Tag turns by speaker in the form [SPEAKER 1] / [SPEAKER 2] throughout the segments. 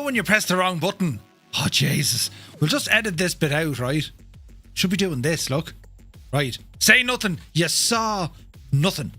[SPEAKER 1] when you press the wrong button. Oh, Jesus. We'll just edit this bit out, right? Should be doing this, look. Right. Say nothing. You saw nothing.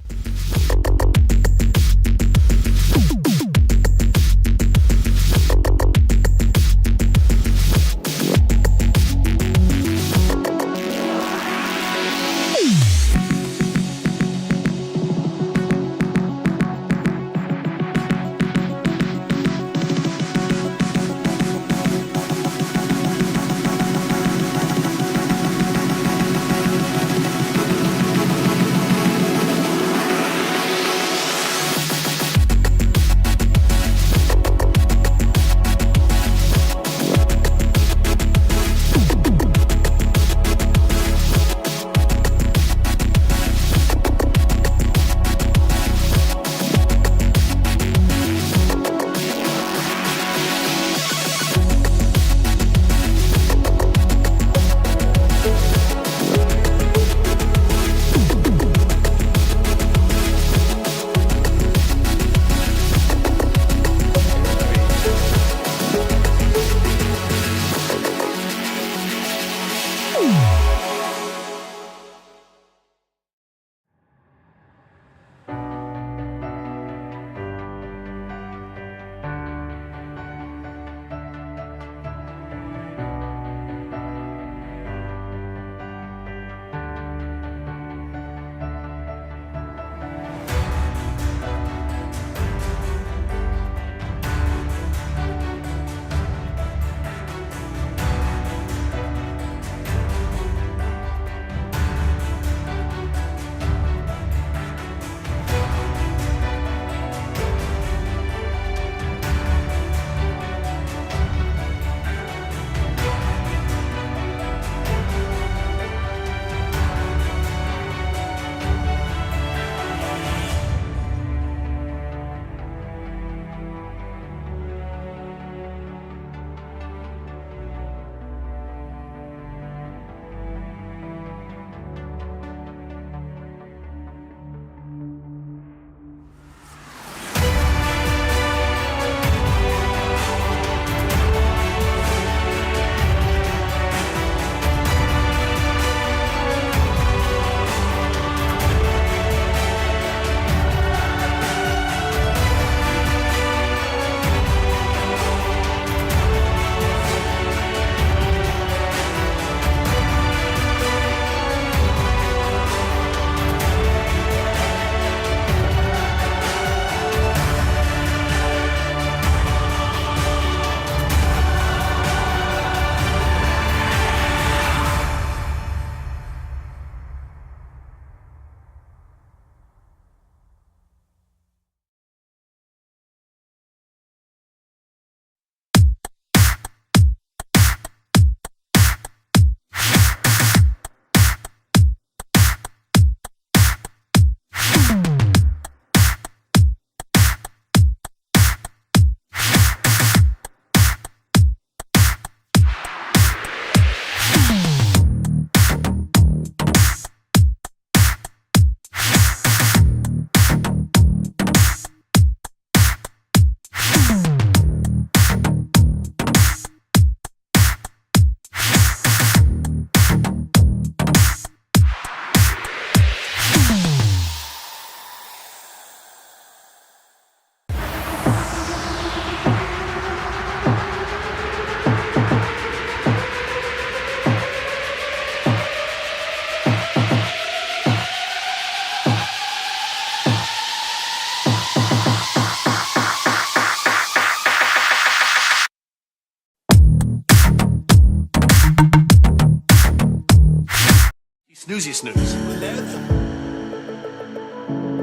[SPEAKER 2] Snoozy snooze.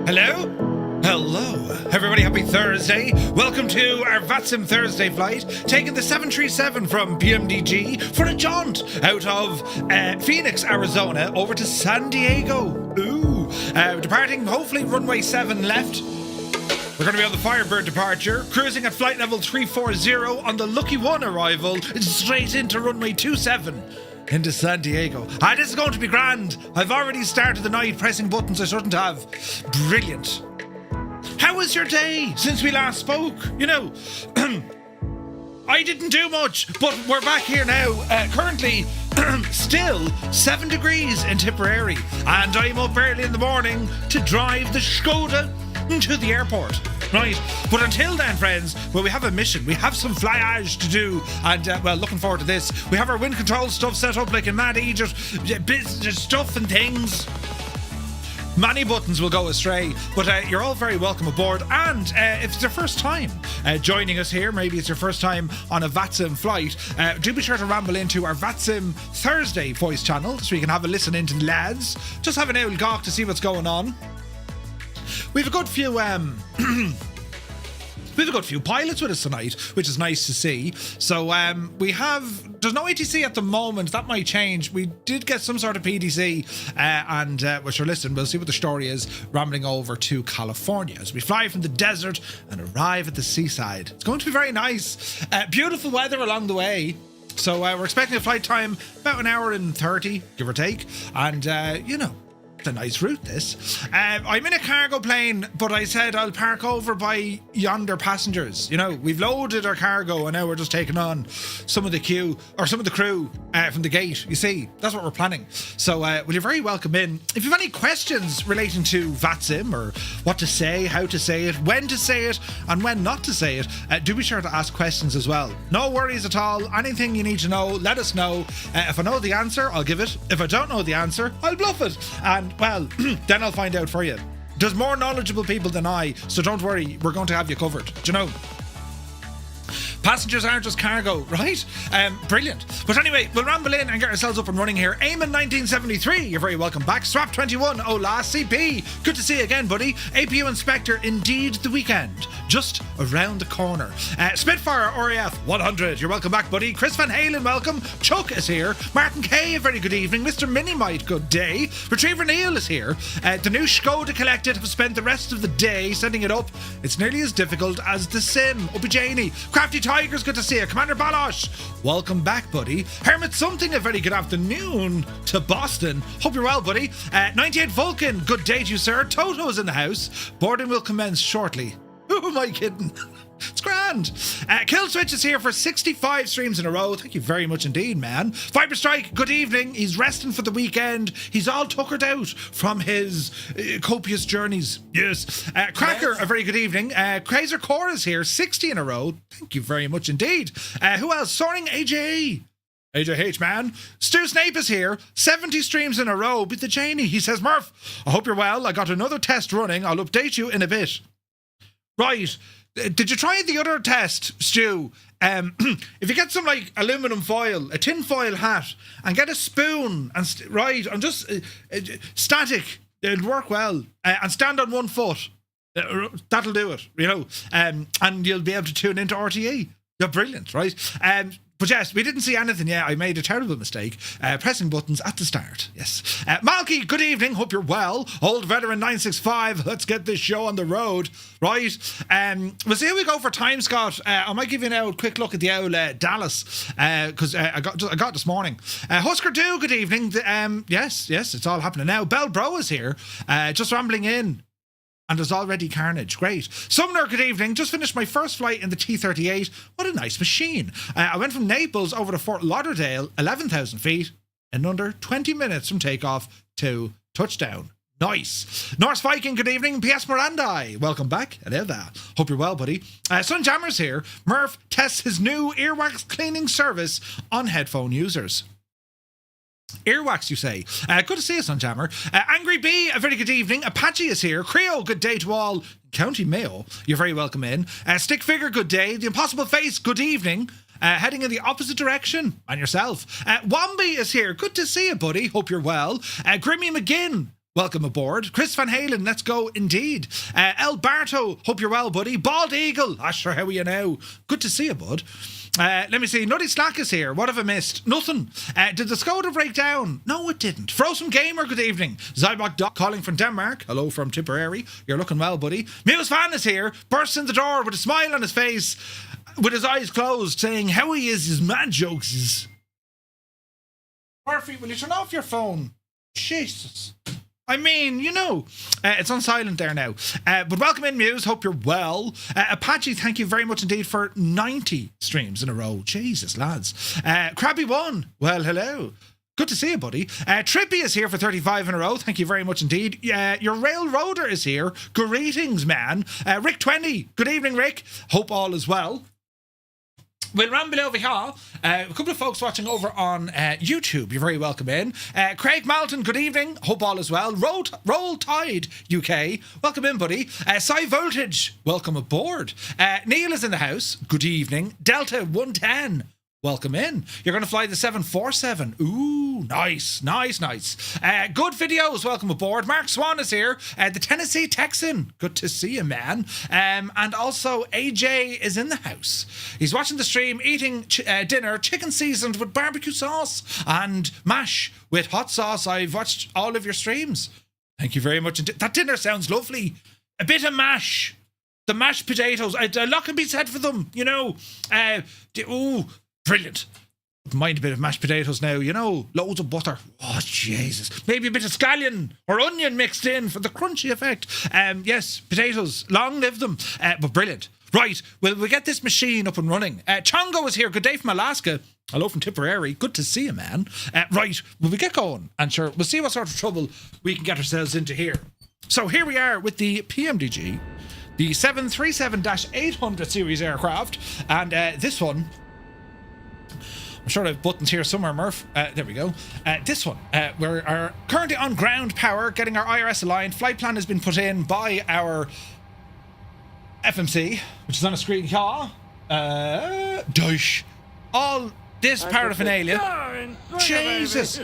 [SPEAKER 1] Hello? Hello. Everybody, happy Thursday. Welcome to our VATSIM Thursday flight, taking the 737 from PMDG for a jaunt out of Phoenix, Arizona, over to San Diego. Ooh. Departing, hopefully, runway 7 left. We're going to be on the Firebird departure, cruising at flight level 340 on the Lucky 1 arrival, straight into runway 27. Into San Diego. This is going to be grand. I've already started the night pressing buttons I shouldn't have. Brilliant. How was your day since we last spoke? You know, I didn't do much, but we're back here now. Currently, still 7 degrees in Tipperary, and I'm up early in the morning to drive the Skoda to the airport. Right, but until then, friends, well, we have a mission. We have some flyage to do, and well, looking forward to this. We have our wind control stuff set up like in Mad Egypt, business stuff and things. Many buttons will go astray, but you're all very welcome aboard. And if it's your first time joining us here, maybe it's your first time on a VATSIM flight, do be sure to ramble into our VATSIM Thursday voice channel so you can have a listen into the lads. Just have an old gawk to see what's going on. We have a good few pilots with us tonight, which is nice to see. So there's no ATC at the moment. That might change. We did get some sort of PDC, and well, sure, listen, we'll see what the story is rambling over to California as we fly from the desert and arrive at the seaside. It's going to be very nice. Beautiful weather along the way. So we're expecting a flight time about an hour and 30, give or take. And, a nice route, this. I'm in a cargo plane, but I said I'll park over by yonder passengers. You know, we've loaded our cargo and now we're just taking on some of the crew from the gate. You see, that's what we're planning. So, well, you're very welcome in. If you have any questions relating to VATSIM or what to say, how to say it, when to say it, and when not to say it, do be sure to ask questions as well. No worries at all. Anything you need to know, let us know. If I know the answer, I'll give it. If I don't know the answer, I'll bluff it. And well, then I'll find out for you. There's more knowledgeable people than I, so don't worry, we're going to have you covered. Do you know? Passengers aren't just cargo, right? Brilliant. But anyway, we'll ramble in and get ourselves up and running here. Eamon 1973, you're very welcome back. Swap 21, Ola CP, good to see you again, buddy. APU Inspector, indeed the weekend, just around the corner. Spitfire RAF 100, you're welcome back, buddy. Chris Van Halen, welcome. Chuck is here. Martin K, a very good evening. Mr. Minimite, good day. Retriever Neil is here. The new Skoda Collected have spent the rest of the day setting it up. It's nearly as difficult as the sim. Uppy Janie. Crafty Tigers, good to see you. Commander Balosh, welcome back, buddy. Hermit Something, a very good afternoon to Boston. Hope you're well, buddy. 98 Vulcan, good day to you, sir. Toto's in the house. Boarding will commence shortly. Who am I kidding? It's grand. Kill Switch is here for 65 streams in a row. Thank you very much indeed, man. Fiber Strike, good evening. He's resting for the weekend. He's all tuckered out from his copious journeys. Yes. Cracker, a very good evening. Crazer Core is here, 60 in a row. Thank you very much indeed. Who else? Soaring AJ. AJH, man. Stu Snape is here. 70 streams in a row. Beat the Cheney. He says, Murph, I hope you're well. I got another test running. I'll update you in a bit. Right. Did you try the other test, Stu? If you get some like aluminum foil, a tin foil hat, and get a spoon and I'm just static. It'll work well. And stand on one foot. That'll do it. You know, and you'll be able to tune into RTE. You're brilliant, right? But yes, we didn't see anything yet. I made a terrible mistake pressing buttons at the start. Yes. Malky, good evening. Hope you're well. Old Veteran 965. Let's get this show on the road. Right. We'll see how we go for time, Scott. I might give you now a quick look at the old Dallas because I got this morning. Husker Do, good evening. Yes, it's all happening now. Bell Bro is here. Just rambling in. And there's already carnage. Great. Sumner, good evening. Just finished my first flight in the T-38. What a nice machine. I went from Naples over to Fort Lauderdale, 11,000 feet, in under 20 minutes from takeoff to touchdown. Nice. Norse Viking, good evening. P.S. Mirandai, welcome back. Hello there. Hope you're well, buddy. Sunjammer's here. Murph tests his new earwax cleaning service on headphone users. Earwax, you say? Good to see you, Sunjammer. Angry Bee, a very good evening. Apache is here. Creo, good day to all. County Mayo, you're very welcome in. Stick Figure, good day. The Impossible Face, good evening. Heading in the opposite direction. And yourself. Womby is here. Good to see you, buddy. Hope you're well. Grimmy McGinn, welcome aboard. Chris Van Halen, let's go indeed. El Barto, hope you're well, buddy. Bald Eagle, sure, how are you now? Good to see you, bud. Let me see. Nutty Slack is here. What have I missed? Nothing. Did the Skoda break down? No, it didn't. Frozen Gamer, good evening. Zybok Doc calling from Denmark. Hello from Tipperary. You're looking well, buddy. Muse Fan is here. Bursts in the door with a smile on his face, with his eyes closed, saying how he is his mad jokes. Murphy, will you turn off your phone? Jesus. I mean, you know, it's on silent there now. But welcome in, Muse. Hope you're well. Apache, thank you very much indeed for 90 streams in a row. Jesus, lads. Krabby1, well, hello. Good to see you, buddy. Trippy is here for 35 in a row. Thank you very much indeed. Your railroader is here. Greetings, man. Rick20, good evening, Rick. Hope all is well. We'll ramble over here. A couple of folks watching over on YouTube. You're very welcome in. Craig Malton, good evening. Hope all is well. Roll Tide UK. Welcome in, buddy. Cy Voltage, welcome aboard. Neil is in the house. Good evening. Delta 110. Welcome in. You're going to fly the 747. Ooh, nice. Good videos. Welcome aboard. Mark Swan is here. The Tennessee Texan. Good to see you, man. And also AJ is in the house. He's watching the stream, eating dinner, chicken seasoned with barbecue sauce and mash with hot sauce. I've watched all of your streams. Thank you very much. That dinner sounds lovely. A bit of mash. The mashed potatoes. A lot can be said for them, you know. Brilliant. Mind a bit of mashed potatoes now, you know, loads of butter. Oh, Jesus. Maybe a bit of scallion or onion mixed in for the crunchy effect. Yes, potatoes, long live them. But brilliant. Right, well, we'll get this machine up and running. Chongo is here. Good day from Alaska. Hello from Tipperary. Good to see you, man. Right, will we get going? And sure, we'll see what sort of trouble we can get ourselves into here. So here we are with the PMDG, the 737-800 series aircraft. And this one... I'm sure I have buttons here somewhere, Murph. There we go. This one, we're currently on ground power, getting our IRS aligned. Flight plan has been put in by our FMC, which is on a screen here. Dosh. All this paraphernalia. Jesus.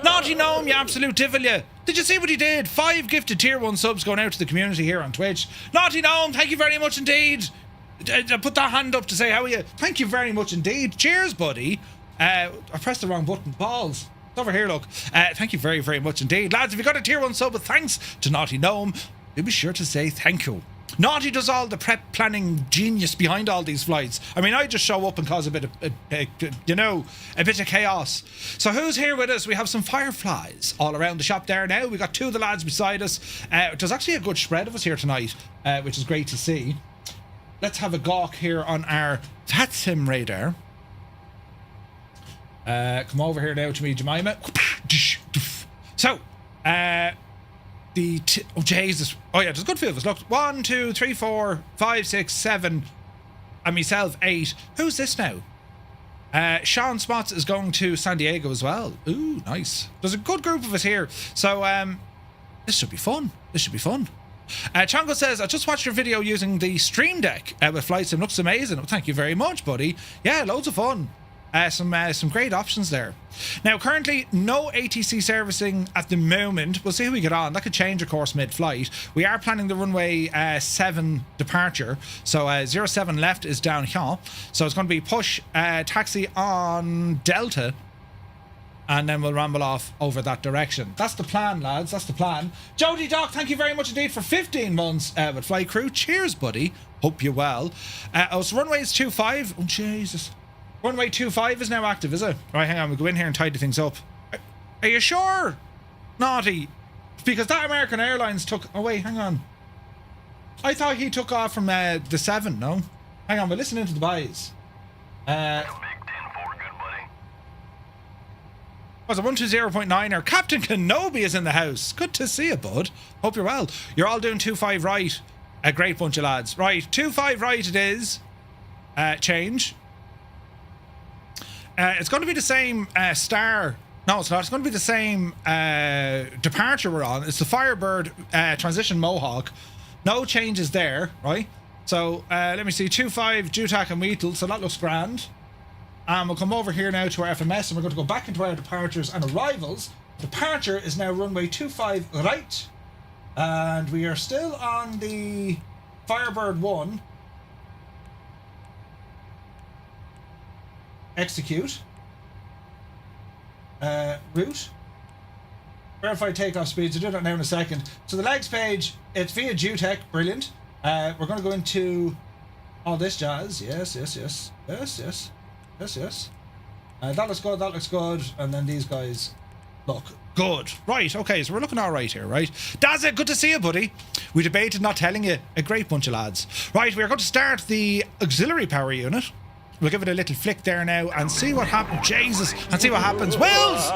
[SPEAKER 1] Naughty Gnome, you absolute devil, you. Did you see what he did? 5 gifted tier 1 subs going out to the community here on Twitch. Naughty Gnome, thank you very much indeed. I put that hand up to say how are you. Thank you very much indeed. Cheers, buddy. I pressed the wrong button. Balls. It's over here, look. Thank you very, very much indeed. Lads, if you got a tier 1 sub with thanks to Naughty Gnome, do be sure to say thank you. Naughty does all the prep planning genius behind all these flights. I mean, I just show up and cause a bit of, a bit of chaos. So who's here with us? We have some fireflies all around the shop there now. We got 2 of the lads beside us. There's actually a good spread of us here tonight, which is great to see. Let's have a gawk here on our VATSIM radar. Come over here now to me, Jemima. So, oh Jesus. Oh yeah, there's a good few of us. Look, 1, 2, 3, 4, 5, 6, 7, and myself 8. Who's this now? Sean Spots is going to San Diego as well. Ooh, nice. There's a good group of us here. So, this should be fun. Chongo says, I just watched your video using the Stream Deck with Flight Sim. Looks amazing. Oh, thank you very much, buddy. Yeah, loads of fun. Some great options there. Now, currently, no ATC servicing at the moment. We'll see how we get on. That could change, of course, mid-flight. We are planning the runway 7 departure. So 07 left is down here. So it's going to be push taxi on Delta. And then we'll ramble off over that direction. That's the plan, lads. That's the plan. Jody Doc, thank you very much indeed for 15 months with Flight Crew. Cheers, buddy. Hope you're well. So runway is 25. Oh, Jesus. Runway 25 is now active, is it? Right, hang on. We'll go in here and tidy things up. Are you sure? Naughty. Because that American Airlines took... Oh, wait, hang on. I thought he took off from the 7, no? Hang on, we're listening to the buys. Was it 120.9? Captain Kenobi is in the house. Good to see you, bud. Hope you're well. You're all doing 2-5 right. A great bunch of lads. Right, 2-5 right it is. Change. It's going to be the same star. No, it's not. It's going to be the same departure we're on. It's the Firebird transition MOHAK. No changes there, right? So let me see. 2-5 Jutak and Wheatle. So that looks grand. And we'll come over here now to our FMS and we're going to go back into our departures and arrivals. Departure is now runway 25 right. And we are still on the Firebird 1. Execute. Route. Verify takeoff speeds. I'll do that now in a second. So the legs page, it's via Jutech. Brilliant. We're going to go into all this jazz. Yes. That looks good. And then these guys look Good. Right, okay, so we're looking all right here, right? Dazza, good to see you, buddy. We debated not telling you. A great bunch of lads. Right, we're going to start the auxiliary power unit. We'll give it a little flick there now and see what happens. Jesus, and see what happens. Wills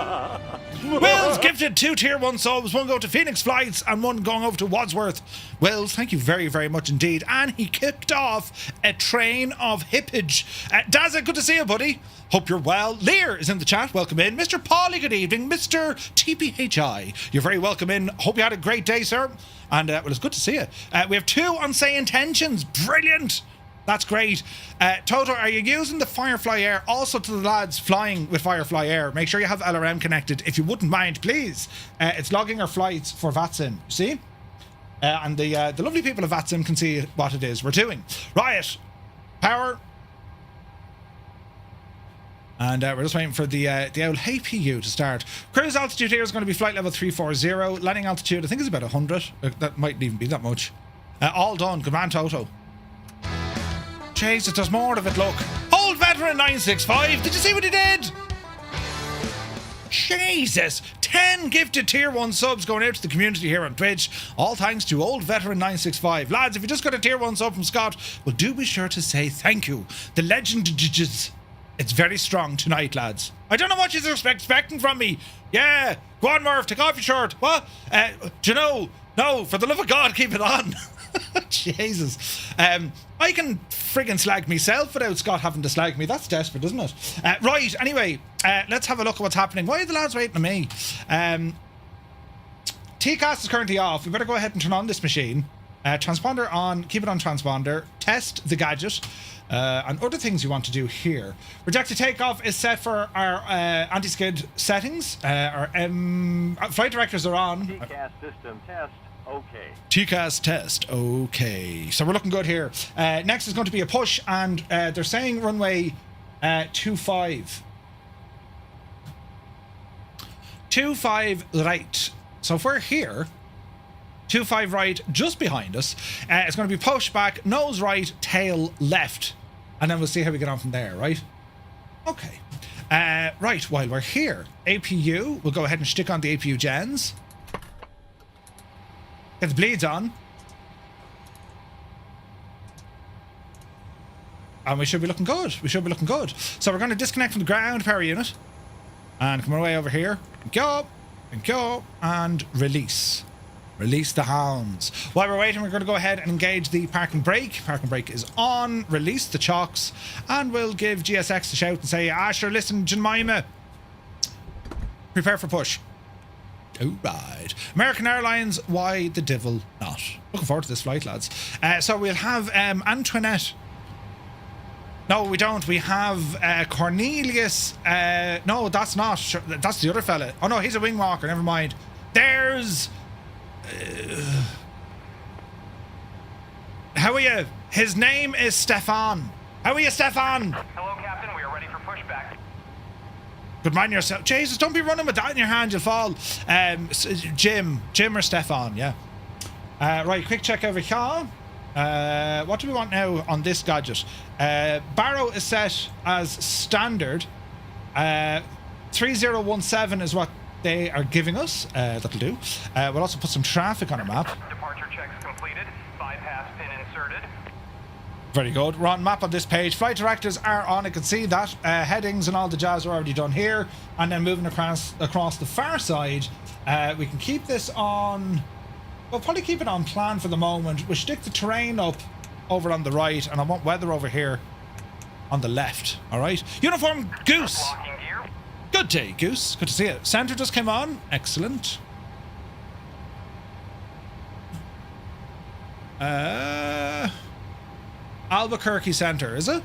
[SPEAKER 1] gifted 2 tier 1 subs, 1 go to Phoenix Flights and 1 going over to Wadsworth. Wills, thank you very, very much indeed. And he kicked off a train of hippage. Dazza, good to see you, buddy. Hope you're well. Lear is in the chat. Welcome in. Mr. Paulie, good evening. Mr. TPHI, you're very welcome in. Hope you had a great day, sir. And, well, it's good to see you. We have 2 on Say Intentions. Brilliant. That's great. Toto, are you using the Firefly Air? Also to the lads flying with Firefly Air, make sure you have LRM connected, if you wouldn't mind, please. It's logging our flights for VATSIM, see? And the lovely people of VATSIM can see what it is we're doing. Right, power. And we're just waiting for the old APU to start. Cruise altitude here is going to be flight level 340. Landing altitude, I think, is about 100. That mightn't even be that much. All done. Good man, Toto. Jesus, there's more of it, look. Old veteran 965. Did you see what he did? Jesus. 10 gifted tier 1 subs going out to the community here on Twitch. All thanks to old veteran 965. Lads, if you just got a tier 1 sub from Scott, well, do be sure to say thank you. The legend, it's very strong tonight, lads. I don't know what you're expecting from me. Yeah. Go on, Murph, take off your shirt. What? Do you know? No, for the love of God, keep it on. Jesus. I can friggin' slag myself without Scott having to slag me. That's desperate, isn't it? Right, anyway, let's have a look at what's happening. Why are the lads waiting on me? TCAS is currently off. We better go ahead and turn on this machine. Transponder on, keep it on transponder. Test the gadget. And other things you want to do here. Rejected takeoff is set for our anti-skid settings. Our flight directors are on.
[SPEAKER 3] TCAS system test. Okay.
[SPEAKER 1] TCAS test. Okay. So we're looking good here. Next is going to be a push, and they're saying runway 25. 25 right. So if we're here, 25 right, just behind us, it's going to be push back, nose right, tail left. And then we'll see how we get on from there, right? Okay. Right, while we're here, APU, we'll go ahead and stick on the APU gens. Get the bleeds on. And we should be looking good. We should be looking good. So we're going to disconnect from the ground power unit. And come our way over here. Go. And go. And release. Release the hounds. While we're waiting, we're going to go ahead and engage the parking brake. Parking brake is on. Release the chocks. And we'll give GSX a shout and say, Asher, listen, Jemima. Prepare for push. Alright. American Airlines, why the devil not? Looking forward to this flight, lads. So we'll have Antoinette. No, we don't. We have Cornelius. No, that's not. That's the other fella. Oh no, he's a wing walker. Never mind. There's... how are you? His name is Stefan. How are you, Stefan?
[SPEAKER 3] Hello, Captain. We are ready for pushback.
[SPEAKER 1] Good man yourself. Jesus, don't be running with that in your hand, you'll fall. Jim or Stefan, yeah. Right, quick check over here. What do we want now on this gadget? Barrow is set as standard. 3017 is what they are giving us. That'll do. We'll also put some traffic on our map.
[SPEAKER 3] Departure checks completed. Bypass pin inserted.
[SPEAKER 1] Very good. We're on map on this page. Flight directors are on. I can see that. Headings and all the jazz are already done here. And then moving across the far side, we can keep this on... We'll probably keep it on plan for the moment. We'll stick the terrain up over on the right, and I want weather over here on the left. All right. Uniform Goose. Good day, Goose. Good to see you. Center just came on. Excellent. Albuquerque Center, is it?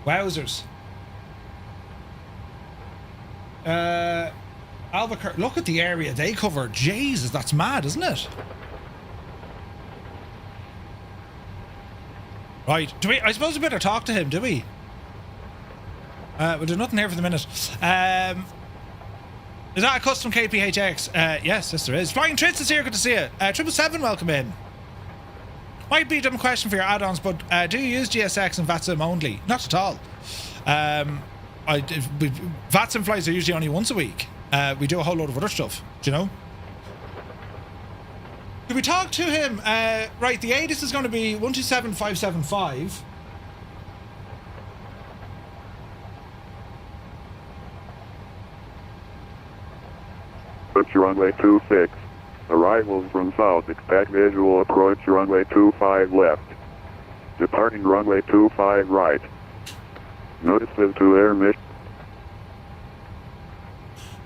[SPEAKER 1] Wowzers. Albuquerque. Look at the area they cover. Jesus, that's mad, isn't it? Right. Do we? I suppose we better talk to him, do we? We'll do nothing here for the minute. Is that a custom KPHX? Yes, there is. Flying Tritz is here. Good to see you. 777, welcome in. Might be a dumb question for your add-ons, but do you use GSX and VATSIM only? Not at all. VATSIM flights are usually only once a week. We do a whole load of other stuff, do you know? Did we talk to him? Right, the ATIS is going to be 127575.
[SPEAKER 4] Approach runway 26. Arrivals from south. Expect visual approach runway 25 left. Departing runway 25 right. Notices to air mission.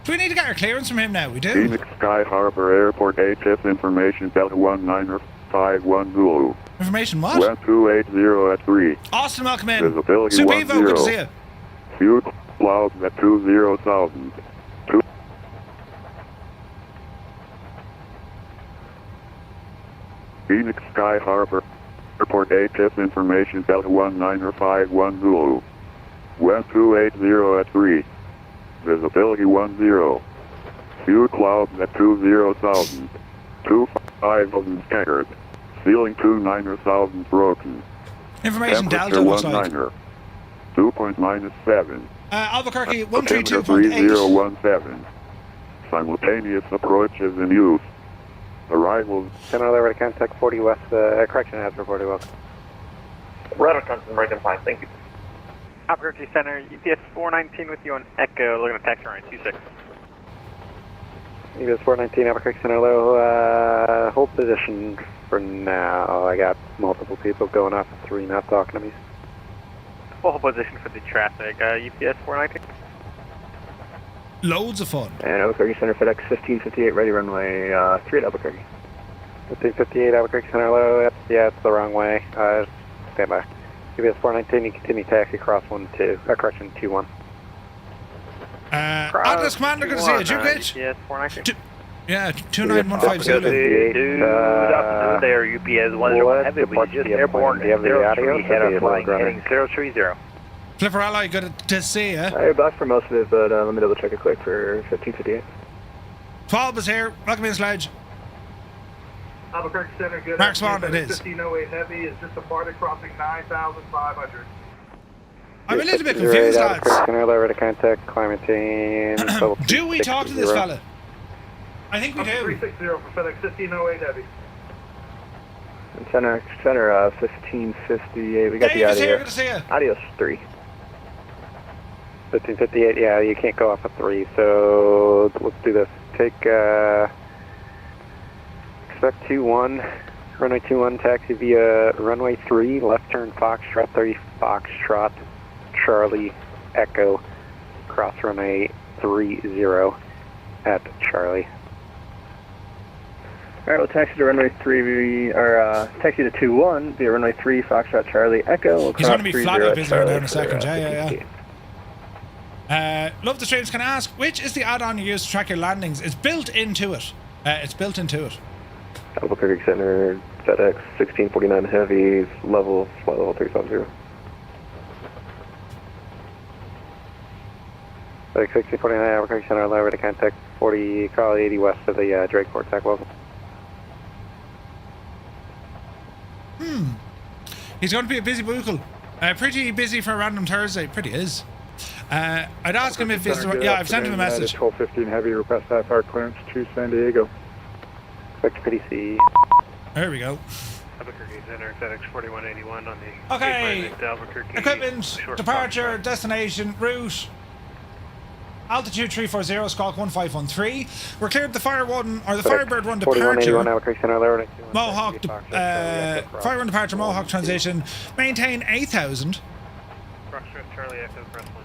[SPEAKER 1] Do we need to get our clearance from him now? We do.
[SPEAKER 4] Phoenix Sky Harbor Airport HF information Delta 1951 Zulu.
[SPEAKER 1] Information what?
[SPEAKER 4] 1280 at 3.
[SPEAKER 1] Austin, welcome in.
[SPEAKER 4] Visibility
[SPEAKER 1] Subivo,
[SPEAKER 4] 10.
[SPEAKER 1] good to see you.
[SPEAKER 4] Few clouds at 20,000. Phoenix Sky Harbor Airport HF information Delta 1951 Zulu. 1280 at 3. Visibility 10. Few clouds at 20,000. 25,000 scattered. Ceiling 29,000 broken.
[SPEAKER 1] Information Delta
[SPEAKER 4] Temperature
[SPEAKER 1] looks like.
[SPEAKER 4] 19. 2.-7.
[SPEAKER 1] Albuquerque
[SPEAKER 4] Altimeter
[SPEAKER 1] 132.8.
[SPEAKER 4] 3017. Simultaneous approach is in use. Arrivals.
[SPEAKER 5] General over to contact 40 west, correction has reported welcome.
[SPEAKER 3] Radar constant right in fine, thank you.
[SPEAKER 5] Albuquerque Center, UPS 419 with you on Echo, looking at taxi runway 26. UPS 419, Albuquerque Center, low, hold position for now. I got multiple people going off at 3 knots talking to me. Hold position for the traffic, UPS 419.
[SPEAKER 1] Loads of fun.
[SPEAKER 5] And Albuquerque Center, FedEx 1558, ready runway 3 at Albuquerque. 1558, Albuquerque Center, low, yeah, it's the wrong way. Stand by. UPS 419, you continue taxi cross 12, correction 21.
[SPEAKER 1] Atlas Commander, good to see you. Did you get?
[SPEAKER 5] UPS 419.
[SPEAKER 1] Yeah, 2915 Zulu.
[SPEAKER 5] There, UPS 101 heavy, we just airborne, 03, header flying, heading 030.
[SPEAKER 1] Flipper Ally, good to see you.
[SPEAKER 5] I blocked for most of it, but let me double check it quick for 1558.
[SPEAKER 1] 12 is here. Welcome in, Sledge.
[SPEAKER 6] Albuquerque Center, good.
[SPEAKER 1] Mark Swan, it is.
[SPEAKER 6] 1508 heavy is just departed crossing 9,500.
[SPEAKER 1] I'm a little bit confused, lads.
[SPEAKER 5] Albuquerque Center, over to contact climate team.
[SPEAKER 1] Do we talk to this fella? I think we do.
[SPEAKER 6] 360 for FedEx 1508 heavy.
[SPEAKER 5] Center 1558, we got
[SPEAKER 1] Dave
[SPEAKER 5] the
[SPEAKER 1] is here,
[SPEAKER 5] audio.
[SPEAKER 1] good to see you.
[SPEAKER 5] Adios 3. 1558, yeah, you can't go off at 3, so let's do this. Take, expect 21, runway 21, taxi via runway 3, left turn Foxtrot 30, Foxtrot, Charlie, Echo, cross runway 30 at Charlie. Alright, we'll taxi to runway 3, or taxi to 21 via runway 3, Foxtrot, Charlie, Echo. We'll
[SPEAKER 1] He's going to be flat up, isn't he,
[SPEAKER 5] Charlie
[SPEAKER 1] down in a second.
[SPEAKER 5] for,
[SPEAKER 1] Yeah. Love the streams. Can I ask, which is the add-on you use to track your landings? It's built into it.
[SPEAKER 5] Albuquerque Center, FedEx 1649 heavy, flight level 350. FedEx 1649 Albuquerque Center, lever to contact 40, call 80 west of the Drake Port, TAC welcome.
[SPEAKER 1] He's going to be a busy buckle. Pretty busy for a random Thursday. Pretty is. I'd ask him if he's... Yeah, I've sent him a message.
[SPEAKER 7] 1215 heavy, request half-hour clearance to San Diego.
[SPEAKER 5] Expect PDC.
[SPEAKER 1] There we go.
[SPEAKER 6] Albuquerque Center, FedEx 4181 on the...
[SPEAKER 1] Okay.
[SPEAKER 6] Albuquerque.
[SPEAKER 1] Equipment, departure, destination, route. Altitude 340, squawk 1513. We're cleared the Fire 1, or the Firebird 1 departure. Mohawk, Fire 1 departure, Mohawk transition. Maintain 8,000.
[SPEAKER 6] Charlie Echo, press 12.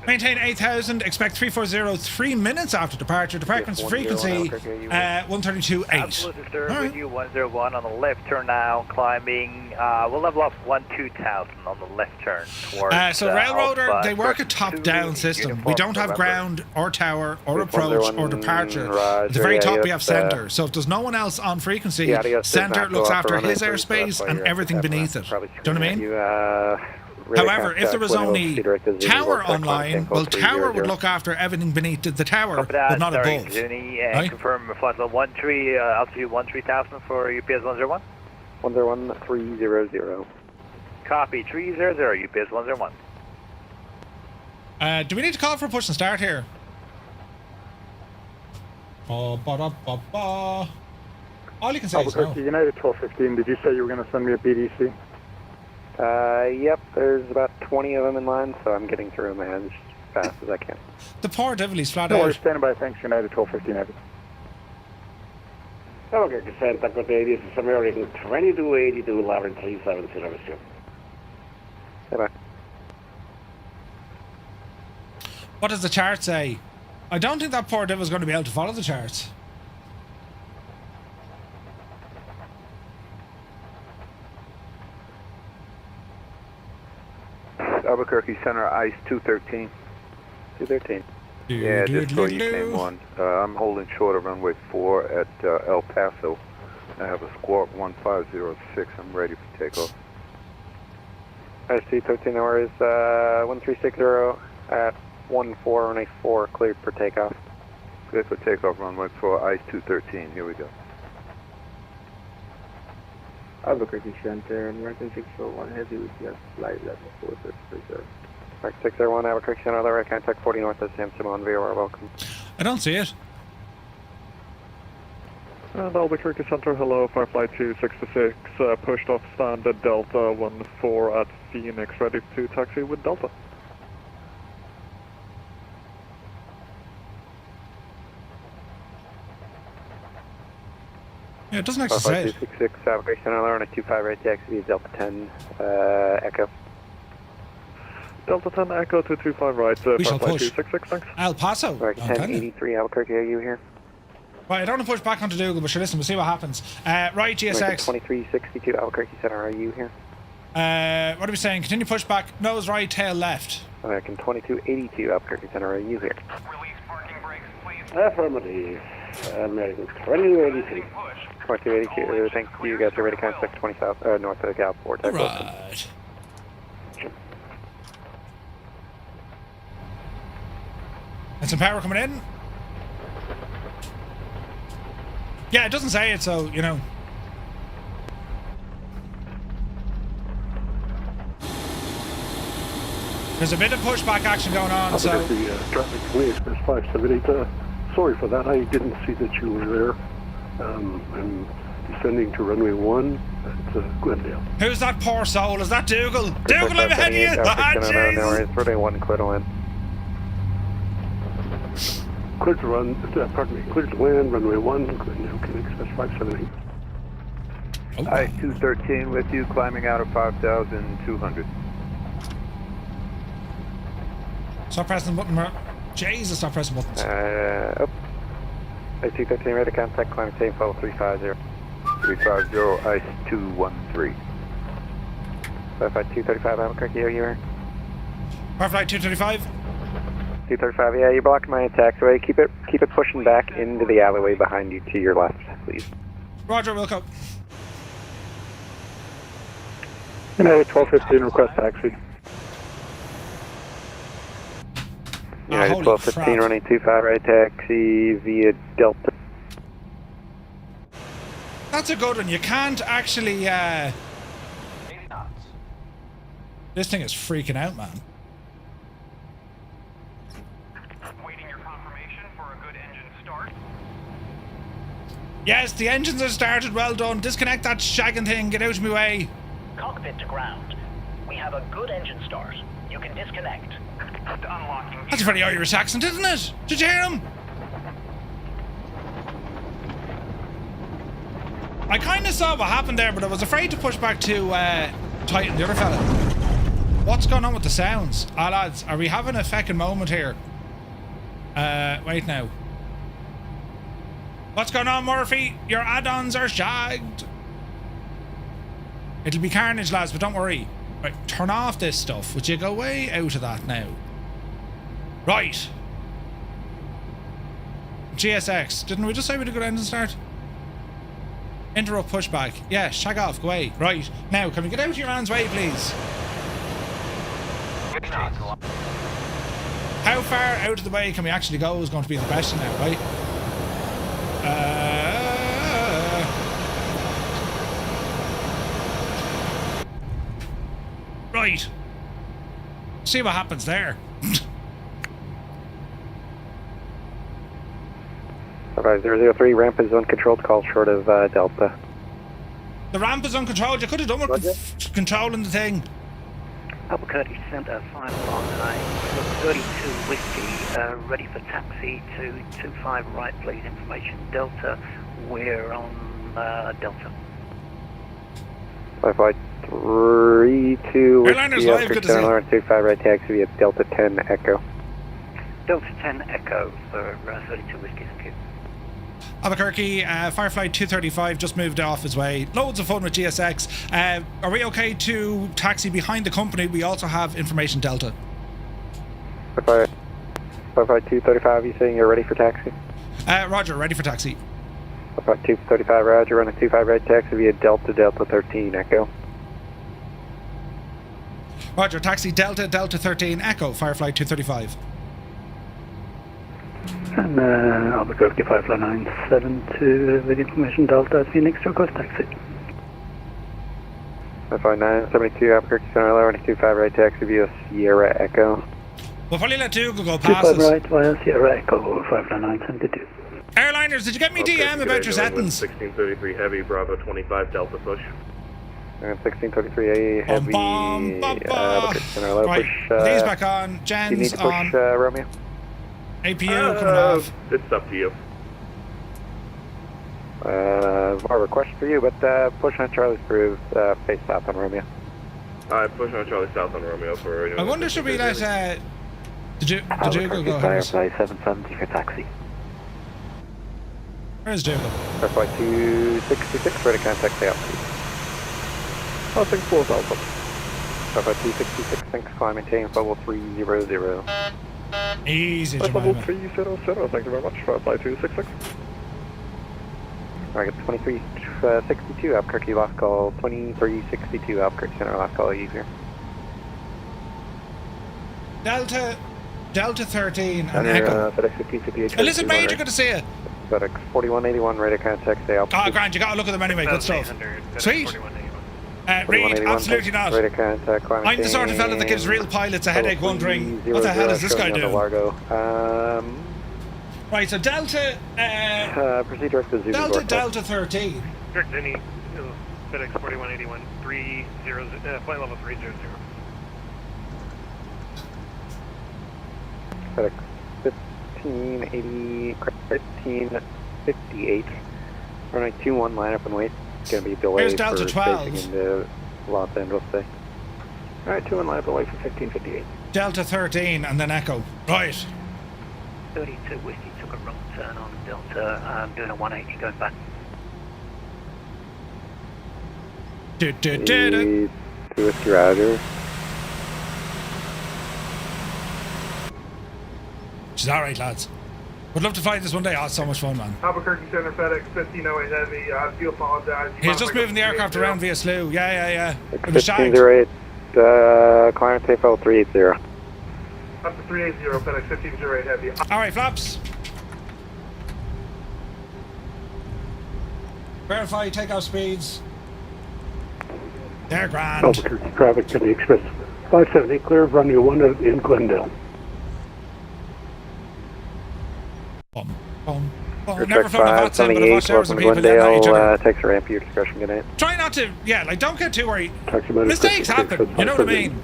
[SPEAKER 1] Maintain 8,000, expect 340 3 minutes after departure. Department's frequency 132.8.
[SPEAKER 8] Absolutely, sir.
[SPEAKER 1] All
[SPEAKER 8] With
[SPEAKER 1] right.
[SPEAKER 8] you 101 on the left turn now, climbing. We'll level up 12,000 on the left turn towards.
[SPEAKER 1] So Railroader,
[SPEAKER 8] Alpha
[SPEAKER 1] they work a
[SPEAKER 8] Version
[SPEAKER 1] top-down
[SPEAKER 8] 2,
[SPEAKER 1] system.
[SPEAKER 8] uniform
[SPEAKER 1] We don't have
[SPEAKER 8] November.
[SPEAKER 1] ground or tower or approach or departure. At the very top we have center. So if there's no one else on frequency, center looks after his airspace and everything beneath it. Do you know what I mean? However, if there was only tower online, well, tower would look after everything beneath the tower, but not above.
[SPEAKER 8] Zuni,
[SPEAKER 1] Right?
[SPEAKER 8] confirm flight level 13, altitude 13,000 for UPS 101.
[SPEAKER 5] 101 300.
[SPEAKER 8] Copy 300, UPS 101.
[SPEAKER 1] Do we need to call for a push and start here? All you can say is no.
[SPEAKER 7] Albuquerque, United 1215, did you say you were going to send me a BDC?
[SPEAKER 5] Yep, there's about 20 of them in line, so I'm getting through them as fast as I can.
[SPEAKER 1] The poor devil, he's flat
[SPEAKER 7] No,
[SPEAKER 1] out.
[SPEAKER 7] we're standing by. Thanks, United 1215, Evan.
[SPEAKER 9] Albuquerque, Santa Cruz, this is American 2282, Laverne 3702.
[SPEAKER 5] Bye-bye.
[SPEAKER 1] What does the chart say? I don't think that poor devil's going to be able to follow the charts.
[SPEAKER 10] Albuquerque Center, ice 213.
[SPEAKER 5] 213.
[SPEAKER 10] Yeah, just saw you came on. I'm holding short of runway 4 at El Paso. I have a squawk 1506. I'm ready for takeoff.
[SPEAKER 5] Ice 213 hours, 1360 at 14 runway 4, cleared for takeoff.
[SPEAKER 10] Clear for takeoff, runway 4, ice 213. Here we go.
[SPEAKER 7] Albuquerque Center, American 601, heavy with your flight level 4630.
[SPEAKER 5] Mark 601, Albuquerque Center, other right contact 40 north of Sam Simon, VOR, welcome.
[SPEAKER 1] I don't see it.
[SPEAKER 7] And Albuquerque Center, hello, Firefly 266, pushed off standard Delta 14 at Phoenix, ready to taxi with Delta.
[SPEAKER 1] Yeah, it doesn't actually say it.
[SPEAKER 5] 266, Albuquerque Center, on a 25 right taxi, Delta 10, Echo.
[SPEAKER 7] Delta 10 Echo 225 right,
[SPEAKER 1] We shall
[SPEAKER 7] Firefly
[SPEAKER 1] push.
[SPEAKER 7] 266, thanks.
[SPEAKER 1] El Paso.
[SPEAKER 5] Right, 1083, Albuquerque, are you here?
[SPEAKER 1] Right, I don't want to push back onto Dougal, but sure, listen, we'll see what happens. Right, GSX.
[SPEAKER 5] 2362, Albuquerque Center, are you here?
[SPEAKER 1] What are we saying? Continue push back, nose right, tail left.
[SPEAKER 5] American 2282, Albuquerque Center, are you here?
[SPEAKER 9] Affirmative. American 2282.
[SPEAKER 5] 2282, thank you, guys are ready to contact 20 south, north of Gal 4, Tech welcome.
[SPEAKER 1] Right. And some power coming in. Yeah, it doesn't say it, so, you know. There's a bit of pushback action going on, so...
[SPEAKER 11] The traffic to me, Express 578. Sorry for that, I didn't see that you were there. I'm descending to runway 1 at Glendale.
[SPEAKER 1] Who's that poor soul? Is that Dougal? Dougal, I'm ahead of you! Ah,
[SPEAKER 5] No worries, runway 1, clear to land.
[SPEAKER 11] Clear to run, pardon me, clear to land, runway 1, Glendale, Express 578.
[SPEAKER 1] Oh.
[SPEAKER 10] Ice 213 with you, climbing out of 5,200.
[SPEAKER 1] Stop pressing the button, bro. Jesus, stop pressing buttons.
[SPEAKER 5] Up. Ice 213, ready to contact, climb same follow 350.
[SPEAKER 10] 350, ice 213.
[SPEAKER 5] Verify 235, Albuquerque, are you here?
[SPEAKER 1] Firefly 235.
[SPEAKER 5] 235, yeah, you're blocking my taxiway. Keep it pushing back into the alleyway behind you to your left, please.
[SPEAKER 1] Roger, Wilco.
[SPEAKER 7] United 1215, request taxi.
[SPEAKER 5] United 1215, running 25 right taxi via Delta.
[SPEAKER 1] That's a good one. You can't actually, This thing is freaking out, man.
[SPEAKER 6] Waiting your confirmation for a good engine start.
[SPEAKER 1] Yes, the engines have started. Well done. Disconnect that shagging thing. Get out of my way.
[SPEAKER 12] Cockpit to ground. We have a good engine start. You can disconnect.
[SPEAKER 6] Unlocking.
[SPEAKER 1] That's a very Irish accent, isn't it? Did you hear him? I kind of saw what happened there, but I was afraid to push back to Titan, the other fella. What's going on with the sounds? Ah, lads, are we having a feckin' moment here? Wait now. What's going on, Murphy? Your add-ons are shagged. It'll be carnage, lads, but don't worry. Right, turn off this stuff. Would you go way out of that now? Right. GSX. Didn't we just say we'd a good engine start? Interrupt pushback. Yeah, shag off, go away. Right. Now, can we get out of your man's way, please? How far out of the way can we actually go is going to be the question now, right? Right. See what happens there.
[SPEAKER 5] 5003, ramp is uncontrolled, call short of Delta.
[SPEAKER 1] The ramp is uncontrolled. You could have done with controlling the thing.
[SPEAKER 8] Albuquerque Center 519, 32 Whiskey, ready for taxi to 25 right, please. Information Delta. We're on Delta.
[SPEAKER 5] 5532
[SPEAKER 1] Airliner's live, good to see you.
[SPEAKER 5] 25 right, taxi via Delta 10 Echo.
[SPEAKER 8] Delta 10 Echo for 32 Whiskey, thank you.
[SPEAKER 1] Albuquerque, Firefly 235 just moved off his way. Loads of fun with GSX. Are we okay to taxi behind the company? We also have information Delta.
[SPEAKER 5] 55235, you saying you're ready for taxi?
[SPEAKER 1] Roger, ready for taxi.
[SPEAKER 5] 55235, Roger, running 25 right taxi via Delta 13 Echo.
[SPEAKER 1] Roger, taxi Delta 13 Echo, Firefly 235.
[SPEAKER 13] And Albuquerque 55972 with information Delta at Phoenix to Coast Taxi.
[SPEAKER 5] 55972 Albuquerque Center 1125 right taxi via Sierra Echo.
[SPEAKER 1] We'll probably let Dougal go past
[SPEAKER 13] 25
[SPEAKER 1] us.
[SPEAKER 13] right via Sierra Echo 59972.
[SPEAKER 1] Airliners, did you get me DM about your settings?
[SPEAKER 3] 1633 heavy, Bravo 25 Delta push.
[SPEAKER 5] 1633 heavy. Albuquerque Center 11
[SPEAKER 1] Right,
[SPEAKER 5] push.
[SPEAKER 1] these back on. Jen's
[SPEAKER 5] you need to push
[SPEAKER 1] on.
[SPEAKER 5] Romeo?
[SPEAKER 1] APU coming off.
[SPEAKER 3] It's up to you.
[SPEAKER 5] More of a question for you, but push on Charlie's approved, face south on Romeo.
[SPEAKER 3] Push on Charlie South on Romeo for...
[SPEAKER 1] I wonder should we let did you go ahead?
[SPEAKER 13] Firefly 770 for taxi.
[SPEAKER 1] Where's Dougal?
[SPEAKER 5] Firefly 266, ready to contact the altitude.
[SPEAKER 7] I think 4,000.
[SPEAKER 5] Firefly 266, thanks, climb, maintain, level 300.
[SPEAKER 1] Easy,
[SPEAKER 7] Level
[SPEAKER 1] Jemima.
[SPEAKER 7] 300, thank you very much. Firefly 266.
[SPEAKER 5] Alright, 2362, Albuquerque, last call, 2362, Albuquerque Center, last call, easier.
[SPEAKER 1] Delta 13 and Echo.
[SPEAKER 5] FedEx 1558.
[SPEAKER 1] Listen, Major, good to see you.
[SPEAKER 5] FedEx 4181, ready to contact the altitude.
[SPEAKER 1] Oh, Grant, you got to look at them anyway. Good stuff. Sweet. Reed, absolutely not.
[SPEAKER 5] Ready to contact
[SPEAKER 1] I'm the sort of fella that gives real pilots a headache wondering, what the hell is this guy doing? Right, so Delta...
[SPEAKER 5] proceed direct to Zulu.
[SPEAKER 1] Delta 13.
[SPEAKER 6] Direct any FedEx 4181, 30, flight level 300.
[SPEAKER 5] FedEx 1580, 1558. Runway 21, line up and wait. It's going to be delayed.
[SPEAKER 1] Here's Delta
[SPEAKER 5] for
[SPEAKER 1] 12.
[SPEAKER 5] spacing into Los Angeles today. Alright, 21, line up and wait for 1558.
[SPEAKER 1] Delta 13 and then Echo. Right.
[SPEAKER 8] 32 Whiskey took a wrong turn on Delta. I'm doing a 180 going back.
[SPEAKER 5] Two Whiskey Roger.
[SPEAKER 1] She's alright, lads. Would love to fly this one day. Oh, it's so much fun, man.
[SPEAKER 6] Albuquerque Center FedEx 1508 heavy. I do apologize.
[SPEAKER 1] He's just moving the aircraft around via slew. Yeah. It was
[SPEAKER 5] 1508, climb safe level 380.
[SPEAKER 6] Up to 380, FedEx 1508 heavy.
[SPEAKER 1] Alright, flaps. Verify takeoff speeds. They're grand.
[SPEAKER 11] Albuquerque traffic to the Express 570, clear of runway 1 in Glendale.
[SPEAKER 1] Never flown a VATSIM, but I've watched hours of people yelling at each other.
[SPEAKER 5] Takes a ramp at your discretion, good night.
[SPEAKER 1] Try not to, don't get too worried. Mistakes happen, you know what I mean?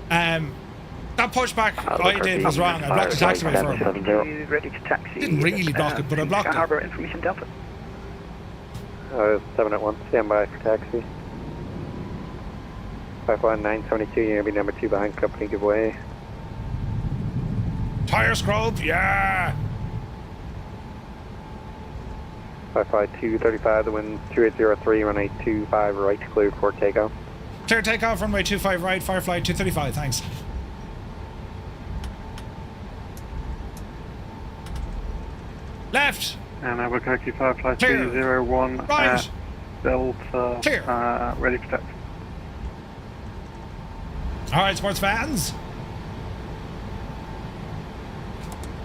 [SPEAKER 1] That pushback I did was wrong. I blocked the taxiway for him.
[SPEAKER 8] Ready to taxi.
[SPEAKER 1] Didn't really block it, but I blocked it.
[SPEAKER 8] Harbor information Delta.
[SPEAKER 5] 781, stand by for taxi. 51972, you're going to be number 2 behind company giveaway.
[SPEAKER 1] Tire scrub, yeah!
[SPEAKER 5] 55235, the wind 2803, runway 25 right, cleared for takeoff.
[SPEAKER 1] Clear takeoff, runway 25 right, Firefly 235, thanks. Left!
[SPEAKER 7] And Albuquerque Firefly
[SPEAKER 1] Clear.
[SPEAKER 7] 301
[SPEAKER 1] Right.
[SPEAKER 7] at Delta,
[SPEAKER 1] Clear.
[SPEAKER 7] ready for taxi.
[SPEAKER 1] Alright, sports fans.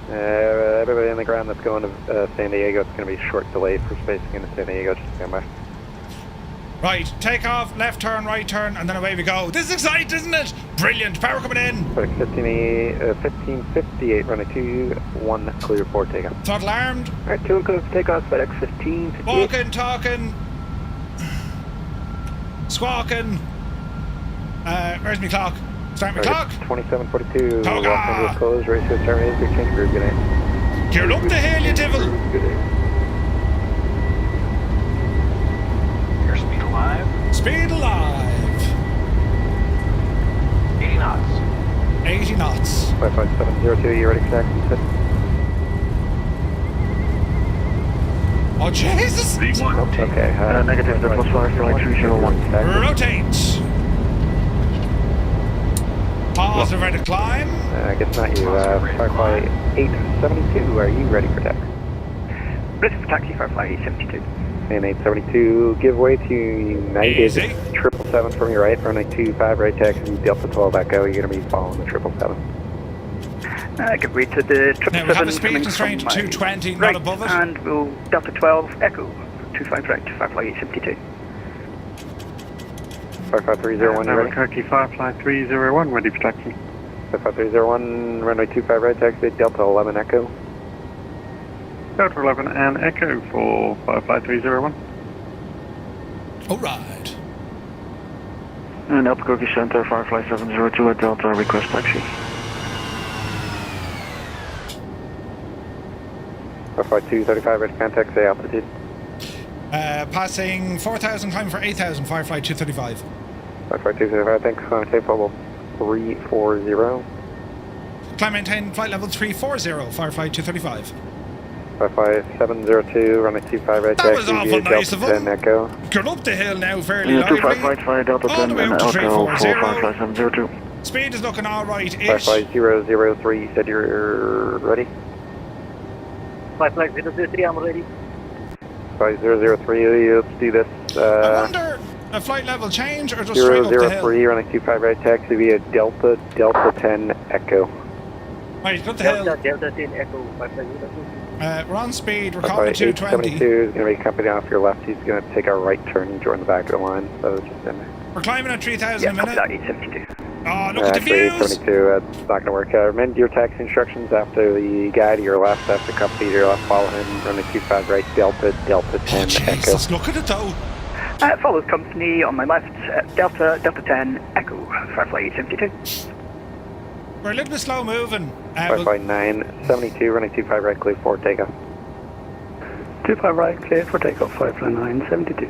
[SPEAKER 5] Everybody on the ground that's going to San Diego, it's going to be a short delay for spacing into San Diego, just stand by.
[SPEAKER 1] Right, take off, left turn, right turn, and then away we go. This is exciting, isn't it? Brilliant. Power coming in.
[SPEAKER 5] FedEx 1558, runway 21, clear for takeoff.
[SPEAKER 1] Throttle armed.
[SPEAKER 13] Alright, 2 and clear for takeoff, FedEx 1558.
[SPEAKER 1] Walking, talking. Squawking. Where's my clock? Start my clock.
[SPEAKER 5] 2742, Los
[SPEAKER 1] Toga.
[SPEAKER 5] Angeles closed, race to terminate, big change group, good day.
[SPEAKER 1] Gear up the hill, you devil.
[SPEAKER 5] Good day.
[SPEAKER 12] Airspeed alive.
[SPEAKER 1] Speed alive.
[SPEAKER 12] 80 knots.
[SPEAKER 1] 80 knots.
[SPEAKER 5] 55702, you ready for taxi? Sit.
[SPEAKER 1] Oh, Jesus.
[SPEAKER 5] Nope, okay.
[SPEAKER 13] Negative, the plus 5, flight 301.
[SPEAKER 1] Rotate. Pause, we're ready to climb.
[SPEAKER 5] I guess not you. Firefly 872, are you ready for taxi?
[SPEAKER 13] Ready for taxi, Firefly 872.
[SPEAKER 5] And 872, give way to United
[SPEAKER 1] Easy.
[SPEAKER 5] 777 from your right, runway 25, right taxi, Delta 12 Echo, you're going to be following the 777.
[SPEAKER 13] Give way to the 777.
[SPEAKER 1] Now we have a speed constraint to 220,
[SPEAKER 13] right,
[SPEAKER 1] not above it.
[SPEAKER 13] And we'll Delta 12 Echo, 25 right, Firefly 872.
[SPEAKER 5] Firefly 301, you ready?
[SPEAKER 7] Albuquerque, Firefly 301, ready for taxi.
[SPEAKER 5] Firefly 301, runway 25, right taxi, Delta 11 Echo.
[SPEAKER 7] Delta 11 and Echo for Firefly 301.
[SPEAKER 1] All right.
[SPEAKER 13] And Albuquerque Center, Firefly 702 at Delta, request taxi.
[SPEAKER 5] Firefly 235, ready to contact, say altitude.
[SPEAKER 1] Passing 4,000, climbing for 8,000, Firefly 235.
[SPEAKER 5] Firefly 235, thanks, tape level 340.
[SPEAKER 1] Climb maintain flight level 340, Firefly 235.
[SPEAKER 5] Firefly 702, runway 25, right
[SPEAKER 1] That was
[SPEAKER 5] taxi,
[SPEAKER 1] awful
[SPEAKER 5] via
[SPEAKER 1] nice
[SPEAKER 5] Delta
[SPEAKER 1] of
[SPEAKER 5] 10
[SPEAKER 1] them.
[SPEAKER 5] Echo.
[SPEAKER 1] Get up the hill now fairly
[SPEAKER 13] 25
[SPEAKER 1] lively.
[SPEAKER 13] right, fly Delta
[SPEAKER 1] All
[SPEAKER 13] 10
[SPEAKER 1] the way
[SPEAKER 13] and
[SPEAKER 1] up to
[SPEAKER 13] Echo for
[SPEAKER 1] 340.
[SPEAKER 13] Firefly 702.
[SPEAKER 1] Speed is looking all right-ish.
[SPEAKER 5] Firefly 003, you said you're ready?
[SPEAKER 8] Firefly 003, I'm ready.
[SPEAKER 5] Firefly 003, let's do this.
[SPEAKER 1] I wonder, a flight level change or just straight up the hill?
[SPEAKER 5] 003, runway 25, right taxi, via Delta 10 Echo.
[SPEAKER 1] Right, go up the hill.
[SPEAKER 8] Delta 10 Echo, Firefly 002.
[SPEAKER 1] We're on speed, we're
[SPEAKER 5] Firefly
[SPEAKER 1] calling 220.
[SPEAKER 5] 872 is going to be accompanied off your left. He's going to take a right turn and join the back of the line, so just in there.
[SPEAKER 1] We're climbing at 3,000 a minute.
[SPEAKER 13] 872.
[SPEAKER 1] Oh, look at the
[SPEAKER 5] Actually,
[SPEAKER 1] views!
[SPEAKER 5] 872, that's not going to work. Amend your taxi instructions after the guy to your left, after the company to your left, follow him, runway 25 right, Delta 10
[SPEAKER 1] Oh,
[SPEAKER 5] Echo.
[SPEAKER 1] Jesus, look at it though.
[SPEAKER 13] Follows company on my left, Delta 10 Echo, Firefly 872.
[SPEAKER 1] We're a little bit slow moving.
[SPEAKER 5] Firefly 972, runway 25 right, clear for takeoff.
[SPEAKER 13] 25 right, clear for takeoff, Firefly 972.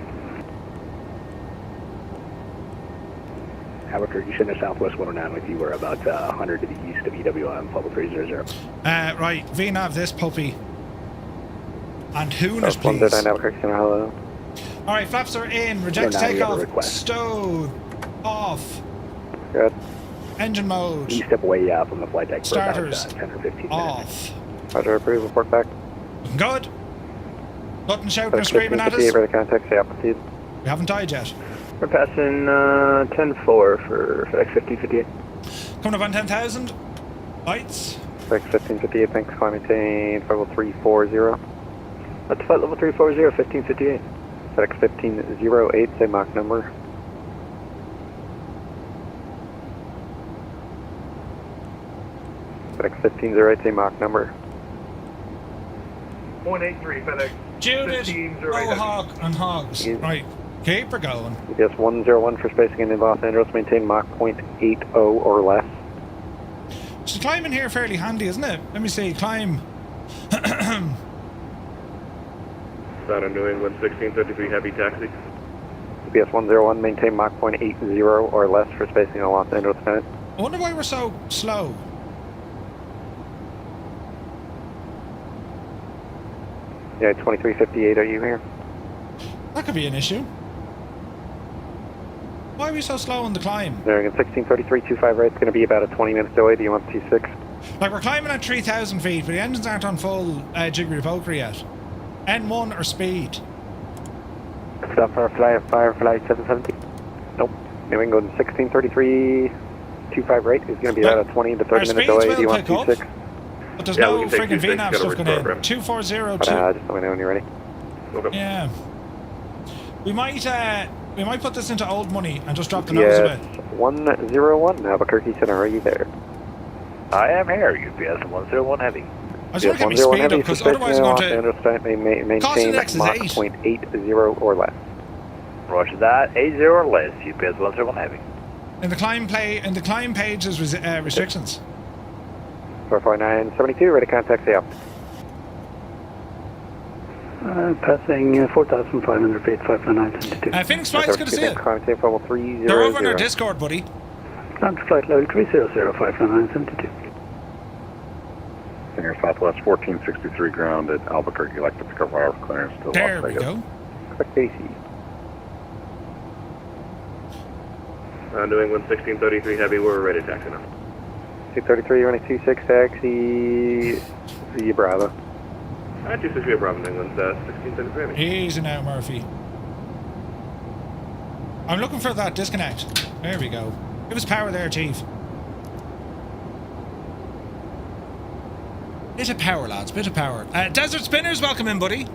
[SPEAKER 9] Albuquerque Center Southwest 109 with you. We're about 100 to the east of EWM, Pubble 300.
[SPEAKER 1] Right, VNAV this puppy. And Hooners,
[SPEAKER 5] South
[SPEAKER 1] please.
[SPEAKER 5] 109 Albuquerque Center, hello.
[SPEAKER 1] Alright, flaps are in. Reject
[SPEAKER 9] now we have a
[SPEAKER 1] takeoff.
[SPEAKER 9] request.
[SPEAKER 1] Stowed. Off.
[SPEAKER 5] Good.
[SPEAKER 1] Engine mode.
[SPEAKER 9] You step away from the flight deck for about
[SPEAKER 1] Starters.
[SPEAKER 9] 10 or 15 minutes.
[SPEAKER 1] Off.
[SPEAKER 5] Roger, approve, report back.
[SPEAKER 1] Good. Nothing shouting or screaming at us.
[SPEAKER 5] 1558, ready to contact, say altitude.
[SPEAKER 1] We haven't died yet.
[SPEAKER 5] We're passing 10-4 for FedEx 1558.
[SPEAKER 1] Coming up on 10,000. Lights.
[SPEAKER 5] FedEx 1558, thanks, climb maintain, flight level 340. That's flight level 340, 1558. FedEx 1508, say Mach number. FedEx 1508, say Mach number.
[SPEAKER 6] 183 FedEx.
[SPEAKER 1] Judith, MOHAK and HOGGZ. Right, keep her going.
[SPEAKER 5] Yes, 101 for spacing in Los Angeles, maintain Mach 0.80 or less.
[SPEAKER 1] So climbing here fairly handy, isn't it? Let me see, climb.
[SPEAKER 3] Out of New England 1653 heavy taxi.
[SPEAKER 5] GPS 101, maintain Mach 0.80 or less for spacing in Los Angeles, Senate.
[SPEAKER 1] I wonder why we're so slow.
[SPEAKER 5] Yeah, 2358, are you here?
[SPEAKER 1] That could be an issue. Why are we so slow on the climb?
[SPEAKER 5] There, again, 1633, 25 right, it's going to be about a 20-minute delay. Do you want T6?
[SPEAKER 1] Like, we're climbing at 3,000 feet, but the engines aren't on full jiggery-pokery yet. N1 or speed?
[SPEAKER 5] Stop for Firefly 770. Nope. New England 1633, 25 right is going to be about a 20 to 30-minute delay. Do you want T6?
[SPEAKER 1] But there's
[SPEAKER 3] Yeah,
[SPEAKER 1] no
[SPEAKER 3] we can take
[SPEAKER 1] friggin'
[SPEAKER 3] T6,
[SPEAKER 1] VNAV
[SPEAKER 3] gotta
[SPEAKER 1] stuff going in.
[SPEAKER 3] reprogram.
[SPEAKER 1] 2402.
[SPEAKER 5] Just let me know when you're ready.
[SPEAKER 3] Okay.
[SPEAKER 1] Yeah. We might We might put this into old money and just drop the nose a bit.
[SPEAKER 5] UPS 101, Albuquerque Center, are you there?
[SPEAKER 14] I am here, UPS 101 Heavy.
[SPEAKER 1] I just want to get me speed up because otherwise I'm going to...
[SPEAKER 5] maintain
[SPEAKER 1] Cost index is
[SPEAKER 5] Mach
[SPEAKER 1] 8.
[SPEAKER 5] .80 or less.
[SPEAKER 14] Roger that, 80 or less, UPS 101 Heavy.
[SPEAKER 1] In the climb page is restrictions.
[SPEAKER 5] 44972, ready contact the up.
[SPEAKER 13] Passing 4,500 feet, 599.72.
[SPEAKER 1] Phoenix Flight, it's good to see you.
[SPEAKER 5] They're
[SPEAKER 1] over on our Discord, buddy.
[SPEAKER 13] Launch flight level 300, 599.72.
[SPEAKER 4] Singer Southwest 1463 ground at Albuquerque. Like to pick up our clearance to
[SPEAKER 1] There
[SPEAKER 4] Las
[SPEAKER 1] we
[SPEAKER 4] Vegas.
[SPEAKER 1] go.
[SPEAKER 5] Correct AC.
[SPEAKER 3] New England 1633 Heavy, we're ready to taxi now.
[SPEAKER 5] 233, running 26, taxi via Bravo.
[SPEAKER 3] 263 Bravo, New England 1633 Heavy.
[SPEAKER 1] Easy now, Murphy. I'm looking for that disconnect. There we go. Give us power there, Chief. Bit of power, lads, bit of power. Desert Spinners, welcome in, buddy.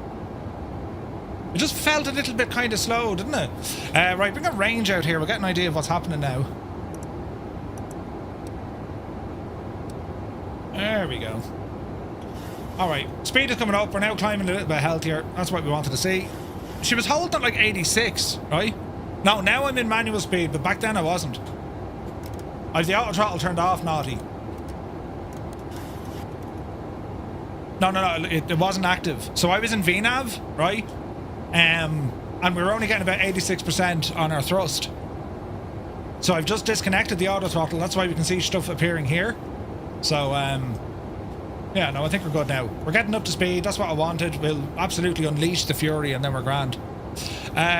[SPEAKER 1] It just felt a little bit kind of slow, didn't it? Right, bring a range out here. We'll get an idea of what's happening now. There we go. Alright, speed is coming up. We're now climbing a little bit healthier. That's what we wanted to see. She was holding at like 86, right? No, now I'm in manual speed, but back then I wasn't. I have the auto throttle turned off, naughty. No, it wasn't active. So I was in VNAV, right? And we were only getting about 86% on our thrust. So I've just disconnected the auto throttle. That's why we can see stuff appearing here. So, yeah, no, I think we're good now. We're getting up to speed. That's what I wanted. We'll absolutely unleash the fury and then we're grand.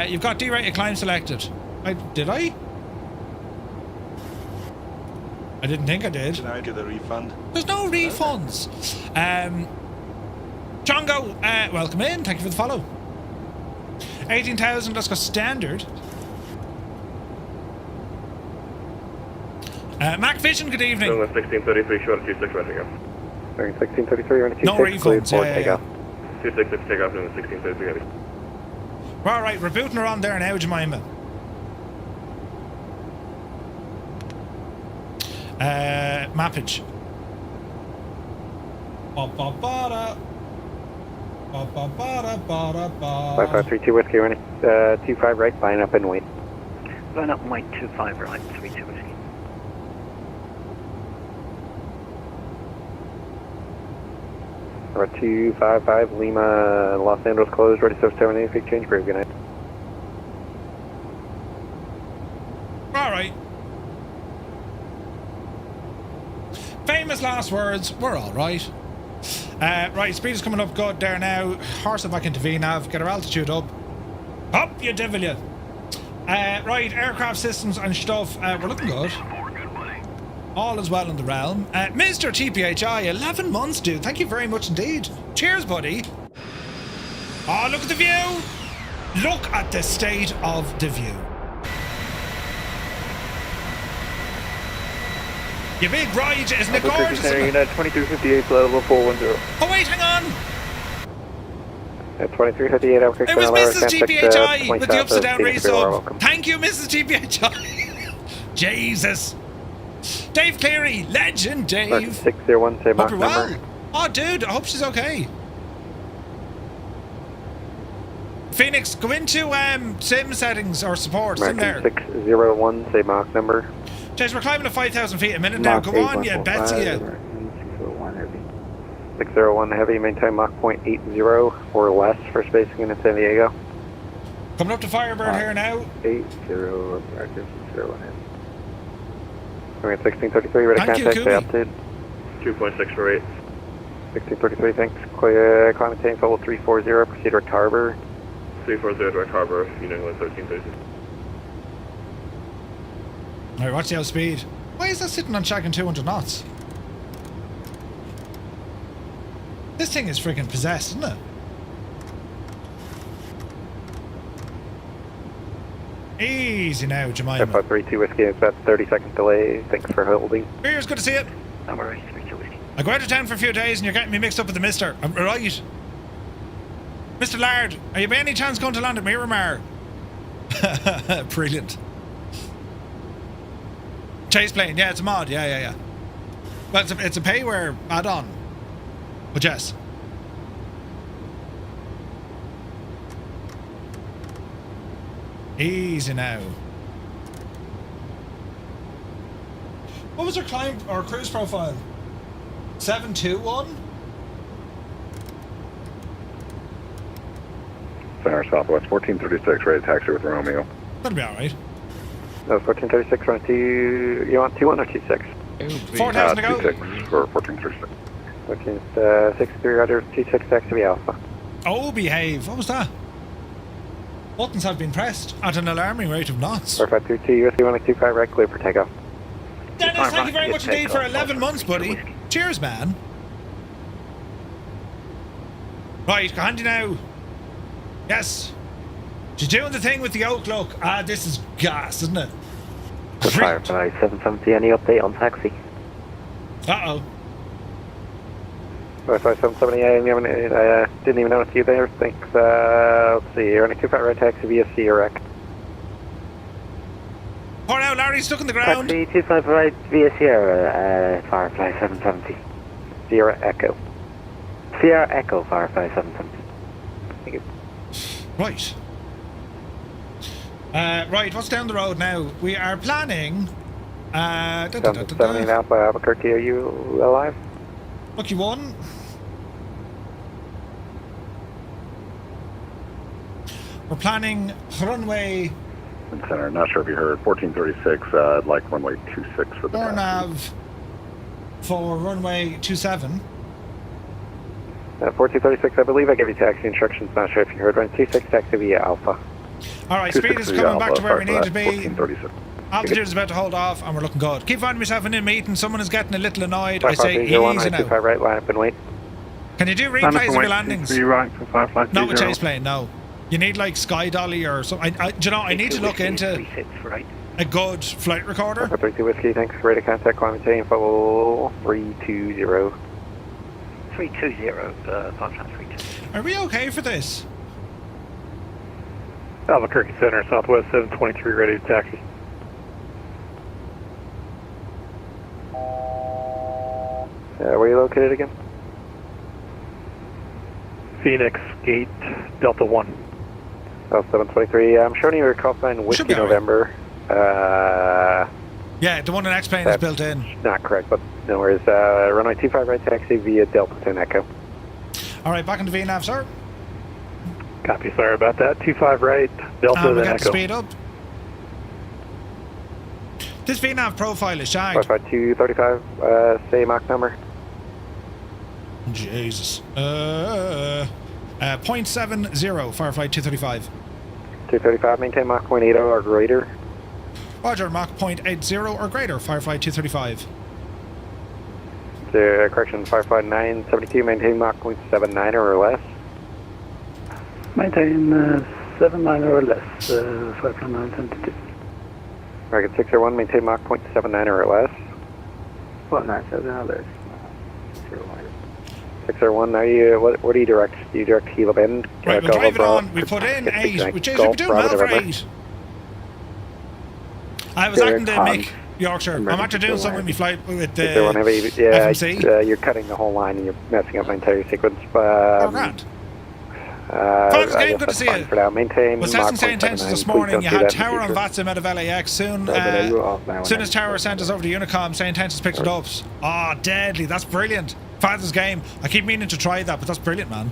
[SPEAKER 1] You've got D-rated climb selected. Did I? I didn't think I did.
[SPEAKER 2] Can I get a refund?
[SPEAKER 1] There's no refunds. Chongo, welcome in. Thank you for the follow. 18,000, let's go standard. Mac Vision, good evening.
[SPEAKER 3] 1633, short of 26, ready to go.
[SPEAKER 5] 1633, running 26,
[SPEAKER 1] no refunds,
[SPEAKER 5] takeoff.
[SPEAKER 3] 266, takeoff, New England 1633 Heavy.
[SPEAKER 1] Alright, we're booting her on there now, Jemima. Mappage.
[SPEAKER 5] 5532 Whiskey, running 25 right, line up and wait.
[SPEAKER 8] Line up and wait, 25 right, 32 Whiskey.
[SPEAKER 5] Or 255 Lima, Los Angeles closed, ready to 78 feet, change grave, good night.
[SPEAKER 1] Alright. Famous last words, we're alright. Right, speed is coming up good there now. Horse it back into VNAV, get our altitude up. Up, you devil you. Right, aircraft systems and stuff, we're looking good. All is well in the realm. Mr. TPHI, 11 months, dude. Thank you very much indeed. Cheers, buddy. Oh, look at the view. Look at the state of the view. You big ride, isn't it gorgeous?
[SPEAKER 5] Unit 2358, level 410.
[SPEAKER 1] Oh, wait, hang on.
[SPEAKER 5] 2358, Albuquerque.
[SPEAKER 1] It was Mrs. TPHI with the upside down resub. Thank you, Mrs. TPHI. Jesus. Dave Cleary, legend, Dave.
[SPEAKER 5] 601, say Mach number.
[SPEAKER 1] Well. Oh, dude, I hope she's okay. Phoenix, go into sim settings or support. It's in there.
[SPEAKER 5] 601, say Mach number.
[SPEAKER 1] James, we're climbing at 5,000 feet a minute now. Go on, you Betsy.
[SPEAKER 5] 601 heavy, maintain Mach .80 or less for spacing in San Diego.
[SPEAKER 1] Coming up to Firebird here now.
[SPEAKER 5] 80, practice 01 heavy. We're at 1633, ready contact, stay altitude.
[SPEAKER 3] 2.648.
[SPEAKER 5] 1633, thanks. Clear, climb maintain level 340, proceed direct harbor.
[SPEAKER 3] 340 direct harbor, New England 1330.
[SPEAKER 1] Alright, watch the outspeed. Why is that sitting on shagging 200 knots? This thing is freaking possessed, isn't it? Easy now, Jemima.
[SPEAKER 5] 532 Whiskey, it's about 30-second delay. Thanks for holding.
[SPEAKER 1] Here's good to see it.
[SPEAKER 8] Number 832 Whiskey.
[SPEAKER 1] I go out of town for a few days and you're getting me mixed up with the mister. I'm right. Mr. Lard, are you by any chance going to land at Miramar? Brilliant. Chase plane, yeah, it's a mod, yeah. Well, it's a payware add-on. But yes. Easy now. What was our climb or cruise profile? 721?
[SPEAKER 4] Center Southwest 1436, ready to taxi with Romeo.
[SPEAKER 1] That'll be alright.
[SPEAKER 5] No, 1436, run to, you want 21 or 26?
[SPEAKER 1] 4,000 to go.
[SPEAKER 4] 26 for 1436.
[SPEAKER 5] 1463, Roger, 26 taxi Alpha.
[SPEAKER 1] Oh, behave. What was that? Buttons have been pressed at an alarming rate of knots.
[SPEAKER 5] 4532, USD 125, right, clear for takeoff.
[SPEAKER 1] Dennis, thank you very much indeed for 11 months, buddy. Cheers, man. Right, go handy now. Yes. She's doing the thing with the oak look. Ah, this is gas, isn't it?
[SPEAKER 5] Firefly 770, any update on taxi?
[SPEAKER 1] Uh-oh.
[SPEAKER 5] Firefly 770, I didn't even notice you there. Thanks. Let's see, you're on a 25 right taxi via CREC.
[SPEAKER 1] Pour out, Larry's stuck in the ground.
[SPEAKER 5] Taxi 25 right via Sierra, Firefly 770. Sierra Echo. Sierra Echo, Firefly 770. Thank you.
[SPEAKER 1] Right. Right, what's down the road now? We are planning...
[SPEAKER 5] 70 Alpha Albuquerque, are you alive?
[SPEAKER 1] Lucky one. We're planning runway...
[SPEAKER 4] Center, not sure if you heard, 1436, I'd like runway 26 for the taxi.
[SPEAKER 1] nav for runway 27.
[SPEAKER 5] 1436, I believe I gave you taxi instructions, not sure if you heard. Run 26 taxi via Alpha.
[SPEAKER 1] Alright, speed is coming back to where we need to be.
[SPEAKER 4] 1436.
[SPEAKER 1] Altitude is about to hold off and we're looking good. Keep finding myself in a meeting, someone is getting a little annoyed. I say easy now.
[SPEAKER 5] 25 right, line up and wait.
[SPEAKER 1] Can you do replays of your landings?
[SPEAKER 7] Right for Firefly
[SPEAKER 1] Not with chase plane, no. You need like Sky Dolly or something. Do you know, I need to look into a good flight recorder.
[SPEAKER 5] 32 Whiskey, thanks. Ready to contact climate change info 320.
[SPEAKER 8] 320, Firefly 320.
[SPEAKER 1] Are we okay for this?
[SPEAKER 7] Albuquerque Center, Southwest 723, ready to taxi.
[SPEAKER 5] Where are you located again?
[SPEAKER 7] Phoenix Gate, Delta 1.
[SPEAKER 5] Oh, 723. I'm showing you your coastline Whiskey November.
[SPEAKER 1] Yeah, the one in X-Plane is built in.
[SPEAKER 5] Not correct, but no worries. Runway 25 right taxi via Delta 10 Echo.
[SPEAKER 1] Alright, back into VNAV, sir.
[SPEAKER 7] Copy, sorry about that. 25 right, Delta 10
[SPEAKER 1] we
[SPEAKER 7] Echo.
[SPEAKER 1] got to speed up. This VNAV profile is shagged.
[SPEAKER 5] 235, say Mach number.
[SPEAKER 1] Jesus. 0.70, Firefly 235.
[SPEAKER 5] 235, maintain Mach 0.80 or greater.
[SPEAKER 1] Roger, Mach 0.80 or greater, Firefly 235.
[SPEAKER 5] Correction, Firefly 972, maintain Mach 0.79 or less.
[SPEAKER 13] Maintain 79 or less, Firefly 972.
[SPEAKER 5] Target 601, maintain Mach 0.79 or less.
[SPEAKER 13] 197 or less.
[SPEAKER 5] 601, are you, what do you direct? Do you direct Gila Bend?
[SPEAKER 1] Right, we'll drive it on. We put in 8. Which is, we're doing well for 8. I was acting to make Yorkshire. I'm after doing something with my flight with the FMC.
[SPEAKER 5] You're cutting the whole line and you're messing up my entire sequence.
[SPEAKER 1] Grand. Fox game, good to see you.
[SPEAKER 5] For now. Maintain
[SPEAKER 1] was testing St. Intentions this morning. You had Tower on VATSIM out of LAX. Soon as Tower sent us over to Unicom, St. Intentions picked it up. Oh, deadly. That's brilliant. Father's game. I keep meaning to try that, but that's brilliant, man.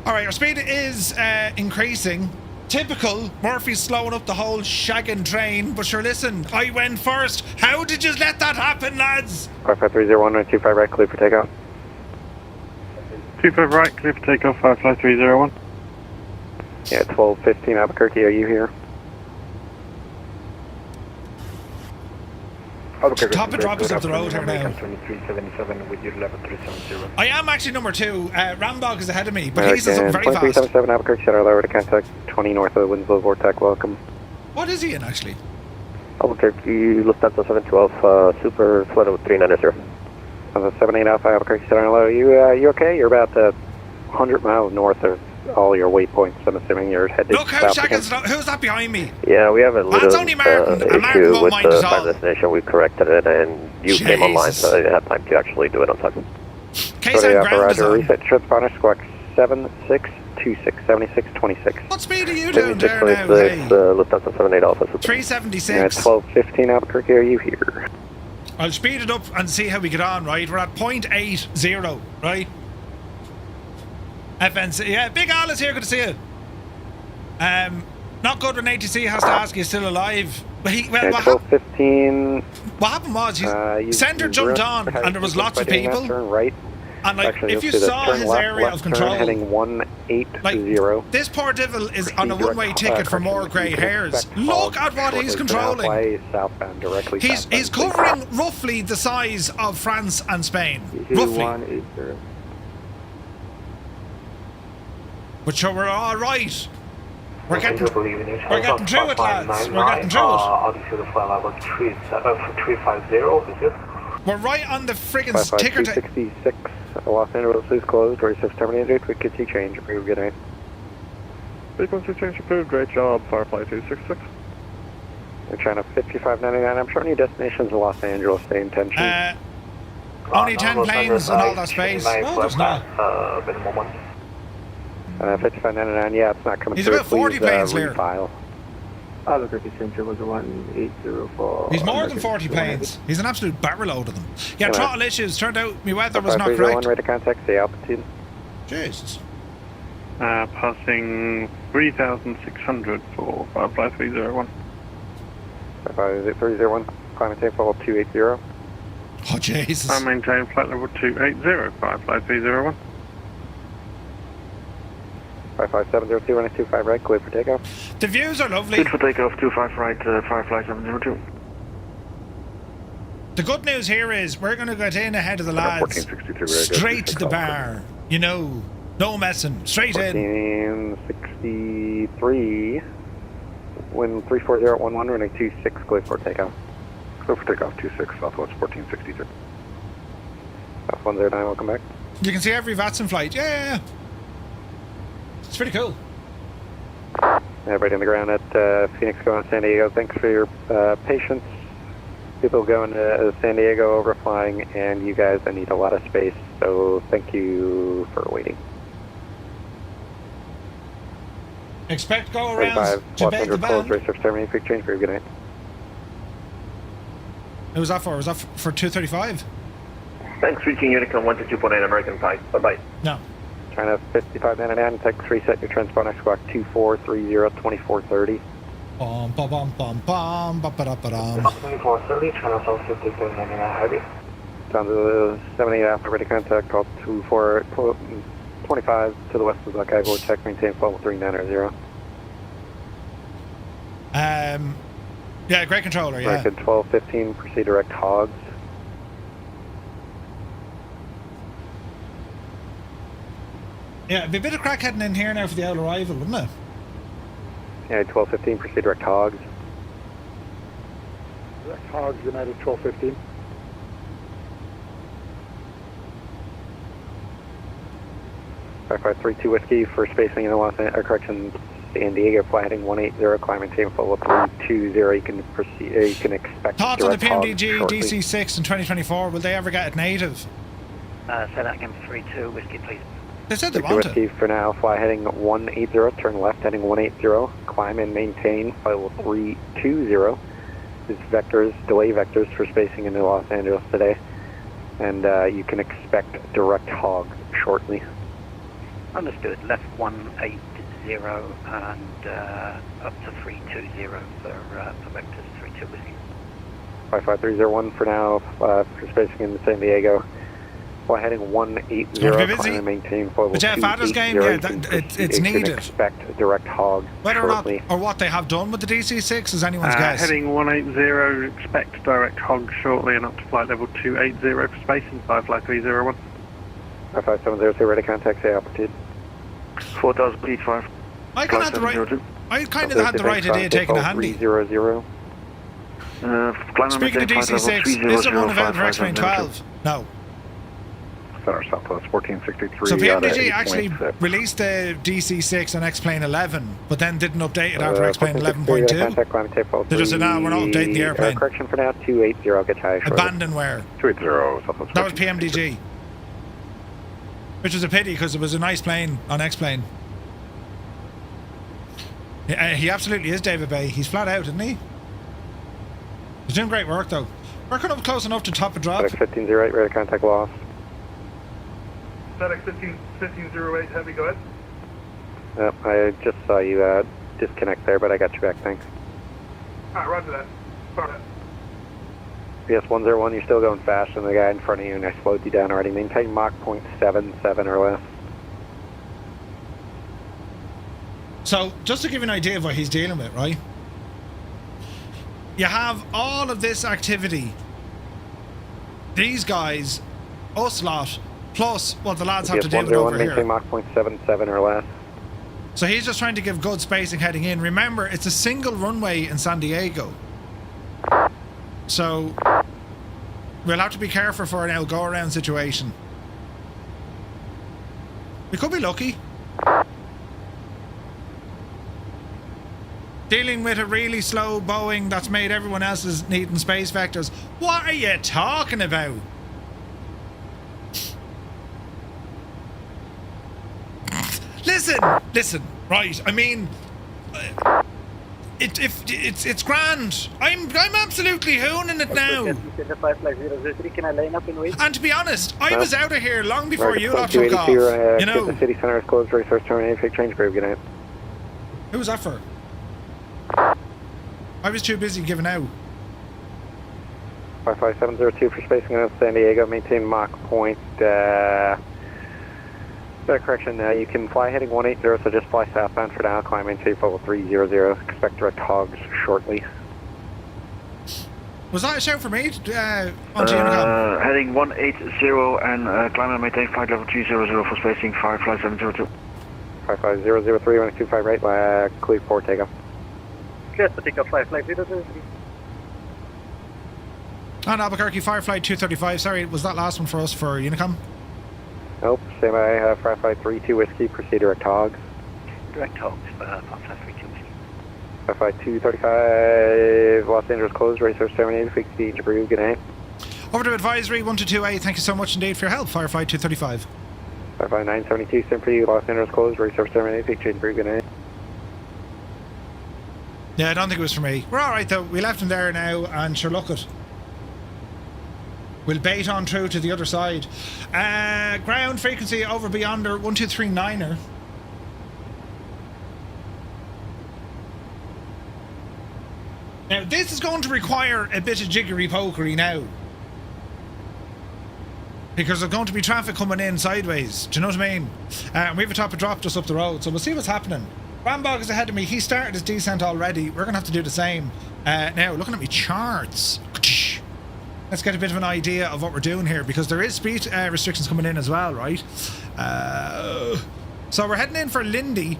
[SPEAKER 1] Alright, our speed is increasing. Typical. Murphy's slowing up the whole shagging train. But sure, listen, I went first. How did you let that happen, lads?
[SPEAKER 5] 55301, 25 right, clear for takeoff.
[SPEAKER 7] 25 right, clear for takeoff, Firefly 301.
[SPEAKER 5] Yeah, 1215 Albuquerque, are you here?
[SPEAKER 1] Top and drop is up the road here now.
[SPEAKER 5] 2377 with your level 370.
[SPEAKER 1] I am actually number 2. Rambog is ahead of me, but he's very fast.
[SPEAKER 5] 2377 Albuquerque, Shadow lower to contact 20 north of the Winslow Vortex, welcome.
[SPEAKER 1] What is he in actually?
[SPEAKER 5] Albuquerque, Lufthansa 712, Super Flight 390. 78 Alpha Albuquerque, Shadow low. You okay? You're about 100 miles north of all your waypoints. I'm assuming you're headed
[SPEAKER 1] Look,
[SPEAKER 5] south
[SPEAKER 1] seconds.
[SPEAKER 5] again.
[SPEAKER 1] Who's that behind me?
[SPEAKER 14] Yeah, we have a
[SPEAKER 1] That's
[SPEAKER 14] little
[SPEAKER 1] only Martin. And Martin
[SPEAKER 14] issue
[SPEAKER 1] won't
[SPEAKER 14] with
[SPEAKER 1] mind
[SPEAKER 14] the
[SPEAKER 1] at all.
[SPEAKER 14] final destination. We corrected it, and you came online, so I didn't have time to actually do it on time.
[SPEAKER 1] KSAN ground is on.
[SPEAKER 5] Reset transponder, squawk 7626, 7626.
[SPEAKER 1] What speed are you doing there now?
[SPEAKER 14] 7626, Lufthansa 78 Alpha.
[SPEAKER 1] 376.
[SPEAKER 5] 1215 Albuquerque, are you here?
[SPEAKER 1] I'll speed it up and see how we get on, right? We're at 0.80, right? FNC. Yeah, Big Al is here. Good to see you. Not good when ATC has to ask you still alive. But what
[SPEAKER 5] 1215.
[SPEAKER 1] What happened was Sender jumped on and there was lots of people.
[SPEAKER 5] Turn right.
[SPEAKER 1] And like, if you saw his area of control,
[SPEAKER 5] heading 180.
[SPEAKER 1] Like, this poor devil is on a one-way ticket for more grey hairs. Look at what he's controlling.
[SPEAKER 5] Southbound directly.
[SPEAKER 1] He's covering roughly the size of France and Spain. Roughly. But sure, we're all right. We're getting through it, lads. We're getting through it. We're right on the friggin' ticker.
[SPEAKER 5] 266. Los Angeles is closed. Research terminated. We could see change. Approved. Good night.
[SPEAKER 7] Frequency change approved. Great job. Firefly 266.
[SPEAKER 5] We're trying to 5599. I'm showing you destinations in Los Angeles. Stay in tension.
[SPEAKER 1] Only 10 planes and all that space. No, there's not.
[SPEAKER 5] 5599. Yeah, it's not coming
[SPEAKER 1] He's
[SPEAKER 5] through.
[SPEAKER 1] about 40 planes here.
[SPEAKER 5] Albuquerque Center was 1804.
[SPEAKER 1] He's more than 40 planes. He's an absolute barrel load of them. Yeah, throttle issues. Turned out my weather was not correct.
[SPEAKER 5] Rate of contact, say altitude.
[SPEAKER 1] Jesus.
[SPEAKER 15] Passing 3,600 for Firefly 301.
[SPEAKER 5] Firefly 301, climate change level 280.
[SPEAKER 1] Oh, Jesus.
[SPEAKER 15] I maintain flight level 280, Firefly 301.
[SPEAKER 5] 55702, 125 right, clear for takeoff.
[SPEAKER 1] The views are lovely.
[SPEAKER 15] Good for takeoff, 25 right, Firefly 702.
[SPEAKER 1] The good news here is we're going to get in ahead of the lads. Straight to the bar. You know, no messing. Straight in.
[SPEAKER 5] 1463. Wind 34011, running 26, clear for takeoff.
[SPEAKER 4] Clear for takeoff, 26, Southwest 1463.
[SPEAKER 5] South 109, welcome back.
[SPEAKER 1] You can see every VATSIM flight. Yeah. It's pretty cool.
[SPEAKER 5] Everybody on the ground at Phoenix going to San Diego. Thanks for your patience. People going to San Diego overflying, and you guys, I need a lot of space, so thank you for waiting.
[SPEAKER 1] Expect go around to bed the van.
[SPEAKER 5] Research terminating, quick change, very good night.
[SPEAKER 1] Who was that for? Was that for 235?
[SPEAKER 3] Thanks, reaching Unicron 122.9 American Pie. Bye-bye.
[SPEAKER 1] No.
[SPEAKER 5] China 5599, text reset your transponder, squawk 2430, 2430.
[SPEAKER 1] Bum, bum, bum, bum, bum, ba, ba, da, ba, dum.
[SPEAKER 5] 2430, China South 5599 heavy. Down to the 78 Alpha, ready contact, call 25 to the west of Buckeye, vortex, maintain level 3900.
[SPEAKER 1] Yeah, great controller, yeah.
[SPEAKER 5] American 1215, proceed direct HOGGZ.
[SPEAKER 1] Yeah, it'd be a bit of crack heading in here now for the out arrival, wouldn't it?
[SPEAKER 5] Yeah, 1215, proceed direct HOGGZ.
[SPEAKER 11] Direct HOGGZ, United 1215.
[SPEAKER 5] Five 532 Whiskey for spacing in the correction, San Diego, fly heading 180, climb and maintain level 320. You can proceed. You can expect.
[SPEAKER 1] Thoughts on the PMDG DC6 in 2024? Will they ever get it native?
[SPEAKER 8] Say that again, 32 Whiskey, please.
[SPEAKER 1] They said they want
[SPEAKER 5] it. For now, fly heading 180, turn left heading 180, climb and maintain level 320. This vectors, delay vectors for spacing into Los Angeles today, and you can expect direct HOGGZ shortly.
[SPEAKER 8] Understood. Left 180 and up to 320 for vectors 32 Whiskey.
[SPEAKER 5] 55301 for now, for spacing in San Diego. Fly heading 180, climb and maintain level 280.
[SPEAKER 1] The Jeff Adams game, yeah, it's needed.
[SPEAKER 5] Expect direct HOGGZ
[SPEAKER 1] whether
[SPEAKER 5] shortly.
[SPEAKER 1] or not, or what they have done with the DC6 is anyone's guess.
[SPEAKER 15] Heading 180, expect direct HOGGZ shortly and up to flight level 280 for spacing, Firefly 301.
[SPEAKER 5] 5702, ready contact, say altitude.
[SPEAKER 15] 4000 feet 5.
[SPEAKER 1] I kind of had the right idea taking a handy.
[SPEAKER 5] 300.
[SPEAKER 1] Speaking of DC6, is there one available for X-Wing 12? No.
[SPEAKER 10] Center Southwest 1463.
[SPEAKER 1] So PMDG actually released the DC6 on X-Plane 11, but then didn't update it after X-Plane 11.2. They just said, no, we're not updating the airplane.
[SPEAKER 5] Correction for now, 280, get high.
[SPEAKER 1] Abandonware.
[SPEAKER 10] 280, Southwest.
[SPEAKER 1] That was PMDG. Which was a pity because it was a nice plane on X-Plane. He absolutely is David Bay. He's flat out, isn't he? He's doing great work though. Working up close enough to top a drop.
[SPEAKER 5] FedEx 1508, radar contact lost.
[SPEAKER 15] FedEx 1508, heavy, go ahead.
[SPEAKER 5] I just saw you disconnect there, but I got you back, thanks.
[SPEAKER 15] Alright, roger that. Sorry.
[SPEAKER 5] PS 101, you're still going faster than the guy in front of you, and I slowed you down already. Maintain Mach 0.77 or less.
[SPEAKER 1] So, just to give you an idea of what he's dealing with, right? You have all of this activity. These guys, us lot, plus what the lads have to deal with over here.
[SPEAKER 5] Maintain Mach 0.77 or less.
[SPEAKER 1] So he's just trying to give good spacing heading in. Remember, it's a single runway in San Diego. So, we'll have to be careful for an go-around situation. We could be lucky. Dealing with a really slow Boeing that's made everyone else's needing space vectors. What are you talking about? Listen, right, I mean... It's grand. I'm absolutely hooning it now. And to be honest, I was out of here long before you lot took off. You know.
[SPEAKER 5] The city center is closed. Resource terminated. Fake change group. Good night.
[SPEAKER 1] Who was that for? I was too busy giving out.
[SPEAKER 5] 55702 for spacing out San Diego. Maintain Mach point. Correction, you can fly heading 180, so just fly southbound for now, climb into level 300, expect direct hogs shortly.
[SPEAKER 1] Was that a shout for me? On Unicom?
[SPEAKER 15] Heading 180 and climb and maintain flight level 300 for spacing, Firefly 702.
[SPEAKER 5] 55003, 125 right, clear for takeoff.
[SPEAKER 15] Yes, the takeoff Firefly 003.
[SPEAKER 1] On Albuquerque, Firefly 235, sorry, was that last one for us for Unicom?
[SPEAKER 5] Nope, same I Firefly 32 Whiskey, proceed direct hogs.
[SPEAKER 8] Direct hogs, Firefly 32 Whiskey.
[SPEAKER 5] Firefly 235, Los Angeles closed, resource terminated, fix the Jabroo, good night.
[SPEAKER 1] Over to advisory 1228, thank you so much indeed for your help, Firefly 235.
[SPEAKER 5] Firefly 972, same for you, Los Angeles closed, resource terminated, fix the Jabroo, good night.
[SPEAKER 1] Yeah, I don't think it was for me. We're alright though, we left him there now, and sure, look it. We'll bait on through to the other side. Ground frequency over beyonder 1239er. Now this is going to require a bit of jiggery pokery now. Because there's going to be traffic coming in sideways. Do you know what I mean? We have a top of drop just up the road, so we'll see what's happening. Rambog is ahead of me. He started his descent already. We're going to have to do the same. Now, looking at me charts. Let's get a bit of an idea of what we're doing here, because there is speed restrictions coming in as well, right? So we're heading in for Lindy.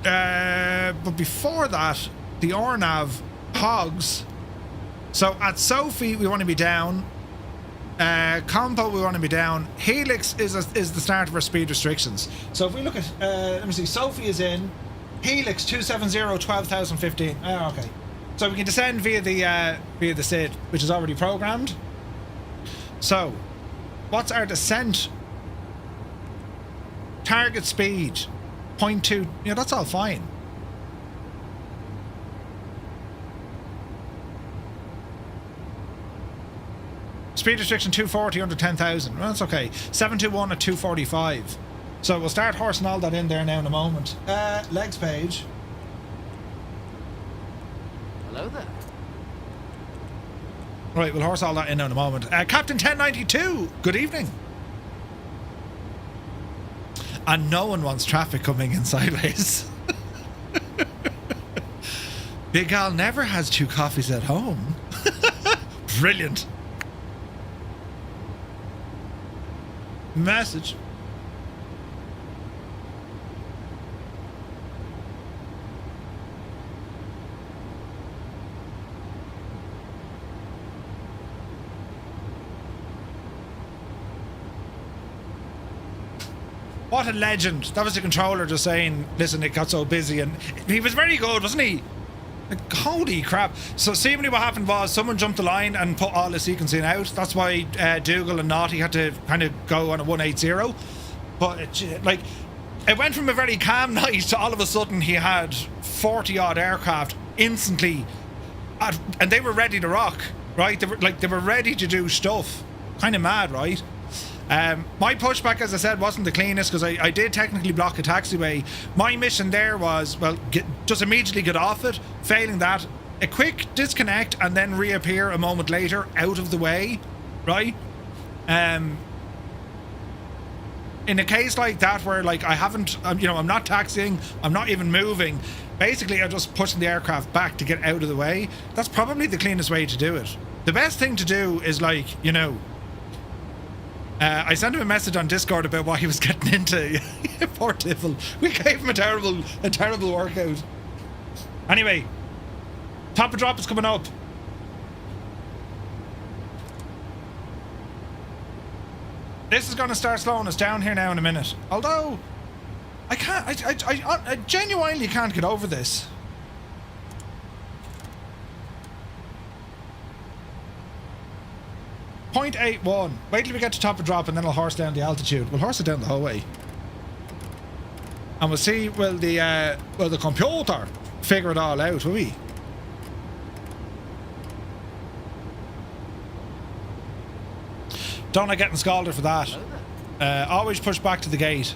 [SPEAKER 1] But before that, the RNAV HOGGZ. So at Sophie, we want to be down. Compo, we want to be down. Helix is the start of our speed restrictions. So if we look at, let me see, Sophie is in. Helix 270, 12,015. Oh, okay. So we can descend via the SID, which is already programmed. So, what's our descent? Target speed, 0.2. Yeah, that's all fine. Speed restriction 240 under 10,000. Well, that's okay. 721 at 245. So we'll start horsing all that in there now in a moment. Legs page.
[SPEAKER 16] Hello there.
[SPEAKER 1] Right, we'll horse all that in now in a moment. Captain 1092, good evening. And no one wants traffic coming in sideways. Big Al never has 2 coffees at home. Brilliant. Message. What a legend. That was the controller just saying, listen, it got so busy. And he was very good, wasn't he? Like, holy crap. So seemingly what happened was someone jumped the line and put all the sequencing out. That's why Dougal and Naughty had to kind of go on a 180. But it went from a very calm night to all of a sudden he had 40 odd aircraft instantly, and they were ready to rock, right? They were ready to do stuff. Kind of mad, right? My pushback, as I said, wasn't the cleanest because I did technically block a taxiway. My mission there was, well, just immediately get off it. Failing that, a quick disconnect and then reappear a moment later out of the way, right? In a case like that where like I haven't, I'm not taxiing, I'm not even moving. Basically, I'm just pushing the aircraft back to get out of the way. That's probably the cleanest way to do it. The best thing to do is I sent him a message on Discord about what he was getting into. Poor Tiffel. We gave him a terrible workout. Anyway, top of drop is coming up. This is going to start slowing us down here now in a minute. Although, I genuinely can't get over this. .81. Wait till we get to top of drop and then I'll horse down the altitude. We'll horse it down the whole way. And we'll see, will the computer figure it all out, will we? Don't like getting scalded for that. Always push back to the gate.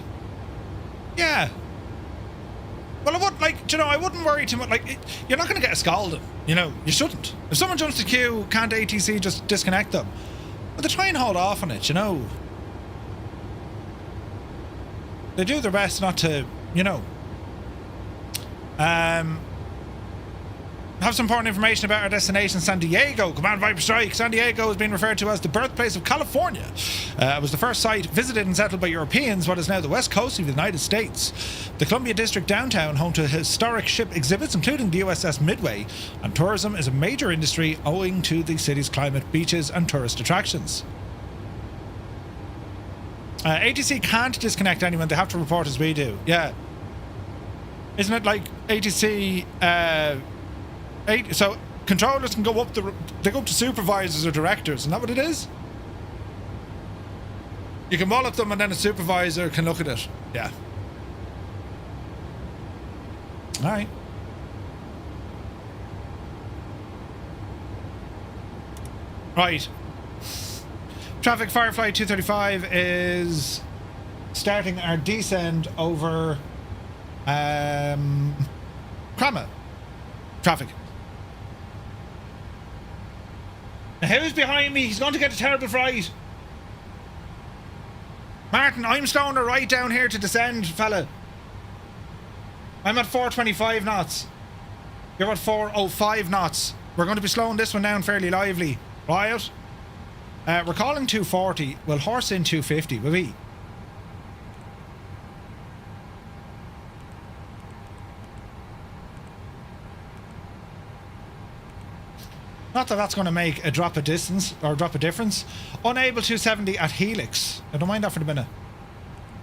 [SPEAKER 1] Yeah. Well, I wouldn't worry too much. You're not going to get a scalding. You shouldn't. If someone jumps the queue, can't ATC just disconnect them? But they try and hold off on it, They do their best not to, have some important information about our destination, San Diego. Command Viper Strike. San Diego has been referred to as the birthplace of California. It was the first site visited and settled by Europeans, what is now the west coast of the United States. The Columbia District downtown, home to historic ship exhibits, including the USS Midway, and tourism is a major industry owing to the city's climate, beaches, and tourist attractions. ATC can't disconnect anyone. They have to report as we do. Yeah. Isn't it like ATC... so controllers can go up they go up to supervisors or directors, isn't that what it is? You can wallop them and then a supervisor can look at it. Yeah. Alright. Right. Traffic Firefly 235 is starting our descent over Crama. Traffic. Now, who's behind me? He's going to get a terrible fright. Martin, I'm slowing her right down here to descend, fella. I'm at 425 knots. You're at 405 knots. We're going to be slowing this one down fairly lively. Right? We're calling 240. We'll horse in 250, will we? Not that that's going to make a drop of distance or a drop of difference. Unable 270 at Helix. I don't mind that for the minute.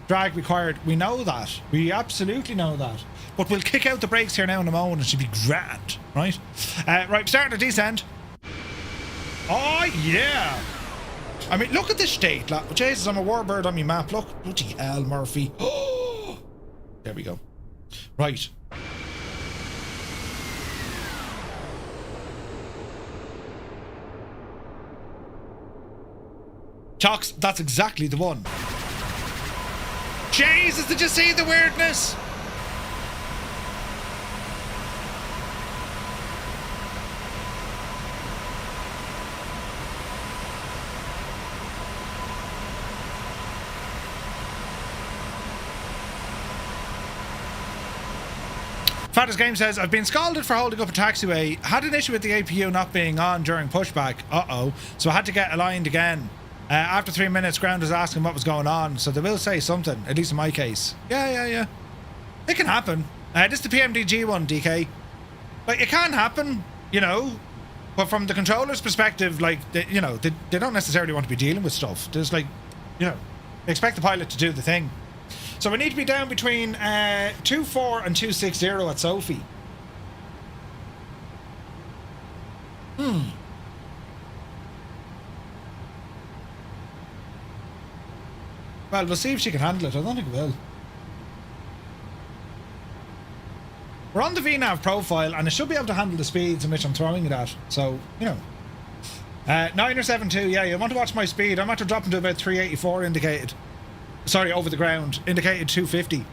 [SPEAKER 1] Drag required. We know that. We absolutely know that. But we'll kick out the brakes here now in a moment. It should be grand, right? Right, starting the descent. Oh, yeah. I mean, look at this state. Jesus, I'm a warbird on my map. Look. Bloody hell, Murphy. Oh, there we go. Right. Chocks, that's exactly the one. Jesus, did you see the weirdness? Fattest Game says, I've been scalded for holding up a taxiway. Had an issue with the APU not being on during pushback. Uh-oh. So I had to get aligned again. After 3 minutes, ground was asking what was going on, so they will say something, at least in my case. Yeah. It can happen. This is the PMDG one, DK. It can happen, but from the controller's perspective, they don't necessarily want to be dealing with stuff. There's they expect the pilot to do the thing. So we need to be down between 24 and 260 at Sophie. Well, we'll see if she can handle it. I don't think we will. We're on the VNAV profile, and it should be able to handle the speeds in which I'm throwing it at. So, you know. 9 or 7.2, yeah, you want to watch my speed. I'm after dropping to about 384 indicated. Sorry, over the ground. Indicated 250.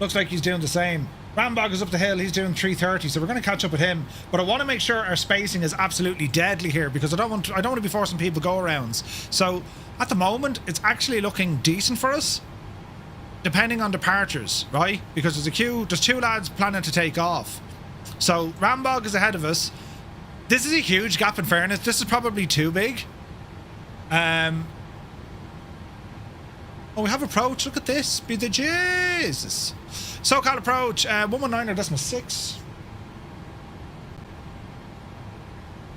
[SPEAKER 1] Looks like he's doing the same. Rambog is up the hill, he's doing 330, so we're going to catch up with him. But I want to make sure our spacing is absolutely deadly here, because I don't want to be forcing people go-arounds. So, at the moment, it's actually looking decent for us, depending on departures, right? Because there's two lads planning to take off. So, Rambog is ahead of us. This is a huge gap in fairness. This is probably too big. Oh, we have approach. Look at this. Be the Jesus. SoCal approach. 119.6.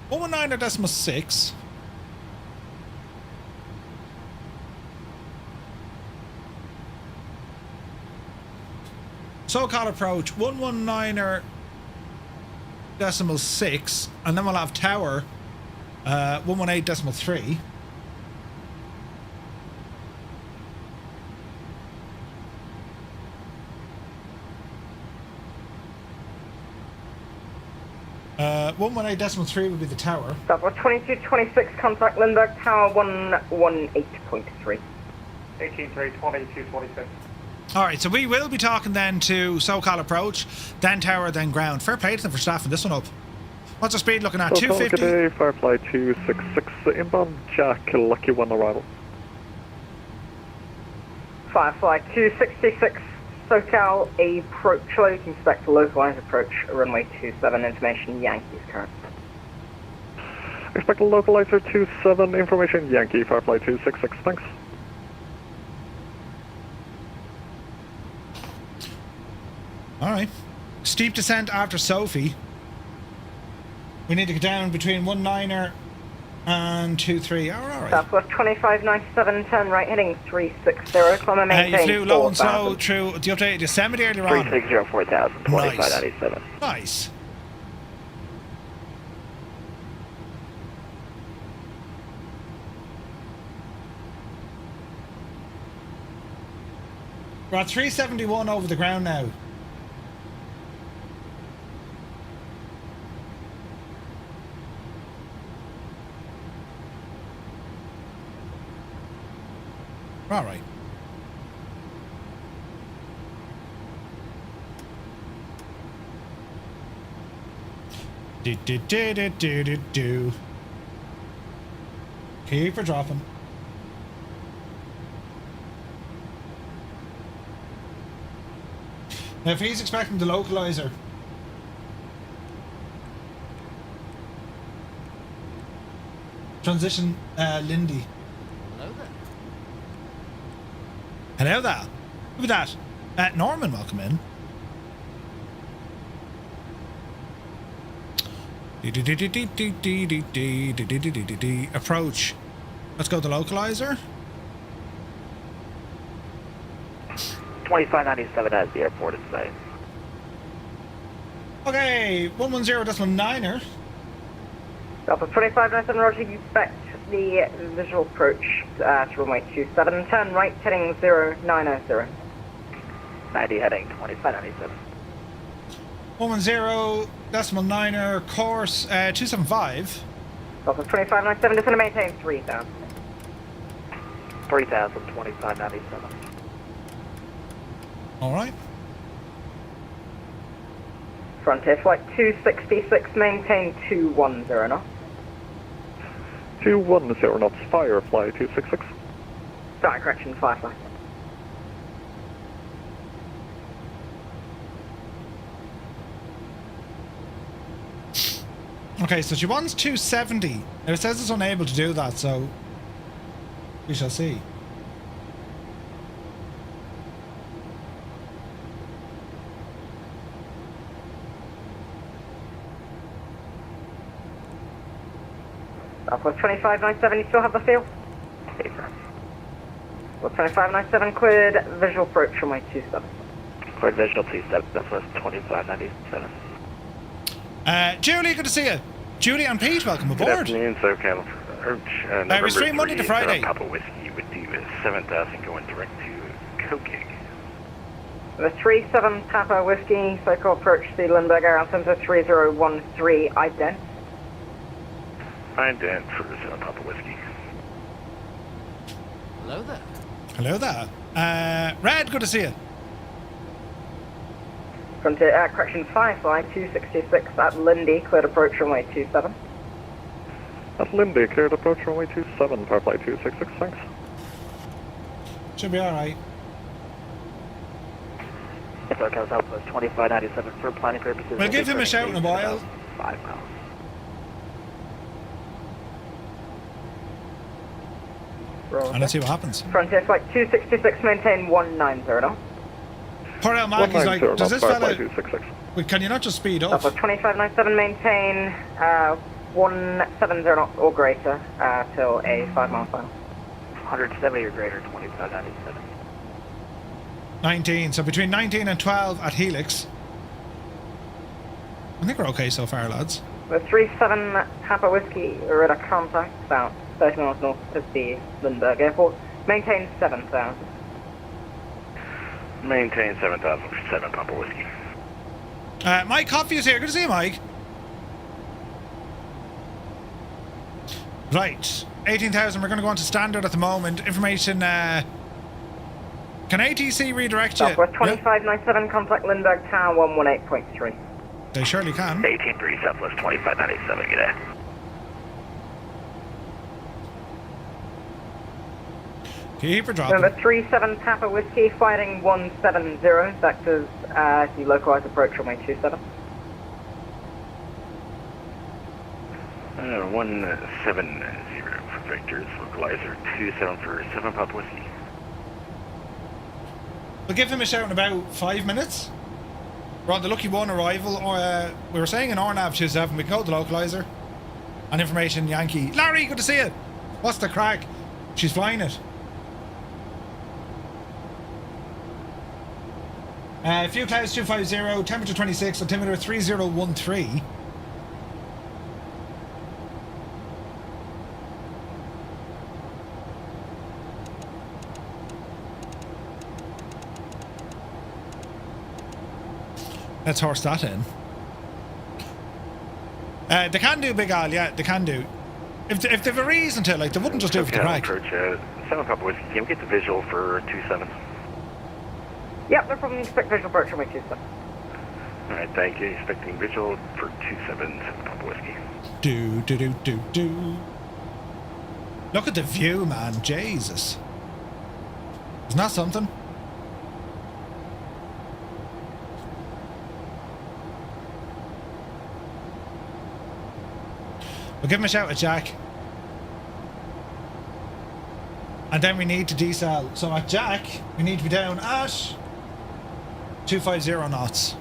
[SPEAKER 1] 119.6. SoCal approach. 119.6, and then we'll have tower 118.3. Uh, 118.3 would be the tower.
[SPEAKER 16] Southwest 2226, contact Lindbergh Tower 118.3.
[SPEAKER 15] 1832226.
[SPEAKER 1] Alright, so we will be talking then to SoCal approach, then tower, then ground. Fair play to them for staffing this one up. What's our speed looking at?
[SPEAKER 7] SoCal,
[SPEAKER 1] 250?
[SPEAKER 7] good day, Firefly 266, inbound Jack, Lucky 1 arrival.
[SPEAKER 16] Firefly 266, SoCal approach load, inspect localized approach, runway 27, information Yankees current.
[SPEAKER 7] Expect a localizer 27, information Yankee, Firefly 266, thanks.
[SPEAKER 1] Alright. Steep descent after Sophie. We need to get down between 19er and 23. Oh, alright.
[SPEAKER 16] Southwest 2597, turn right heading 360, climb and maintain.
[SPEAKER 1] You flew low and slow through the updated Yosemite earlier on.
[SPEAKER 14] 360, 4000, 2597.
[SPEAKER 1] Nice. We're at 371 over the ground now. All right. Do. Keep her dropping. Now, if he's expecting the localizer, transition Lindy. Hello there. Look at that. Norman, welcome in. Approach. Let's go to the localizer.
[SPEAKER 14] 2597 as the airport is saying.
[SPEAKER 1] Okay, 110.9er.
[SPEAKER 16] Delta 2597, roger, you expect the visual approach to runway 27, turn right heading 0900.
[SPEAKER 14] 90 heading 2597.
[SPEAKER 1] 110.9er, course 275.
[SPEAKER 16] Delta 2597, just going to maintain 3000.
[SPEAKER 14] 3000, 2597.
[SPEAKER 1] Alright.
[SPEAKER 16] Frontier flight 266, maintain 210 knots.
[SPEAKER 7] 210 knots, Firefly 266.
[SPEAKER 16] Sorry, correction, Firefly.
[SPEAKER 1] Okay, so she wants 270. Now it says it's unable to do that, so we shall see.
[SPEAKER 16] Southwest 2597, you still have the field?
[SPEAKER 14] Okay, sir.
[SPEAKER 16] Well, 2597 cleared, visual approach runway 27.
[SPEAKER 8] Cleared visual 27, Southwest 2597.
[SPEAKER 1] Julie, good to see you. Julie and Pete, welcome aboard.
[SPEAKER 17] Good afternoon, SoCal.
[SPEAKER 1] We stream Monday to Friday.
[SPEAKER 17] Papa Whiskey would do 7,000 going direct to HOGGZ.
[SPEAKER 16] The 37 Papa Whiskey, cycle approach the Lindbergh Air Center 3013, ident.
[SPEAKER 17] Ident for 7 Papa Whiskey.
[SPEAKER 18] Hello there.
[SPEAKER 1] Hello there. Red, good to see you.
[SPEAKER 16] Frontier, correction, Firefly 266 at Lindy, cleared approach runway 27.
[SPEAKER 7] At Lindy, cleared approach runway 27, Firefly 266, thanks.
[SPEAKER 1] Should be alright.
[SPEAKER 8] SoCal Southwest 2597 for planning purposes.
[SPEAKER 1] We'll give him a shout in a while.
[SPEAKER 8] 5 miles.
[SPEAKER 1] And let's see what happens.
[SPEAKER 16] Frontier flight 266, maintain 190.
[SPEAKER 1] Poor El Mackey's like, does this fella...
[SPEAKER 7] 266.
[SPEAKER 1] Wait, can you not just speed up?
[SPEAKER 16] Southwest 2597, maintain 170 or greater till a 5 mile final.
[SPEAKER 8] 170 or greater, 2597.
[SPEAKER 1] 19, so between 19 and 12 at Helix. I think we're okay so far, lads.
[SPEAKER 16] The 37 Papa Whiskey, radar contact, about 30 miles north of the Lindbergh Airport. Maintain 7,000.
[SPEAKER 17] Maintain 7,000 for 7 Papa Whiskey.
[SPEAKER 1] Mike Coffey is here. Good to see you, Mike. Right, 18,000. We're going to go on to standard at the moment. Information, can ATC redirect you?
[SPEAKER 16] Southwest 2597, contact Lindbergh Tower 118.3.
[SPEAKER 1] They surely can.
[SPEAKER 17] 18.3 Southwest 2597, g'day.
[SPEAKER 1] Keep her dropping.
[SPEAKER 16] Number 37 Papa Whiskey, fighting 170, vectors the localized approach runway 27.
[SPEAKER 17] 170 for vectors, localizer 27 for 7 Papa Whiskey.
[SPEAKER 1] We'll give him a shout in about 5 minutes. We're on the Lucky One arrival, or we were saying in RNAV 27, we can go to the localizer. And information Yankee. Larry, good to see you. What's the crack? She's flying it. Few clouds 250, temperature 26, altimeter 3013. Let's horse that in. They can do, Big Al, yeah, they can do. If they've a reason to, like, they wouldn't just do it for the crack.
[SPEAKER 17] Approach 7 Papa Whiskey, can we get the visual for 27?
[SPEAKER 16] Yep, no problem, expect visual approach runway 27.
[SPEAKER 17] Alright, thank you. Expecting visual for 27, 7 Papa Whiskey.
[SPEAKER 1] Do. Look at the view, man, Jesus. Isn't that something? We'll give him a shout at Jack. And then we need to decel. So at Jack, we need to be down at 250 knots.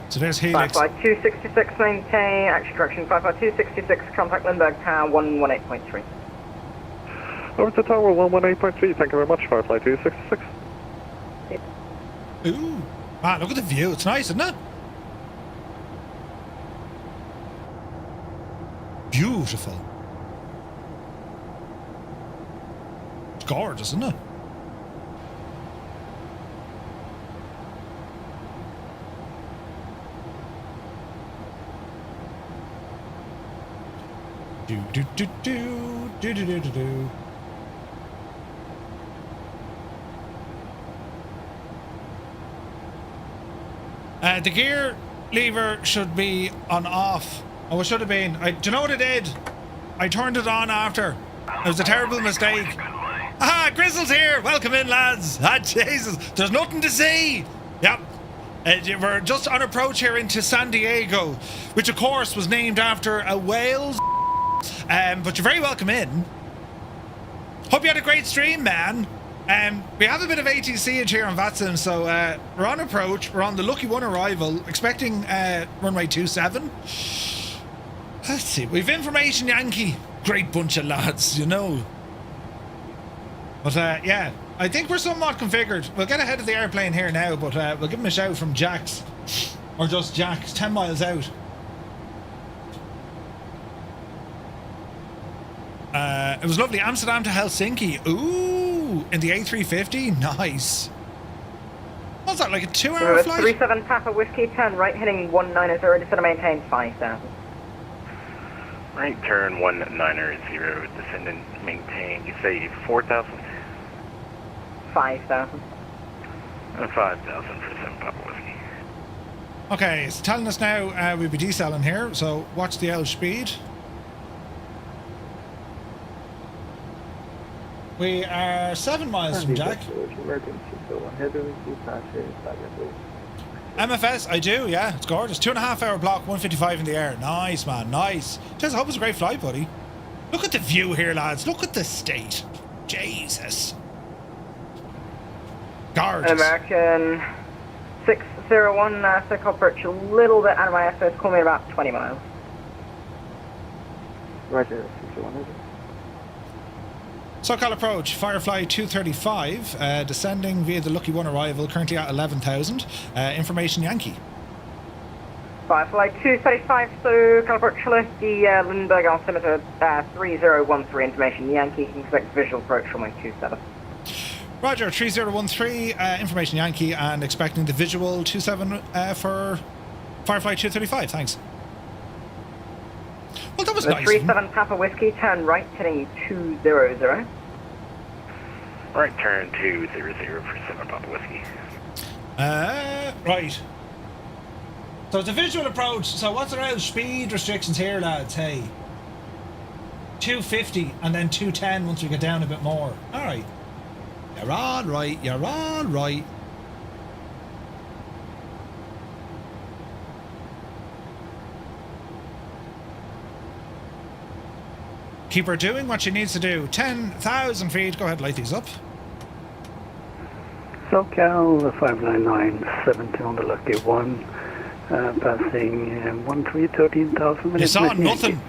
[SPEAKER 1] So there's Helix.
[SPEAKER 16] 55266, maintain, action correction, 55266, contact Lindbergh Tower 118.3.
[SPEAKER 7] Over to Tower 118.3, thank you very much, Firefly 266.
[SPEAKER 1] Ooh, man, look at the view. It's nice, isn't it? Beautiful. It's gorgeous, isn't it? Do. The gear lever should be on off. Oh, it should have been. Do you know what I did? I turned it on after. It was a terrible mistake. Ah, Grizzle's here. Welcome in, lads. Ah, Jesus. There's nothing to see. Yep. We're just on approach here into San Diego, which of course was named after a whale. But you're very welcome in. Hope you had a great stream, man. We have a bit of ATC here on VATSIM, so we're on approach. We're on the lucky one arrival, expecting runway 27. Let's see. We've information Yankee. Great bunch of lads, you know. But yeah, I think we're somewhat configured. We'll get ahead of the airplane here now, but we'll give him a shout from Jack's, or just Jack's, 10 miles out. It was lovely. Amsterdam to Helsinki. Ooh, in the A350. Nice. What's that, like a 2-hour flight?
[SPEAKER 16] 37 Papa Whiskey, turn right, heading 190, descend and maintain 5,000.
[SPEAKER 17] Right turn 190, descend and maintain, you say 4,000?
[SPEAKER 16] 5,000.
[SPEAKER 17] 5,000 for 7 Papa Whiskey.
[SPEAKER 1] Okay, it's telling us now we'll be deselling here, so watch the L speed. We are 7 miles from Jack. MFS, I do, yeah, it's gorgeous. 2.5 hour block, 155 in the air. Nice, man, nice. Just, I hope it was a great flight, buddy. Look at the view here, lads. Look at the state. Jesus. Gorgeous.
[SPEAKER 16] American 601, circle approach a little bit out of my SS, call me about 20 miles.
[SPEAKER 18] Roger, 601.
[SPEAKER 1] SoCal approach, Firefly 235, descending via the Lucky One arrival, currently at 11,000. Information Yankee.
[SPEAKER 16] Firefly 235, SoCal approach, the Lindbergh altimeter 3013, information Yankee, you can expect visual approach from 127.
[SPEAKER 1] Roger, 3013, information Yankee, and expecting the visual 27 for Firefly 235, thanks. Well, that was nice.
[SPEAKER 16] 37 Papa Whiskey, turn right, heading 200.
[SPEAKER 17] Right turn 200 for 7 Papa Whiskey.
[SPEAKER 1] Right. So it's a visual approach, so what's around speed restrictions here, lads? Hey. 250 and then 210 once we get down a bit more. Alright. You're all right, you're all right. Keep her doing what she needs to do. 10,000 feet. Go ahead, light these up.
[SPEAKER 13] SoCal 59972 on the Lucky One, passing 13,000.
[SPEAKER 1] You saw nothing.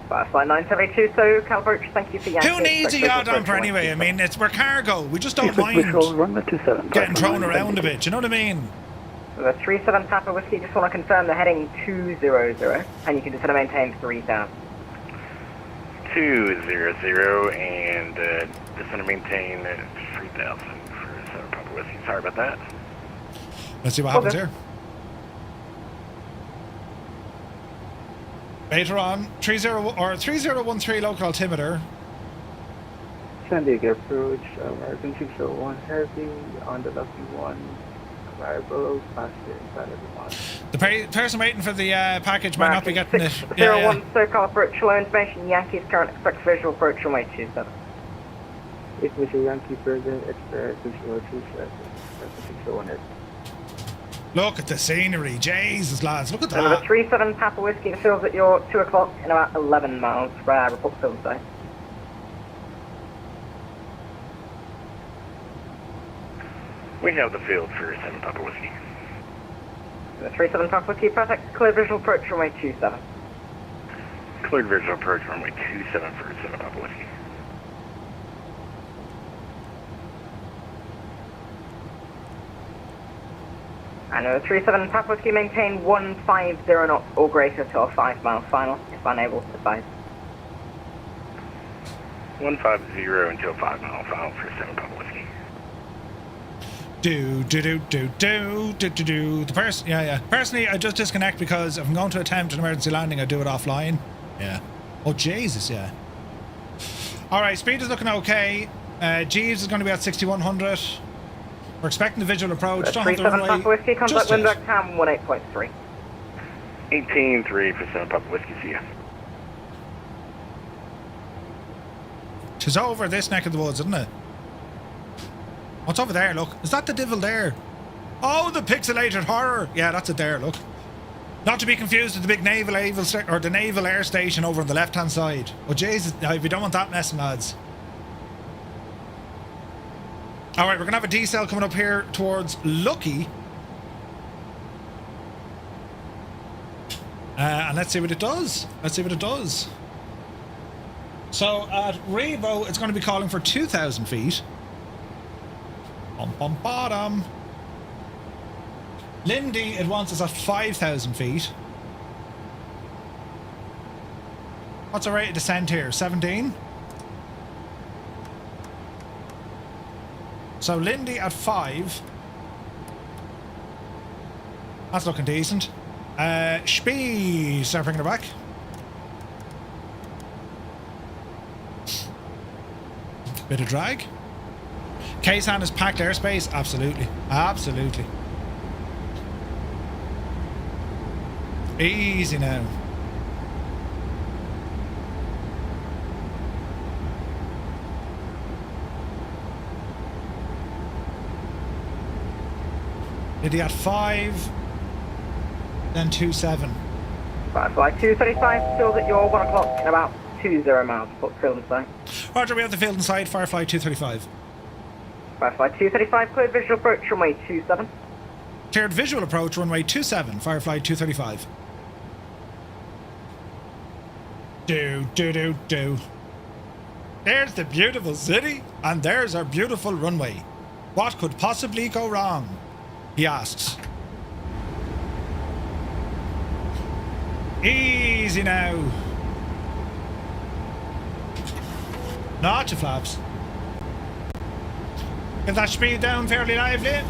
[SPEAKER 16] Firefly 972, SoCal approach, thank you for Yankee.
[SPEAKER 1] Who needs a yaw damper anyway? I mean, we're cargo. We just don't mind getting thrown around a bit. You know what I mean?
[SPEAKER 16] The 37 Papa Whiskey, just want to confirm the heading 200, and you can just maintain 3,000.
[SPEAKER 17] 200 and just going to maintain 3,000 for 7 Papa Whiskey. Sorry about that.
[SPEAKER 1] Let's see what happens here. Later on, 3013 local altimeter.
[SPEAKER 18] San Diego approach, American 601 heavy on the Lucky One. Arrival, faster inside everyone.
[SPEAKER 1] The person waiting for the package might not be getting it.
[SPEAKER 16] 601 SoCal approach, low information, Yankees current expect visual approach on way 27.
[SPEAKER 18] If Mr. Yankee present, expect visual 27. 601 is.
[SPEAKER 1] Look at the scenery, Jesus lads, look at that.
[SPEAKER 16] Number 37 Papa Whiskey, the field's at your 2 o'clock in about 11 miles, report field site.
[SPEAKER 17] We have the field for 7 Papa Whiskey.
[SPEAKER 16] The 37 Papa Whiskey, perfect, clear visual approach runway 27.
[SPEAKER 17] Cleared visual approach runway 27 for 7 Papa Whiskey.
[SPEAKER 16] And the 37 Papa Whiskey, maintain 150 knots or greater to a 5 mile final, if unable to advise.
[SPEAKER 17] 150 until 5 mile final for 7 Papa Whiskey.
[SPEAKER 1] The person, yeah. Personally, I just disconnect because if I'm going to attempt an emergency landing, I do it offline. Yeah. Oh, Jesus, yeah. All right, speed is looking okay. Jeeves is going to be at 6,100. We're expecting the visual approach.
[SPEAKER 16] 37 Papa Whiskey, contact Windberg Town 18.3.
[SPEAKER 17] 18.3 for 7 Papa Whiskey, see ya.
[SPEAKER 1] Tis over this neck of the woods, isn't it? What's over there, look? Is that the devil there? Oh, the pixelated horror! Yeah, that's it there, look. Not to be confused with the big naval air station over on the left-hand side. Oh, Jesus, we don't want that messing, lads. Alright, we're going to have a decel coming up here towards Lucky. And let's see what it does. Let's see what it does. So at Revo, it's going to be calling for 2,000 feet. Bottom. Lindy, it wants us at 5,000 feet. What's our rate of descent here? 17? So Lindy at 5. That's looking decent. Speed, start bringing her back. Bit of drag. KSAN is packed airspace? Absolutely. Absolutely. Easy now. Liddy at 5, then 27.
[SPEAKER 16] Firefly 235, still at your 1 o'clock in about 20 miles. Put field in sight.
[SPEAKER 1] Roger, we have the field in sight. Firefly 235.
[SPEAKER 16] Firefly 235, cleared visual approach runway 27.
[SPEAKER 1] Cleared visual approach runway 27. Firefly 235. Do. There's the beautiful city, and there's our beautiful runway. What could possibly go wrong? He asks. Easy now. Not your flaps. Get that speed down fairly lively.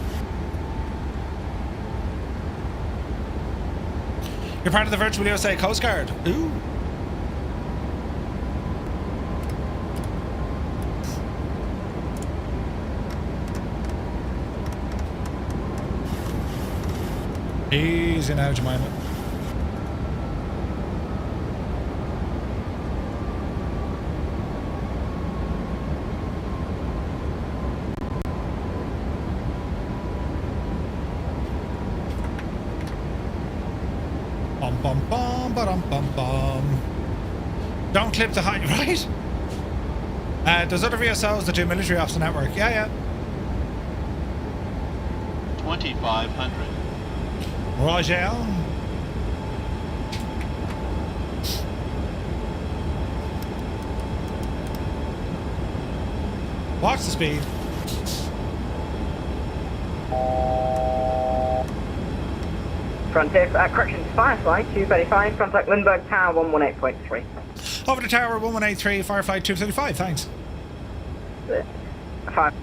[SPEAKER 1] You're part of the Virtual USA Coast Guard. Ooh. Easy now, Jemima. Bum. Don't clip the high, right? There's other VSOs that do military ops the network. Yeah.
[SPEAKER 19] 2,500.
[SPEAKER 1] Roger. Watch the speed.
[SPEAKER 16] Frontier, correction, Firefly 235, contact Lindbergh Tower 118.3.
[SPEAKER 1] Over to Tower 1183, Firefly 235, thanks.
[SPEAKER 16] 5.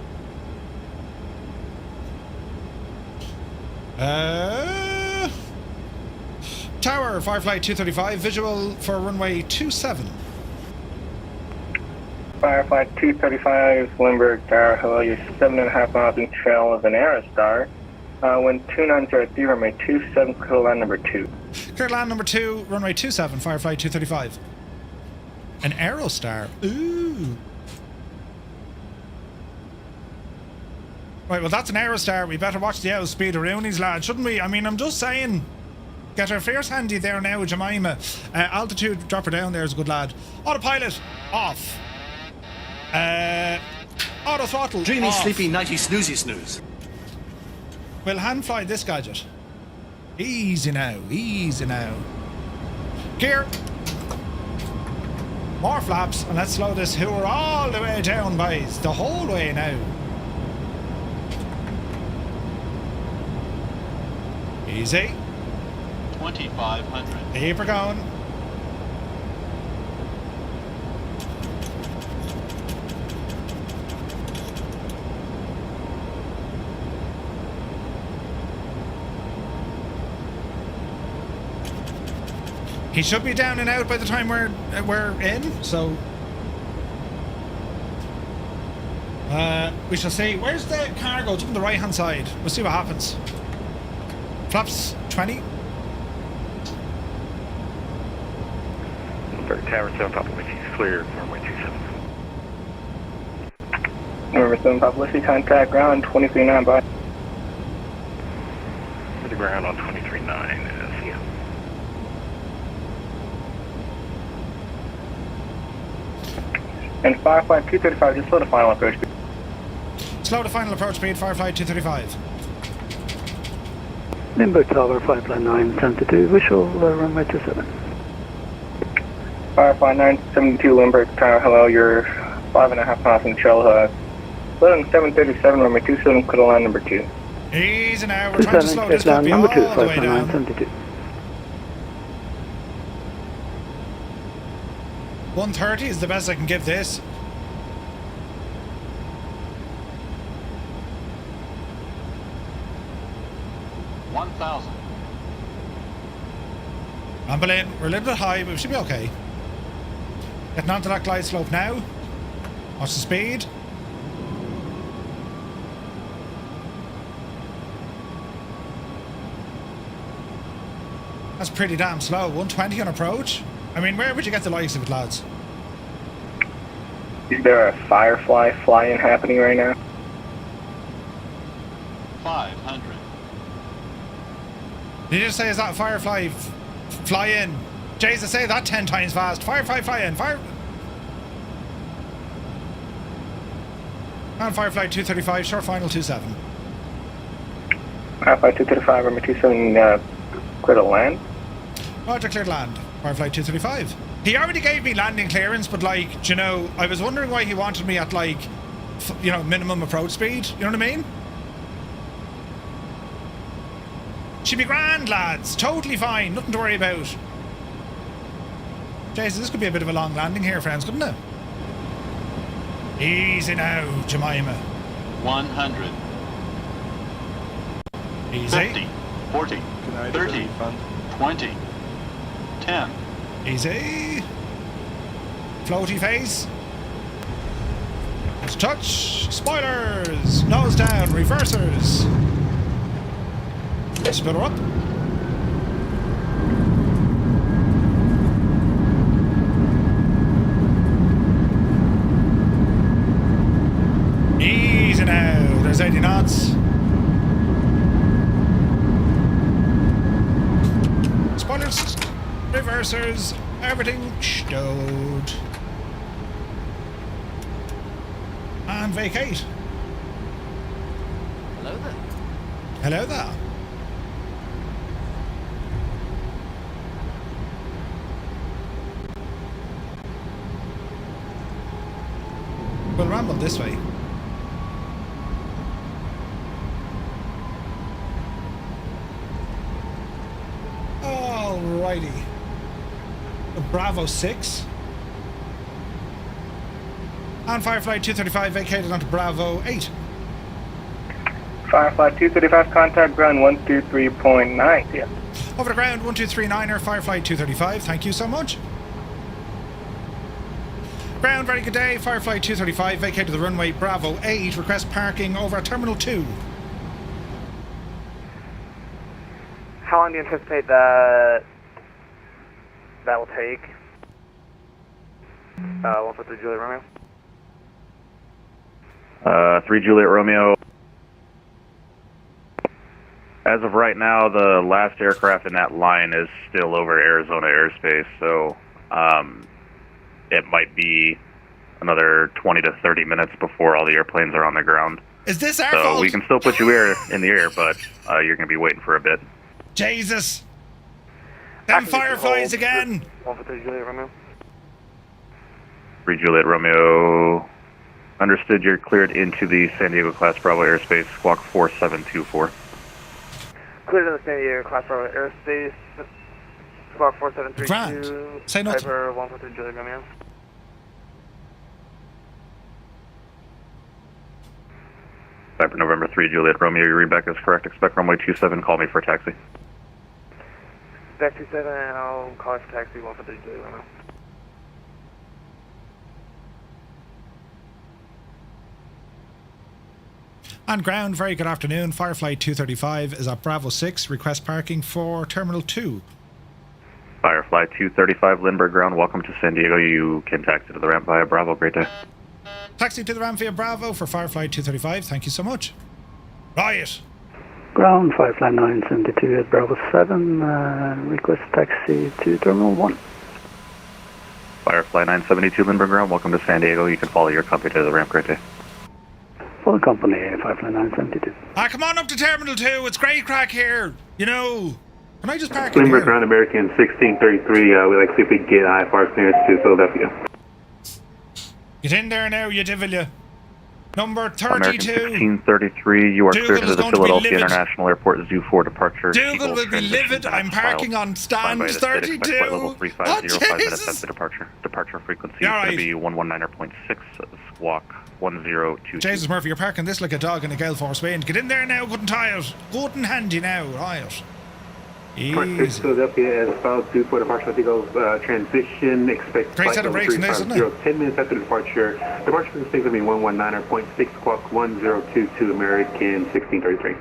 [SPEAKER 1] Tower, Firefly 235, visual for runway 27.
[SPEAKER 20] Firefly 235, Lindbergh Tower, hello, you're 7.5 miles in trail of an Aerostar. Wind 2903, runway 27, clear land number 2.
[SPEAKER 1] Clear land number 2, runway 27, Firefly 235. An Aerostar. Ooh. Right, well that's an Aerostar. We better watch the outspeed of Rooney's, lad, shouldn't we? I mean, I'm just saying. Get her fierce handy there now, Jemima. Altitude, drop her down there is a good lad. Autopilot, off. Auto throttle,
[SPEAKER 2] Dreamy,
[SPEAKER 1] off.
[SPEAKER 2] sleepy, nighty, snoozy.
[SPEAKER 1] We'll hand fly this gadget. Easy now. Gear. More flaps, and let's slow this hooer all the way down, boys. The whole way now. Easy.
[SPEAKER 19] 2,500.
[SPEAKER 1] Keep her going. He should be down and out by the time we're in, so we shall see. Where's the cargo? It's up on the right hand side. We'll see what happens. Flaps 20.
[SPEAKER 17] Tower 7 Papa Whiskey clear, runway 27.
[SPEAKER 20] Number 7 Papa Whiskey, contact ground 23.9 by.
[SPEAKER 17] To the ground on 23.9 is, yeah.
[SPEAKER 20] And Firefly 235, just slow the final approach.
[SPEAKER 1] Slow to final approach speed, Firefly 235.
[SPEAKER 13] Limburg Tower, Firefly 972, visual runway 27.
[SPEAKER 20] Firefly 972 Limburg Tower, hello, you're 5.5 miles from Trail. Loading 737, runway 27, clear to line number 2.
[SPEAKER 1] Easy now, we're trying to slow this copy all the way down. 130 is the best I can give this. Rumble in. We're a little bit high, but we should be okay. Getting onto that glide slope now. Watch the speed. That's pretty damn slow. 120 on approach. I mean, where would you get the likes of it, lads?
[SPEAKER 20] Is there a Firefly fly-in happening right now?
[SPEAKER 19] 500.
[SPEAKER 1] Did you just say, is that Firefly fly in? Jesus, say that 10 times fast. Firefly fly in. And Firefly 235, short final 27.
[SPEAKER 20] Firefly 235, runway 27, clear to land.
[SPEAKER 1] Roger, clear to land. Firefly 235. He already gave me landing clearance, but like, you know, I was wondering why he wanted me at like, you know, minimum approach speed. You know what I mean? Should be grand, lads. Totally fine. Nothing to worry about. Jesus, this could be a bit of a long landing here, friends, couldn't it? Easy now, Jemima.
[SPEAKER 19] 100.
[SPEAKER 1] Easy.
[SPEAKER 19] 50. 40. 30. 20. 10.
[SPEAKER 1] Easy. Floaty face. Let's touch. Spoilers. Nose down. Reversers. Spiller up. Easy now. There's 80 knots. Spoilers. Reversers. Everything stowed. And vacate.
[SPEAKER 21] Hello there.
[SPEAKER 1] Hello there. We'll ramble this way. Alrighty. Bravo 6. And Firefly 235 vacated onto Bravo 8.
[SPEAKER 20] Firefly 235, contact ground 123.9. Yeah.
[SPEAKER 1] Over the ground, 1239er, Firefly 235. Thank you so much. Ground, very good day. Firefly 235 vacated the runway Bravo 8. Request parking over at Terminal 2.
[SPEAKER 5] How long do you anticipate that will take? 143 Juliet Romeo.
[SPEAKER 3] 3 Juliet Romeo. As of right now, the last aircraft in that line is still over Arizona airspace, so it might be another 20 to 30 minutes before all the airplanes are on the ground.
[SPEAKER 1] Is this our
[SPEAKER 3] fault?
[SPEAKER 1] fault?
[SPEAKER 3] We can still put you in the air, but you're going to be waiting for a bit.
[SPEAKER 1] Jesus! Them Fireflies again!
[SPEAKER 5] 143 Juliet Romeo.
[SPEAKER 3] 3 Juliet Romeo. Understood, you're cleared into the San Diego Class Bravo airspace, squawk 4724.
[SPEAKER 5] Cleared in the San Diego Class Bravo airspace, squawk 4732.
[SPEAKER 1] Grand. Say nothing.
[SPEAKER 5] Piper 143 Juliet Romeo.
[SPEAKER 3] Piper November 3 Juliet Romeo, your readback is correct. Expect runway 27, call me for a taxi.
[SPEAKER 5] Back 27, and I'll call for taxi 143 Juliet Romeo.
[SPEAKER 1] On ground, very good afternoon. Firefly 235 is at Bravo 6. Request parking for Terminal 2.
[SPEAKER 3] Firefly 235 Lindbergh ground, welcome to San Diego. You can taxi to the ramp via Bravo. Great day.
[SPEAKER 1] Taxi to the ramp via Bravo for Firefly 235. Thank you so much. Riot.
[SPEAKER 13] Ground, Firefly 972 at Bravo 7. Request taxi to Terminal 1.
[SPEAKER 3] Firefly 972 Lindbergh ground, welcome to San Diego. You can follow your company to the ramp. Great day.
[SPEAKER 13] For the company, 59972.
[SPEAKER 1] Come on up to Terminal 2. It's great crack here. You know. Can I just park in
[SPEAKER 21] Limerick
[SPEAKER 1] here?
[SPEAKER 21] Ground American 1633. We'd like to see if we can get IFR clearance to Philadelphia.
[SPEAKER 1] Get in there now, you devil you. Number
[SPEAKER 3] American
[SPEAKER 1] 32.
[SPEAKER 3] 1633, you are
[SPEAKER 1] Dougal
[SPEAKER 3] cleared
[SPEAKER 1] is
[SPEAKER 3] to the
[SPEAKER 1] going to be
[SPEAKER 3] Philadelphia
[SPEAKER 1] livid.
[SPEAKER 3] International Airport Zoo 4 departure.
[SPEAKER 1] Dougal will be livid. I'm parking on stand 32.
[SPEAKER 3] Flight level 350, 5 minutes
[SPEAKER 1] Jesus.
[SPEAKER 3] after departure. Departure frequency
[SPEAKER 1] Yeah,
[SPEAKER 3] is going
[SPEAKER 1] right.
[SPEAKER 3] to be 119.6, squawk 1022.
[SPEAKER 1] Jesus Murphy, you're parking this like a dog in a gale force wind. Get in there now, good and tired. Good and handy now, right. Easy.
[SPEAKER 21] Philadelphia is about due for departure. I think of transition. Expect
[SPEAKER 1] Great
[SPEAKER 21] flight
[SPEAKER 1] set of
[SPEAKER 21] level
[SPEAKER 1] brakes in this, isn't it?
[SPEAKER 21] 350, 10 minutes after departure. Departure frequency is going to be 119.6, squawk 1022, American 1633.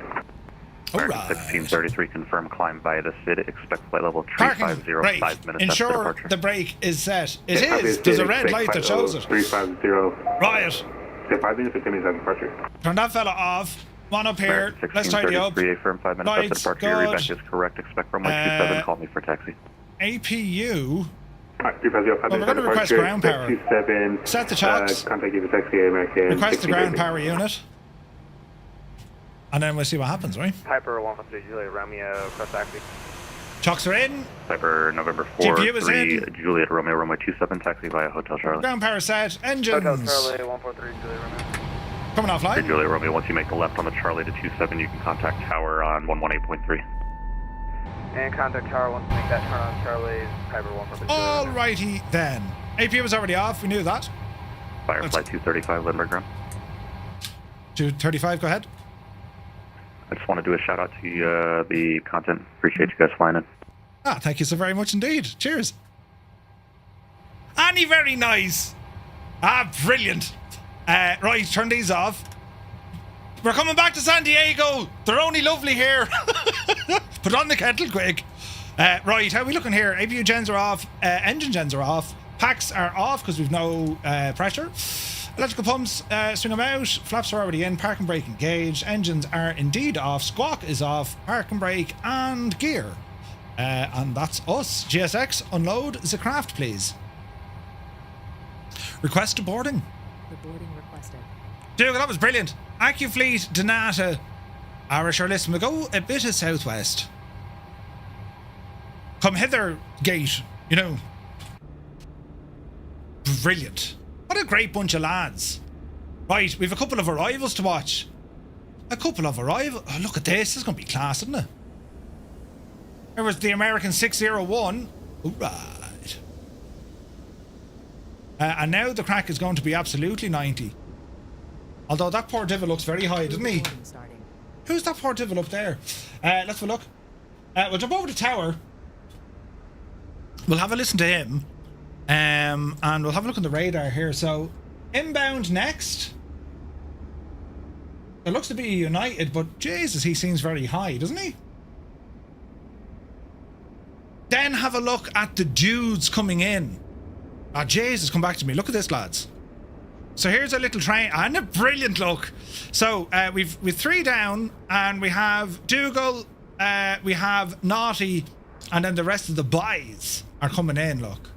[SPEAKER 3] American 1633, confirm climb via the SID. Expect flight level
[SPEAKER 1] Parking,
[SPEAKER 3] 350,
[SPEAKER 1] right.
[SPEAKER 3] 5 minutes after
[SPEAKER 1] Ensure
[SPEAKER 3] departure.
[SPEAKER 1] the brake is set. It
[SPEAKER 21] Yeah,
[SPEAKER 1] is. There's a red light that shows it.
[SPEAKER 21] 350.
[SPEAKER 1] Right.
[SPEAKER 21] Say 5 minutes or 10 minutes after departure.
[SPEAKER 1] Turn that fella off. Come on up here. Let's tidy up.
[SPEAKER 3] 1633, affirm 5 minutes after
[SPEAKER 1] Lights,
[SPEAKER 3] departure. Your
[SPEAKER 1] good.
[SPEAKER 3] reback is correct. Expect runway 27. Call me for taxi.
[SPEAKER 1] APU.
[SPEAKER 21] Alright, 350, 5
[SPEAKER 1] Well, we're
[SPEAKER 21] minutes
[SPEAKER 1] going to
[SPEAKER 21] after
[SPEAKER 1] request
[SPEAKER 21] departure.
[SPEAKER 1] ground power.
[SPEAKER 21] 27.
[SPEAKER 1] Set the chocks.
[SPEAKER 21] Contact you for taxi, American.
[SPEAKER 1] Request the ground
[SPEAKER 21] 1633.
[SPEAKER 1] power unit. And then we'll see what happens, right?
[SPEAKER 5] Piper 153 Juliet Romeo, cross taxi.
[SPEAKER 1] Chocks are in.
[SPEAKER 3] Piper November 4,
[SPEAKER 1] GPU is
[SPEAKER 3] 3,
[SPEAKER 1] in.
[SPEAKER 3] Juliet Romeo, runway 27, taxi via Hotel Charlie.
[SPEAKER 1] Ground power set. Engines.
[SPEAKER 5] Hotel Charlie 143 Juliet Romeo.
[SPEAKER 1] Coming
[SPEAKER 3] Hey,
[SPEAKER 1] offline.
[SPEAKER 3] Juliet Romeo, once you make the left on the Charlie to 27, you can contact tower on 118.3.
[SPEAKER 5] And contact tower wants to make that turn on Charlie, Piper 143
[SPEAKER 1] Alrighty then. APU was already off. We knew that.
[SPEAKER 3] Firefly 235, Lindbergh ground.
[SPEAKER 1] 235, go ahead.
[SPEAKER 3] I just want to do a shout out to the content. Appreciate you guys flying in.
[SPEAKER 1] Thank you so very much indeed. Cheers. Annie, very nice. Brilliant. Right, turn these off. We're coming back to San Diego. They're only lovely here. Put on the kettle quick. Right, how are we looking here? APU gens are off. Engine gens are off. Packs are off because we've no pressure. Electrical pumps, swing them out. Flaps are already in. Park and brake engaged. Engines are indeed off. Squawk is off. Park and brake and gear. And that's us. GSX, unload the craft, please. Request to boarding.
[SPEAKER 22] Boarding requested.
[SPEAKER 1] Dude, that was brilliant. AccuFleet, Donata, Irish, listen, we'll go a bit of southwest. Come hither, gate, you know. Brilliant. What a great bunch of lads. Right, we've a couple of arrivals to watch. A couple of arrivals. Oh, look at this. This is going to be class, isn't it? There was the American 601. All right. And now the crack is going to be absolutely 90. Although that poor devil looks very high, doesn't he? Who's that poor devil up there? Let's have a look. We'll jump over to tower. We'll have a listen to him. And we'll have a look on the radar here. So, inbound next. It looks to be United, but Jesus, he seems very high, doesn't he? Then have a look at the dudes coming in. Jesus, come back to me. Look at this, lads. So here's a little train and a brilliant look. So we've 3 down, and we have Dougal, we have Naughty, and then the rest of the boys are coming in. Look.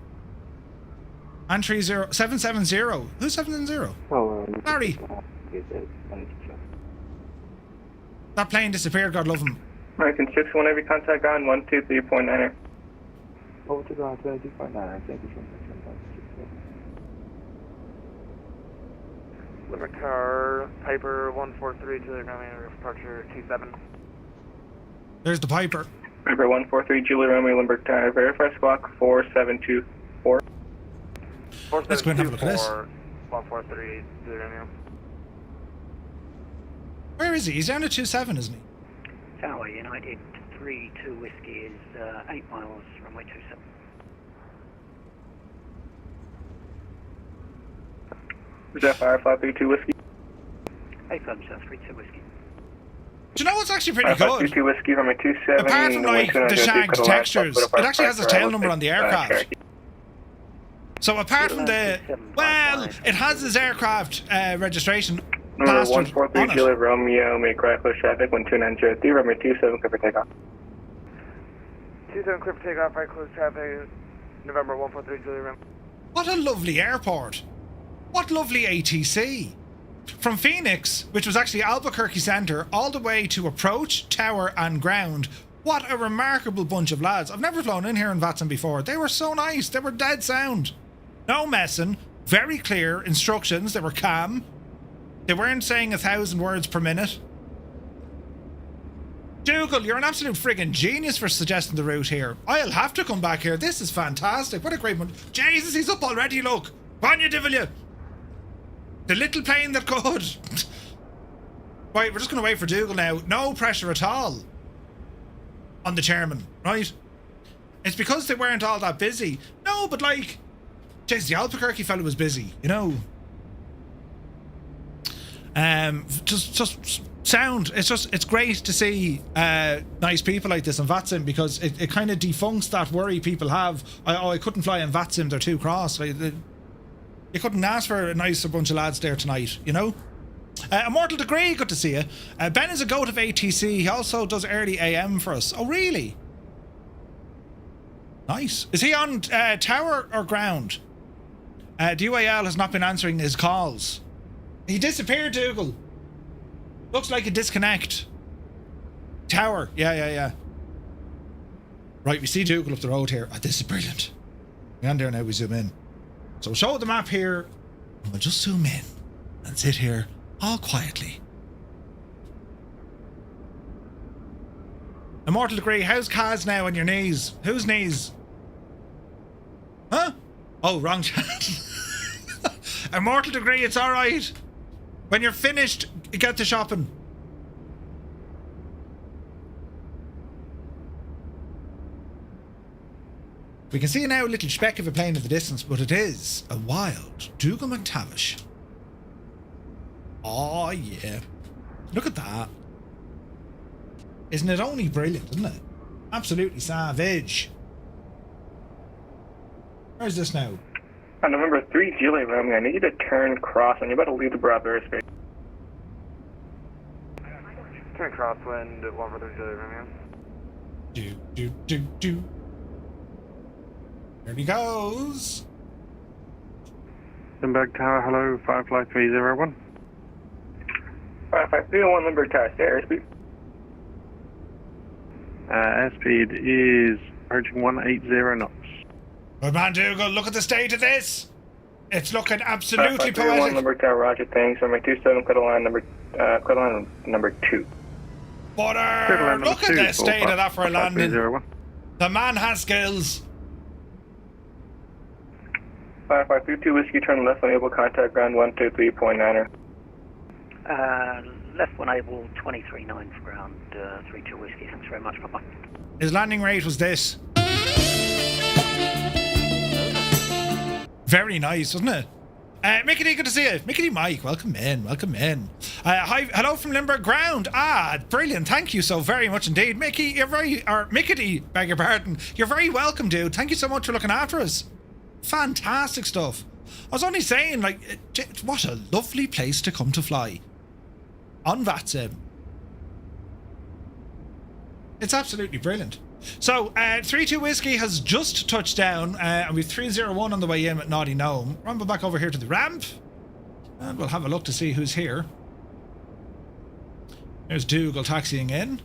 [SPEAKER 1] And 770. Who's 770? Larry. That plane disappeared. God love him.
[SPEAKER 20] American 61, every contact on 123.9.
[SPEAKER 18] Over to ground 22.9. Thank you so much.
[SPEAKER 5] Limerick Tower, Piper 143 Juliet Romeo, departure 27.
[SPEAKER 1] There's the Piper.
[SPEAKER 20] Piper 143 Juliet Romeo, Limerick Tower, verify squawk 4724.
[SPEAKER 1] Let's go and have a look at this.
[SPEAKER 5] 143 Juliet Romeo.
[SPEAKER 1] Where is he? He's down to 27, isn't he?
[SPEAKER 8] Tower United 32 Whiskey is 8 miles, runway 27.
[SPEAKER 20] Is that Firefly 32 Whiskey?
[SPEAKER 8] Hey, firm, sir, 32 Whiskey.
[SPEAKER 1] Do you know what's actually pretty
[SPEAKER 20] Firefly
[SPEAKER 1] good?
[SPEAKER 20] 32 Whiskey, runway 27.
[SPEAKER 1] Apart from like the shagged textures, it actually has a tail number on the aircraft. So apart from the, well, it has his aircraft registration
[SPEAKER 20] Number
[SPEAKER 1] plastered
[SPEAKER 20] 143
[SPEAKER 1] on it.
[SPEAKER 20] Juliet Romeo, make reckless traffic 12903, runway 27, clear for takeoff.
[SPEAKER 5] 27 clear for takeoff, right close traffic, November 143 Juliet Romeo.
[SPEAKER 1] What a lovely airport. What lovely ATC. from Phoenix, which was actually Albuquerque Centre, all the way to approach, tower and ground. What a remarkable bunch of lads. I've never flown in here in VATSIM before. They were so nice. They were dead sound. No messing. Very clear instructions. They were calm. They weren't saying 1,000 words per minute. Dougal, you're an absolute friggin' genius for suggesting the route here. I'll have to come back here. This is fantastic. What a great one. Jesus, he's up already, look. Go on, you devil, you. The little plane that could. Right, we're just going to wait for Dougal now. No pressure at all on the chairman, right? It's because they weren't all that busy. No, but like, jeez, the Albuquerque fellow was busy, you know. Just sound. It's great to see nice people like this on VATSIM, because it kind of defuncts that worry people have. I couldn't fly on VATSIM, they're too cross. You couldn't ask for a nicer bunch of lads there tonight, you know? Immortal Degree, good to see you. Ben is a goat of ATC. He also does early AM for us. Oh, really? Nice. Is he on tower or ground? DYL has not been answering his calls. He disappeared, Dougal. Looks like a disconnect. Tower. Yeah. Right, we see Dougal up the road here. Oh, this is brilliant. We're on there now, we zoom in. So we'll show the map here, and we'll just zoom in and sit here all quietly. Immortal Degree, how's Kaz now on your knees? Whose knees? Huh? Oh, wrong chat. Immortal Degree, it's alright. When you're finished, get to shopping. We can see now a little speck of a plane in the distance, but it is a wild Dougal McTavish. Oh, yeah. Look at that. Isn't it only brilliant, isn't it? Absolutely savage. Where's this now?
[SPEAKER 20] On November 3, Julie Romeo, I need you to turn cross, and you're about to leave the Bravo airspace.
[SPEAKER 12] Turn crosswind at 143 Julie Romeo.
[SPEAKER 1] Do. There he goes.
[SPEAKER 15] Limburg Tower, hello, Firefly 301.
[SPEAKER 20] Firefly 301, Limburg Tower, stay airspeed.
[SPEAKER 15] Airspeed is approaching 180 knots.
[SPEAKER 1] Good man, Dougal, look at the state of this. It's looking absolutely
[SPEAKER 20] Firefly 301,
[SPEAKER 1] poetic.
[SPEAKER 20] Limburg Tower, roger, thanks. On my 27, Quiddle number 2.
[SPEAKER 1] Butter! Look at the state of that for a landing. The man has skills.
[SPEAKER 20] Firefly 32 Whiskey, turn left on able contact ground 123.9er.
[SPEAKER 8] Left one able 23.9 for ground 32 Whiskey. Thanks very much, Papa.
[SPEAKER 1] His landing rate was this. Very nice, wasn't it? Mickey, good to see you. Mickey Mike, welcome in. Hi, hello from Limburg Ground. Brilliant. Thank you so very much indeed. Mickey, Mickey, beg your pardon. You're very welcome, dude. Thank you so much for looking after us. Fantastic stuff. I was only saying, like, what a lovely place to come to fly. On VATSIM. It's absolutely brilliant. So, 32 Whiskey has just touched down, and we've 301 on the way in at Naughty Gnome. Rumble back over here to the ramp, and we'll have a look to see who's here. There's Dougal taxiing in.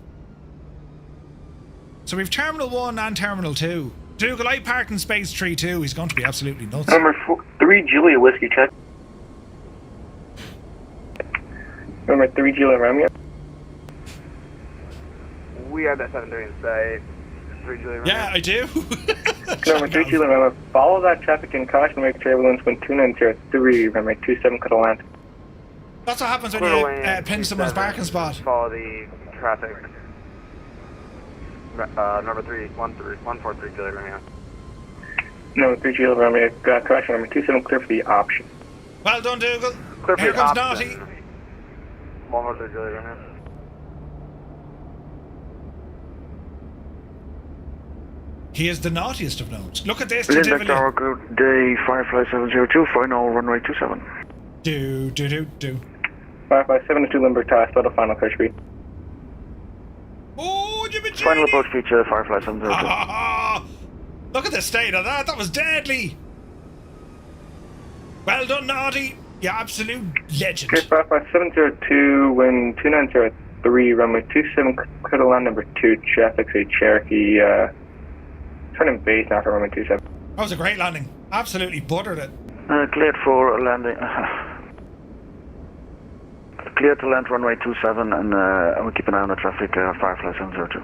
[SPEAKER 1] So we've Terminal 1 and Terminal 2. Dougal, I parked in space 3-2. He's going to be absolutely nuts.
[SPEAKER 20] Number 3, Julia Whiskey, check. Number 3, Julia Romeo.
[SPEAKER 12] We have that 7-3 in sight. 3 Julia Romeo.
[SPEAKER 1] Yeah, I do.
[SPEAKER 20] Number 3, Julia Romeo. Follow that traffic and caution, make turbulence when 2903, runway 27, Cuddle land.
[SPEAKER 1] That's what happens when you pin someone's parking spot.
[SPEAKER 12] Follow the traffic. Number 3, 143 Julia Romeo.
[SPEAKER 20] Number 3, Julia Romeo. Caution, number 27, clear for the option.
[SPEAKER 1] Well done, Dougal.
[SPEAKER 12] Clear for
[SPEAKER 1] Here
[SPEAKER 12] the
[SPEAKER 1] comes
[SPEAKER 12] option.
[SPEAKER 1] Naughty.
[SPEAKER 12] 143 Julia Romeo.
[SPEAKER 1] He is the naughtiest of notes. Look at this.
[SPEAKER 22] Limburg Tower, good day, Firefly 702, final runway 27.
[SPEAKER 1] Do.
[SPEAKER 20] Firefly 72 Limburg Tower, still the final clear speed.
[SPEAKER 1] Oh, Jimmy G!
[SPEAKER 22] Final approach feature, Firefly 702.
[SPEAKER 1] Look at the state of that. That was deadly. Well done, Naughty. You absolute legend.
[SPEAKER 20] Okay, Firefly 702, wind 2903, runway 27, clear to land number 2, traffic, say Cherokee, turning base now for runway 27.
[SPEAKER 1] That was a great landing. Absolutely buttered it.
[SPEAKER 22] Cleared for landing. Cleared to land runway 27, and we'll keep an eye on the traffic, Firefly 702.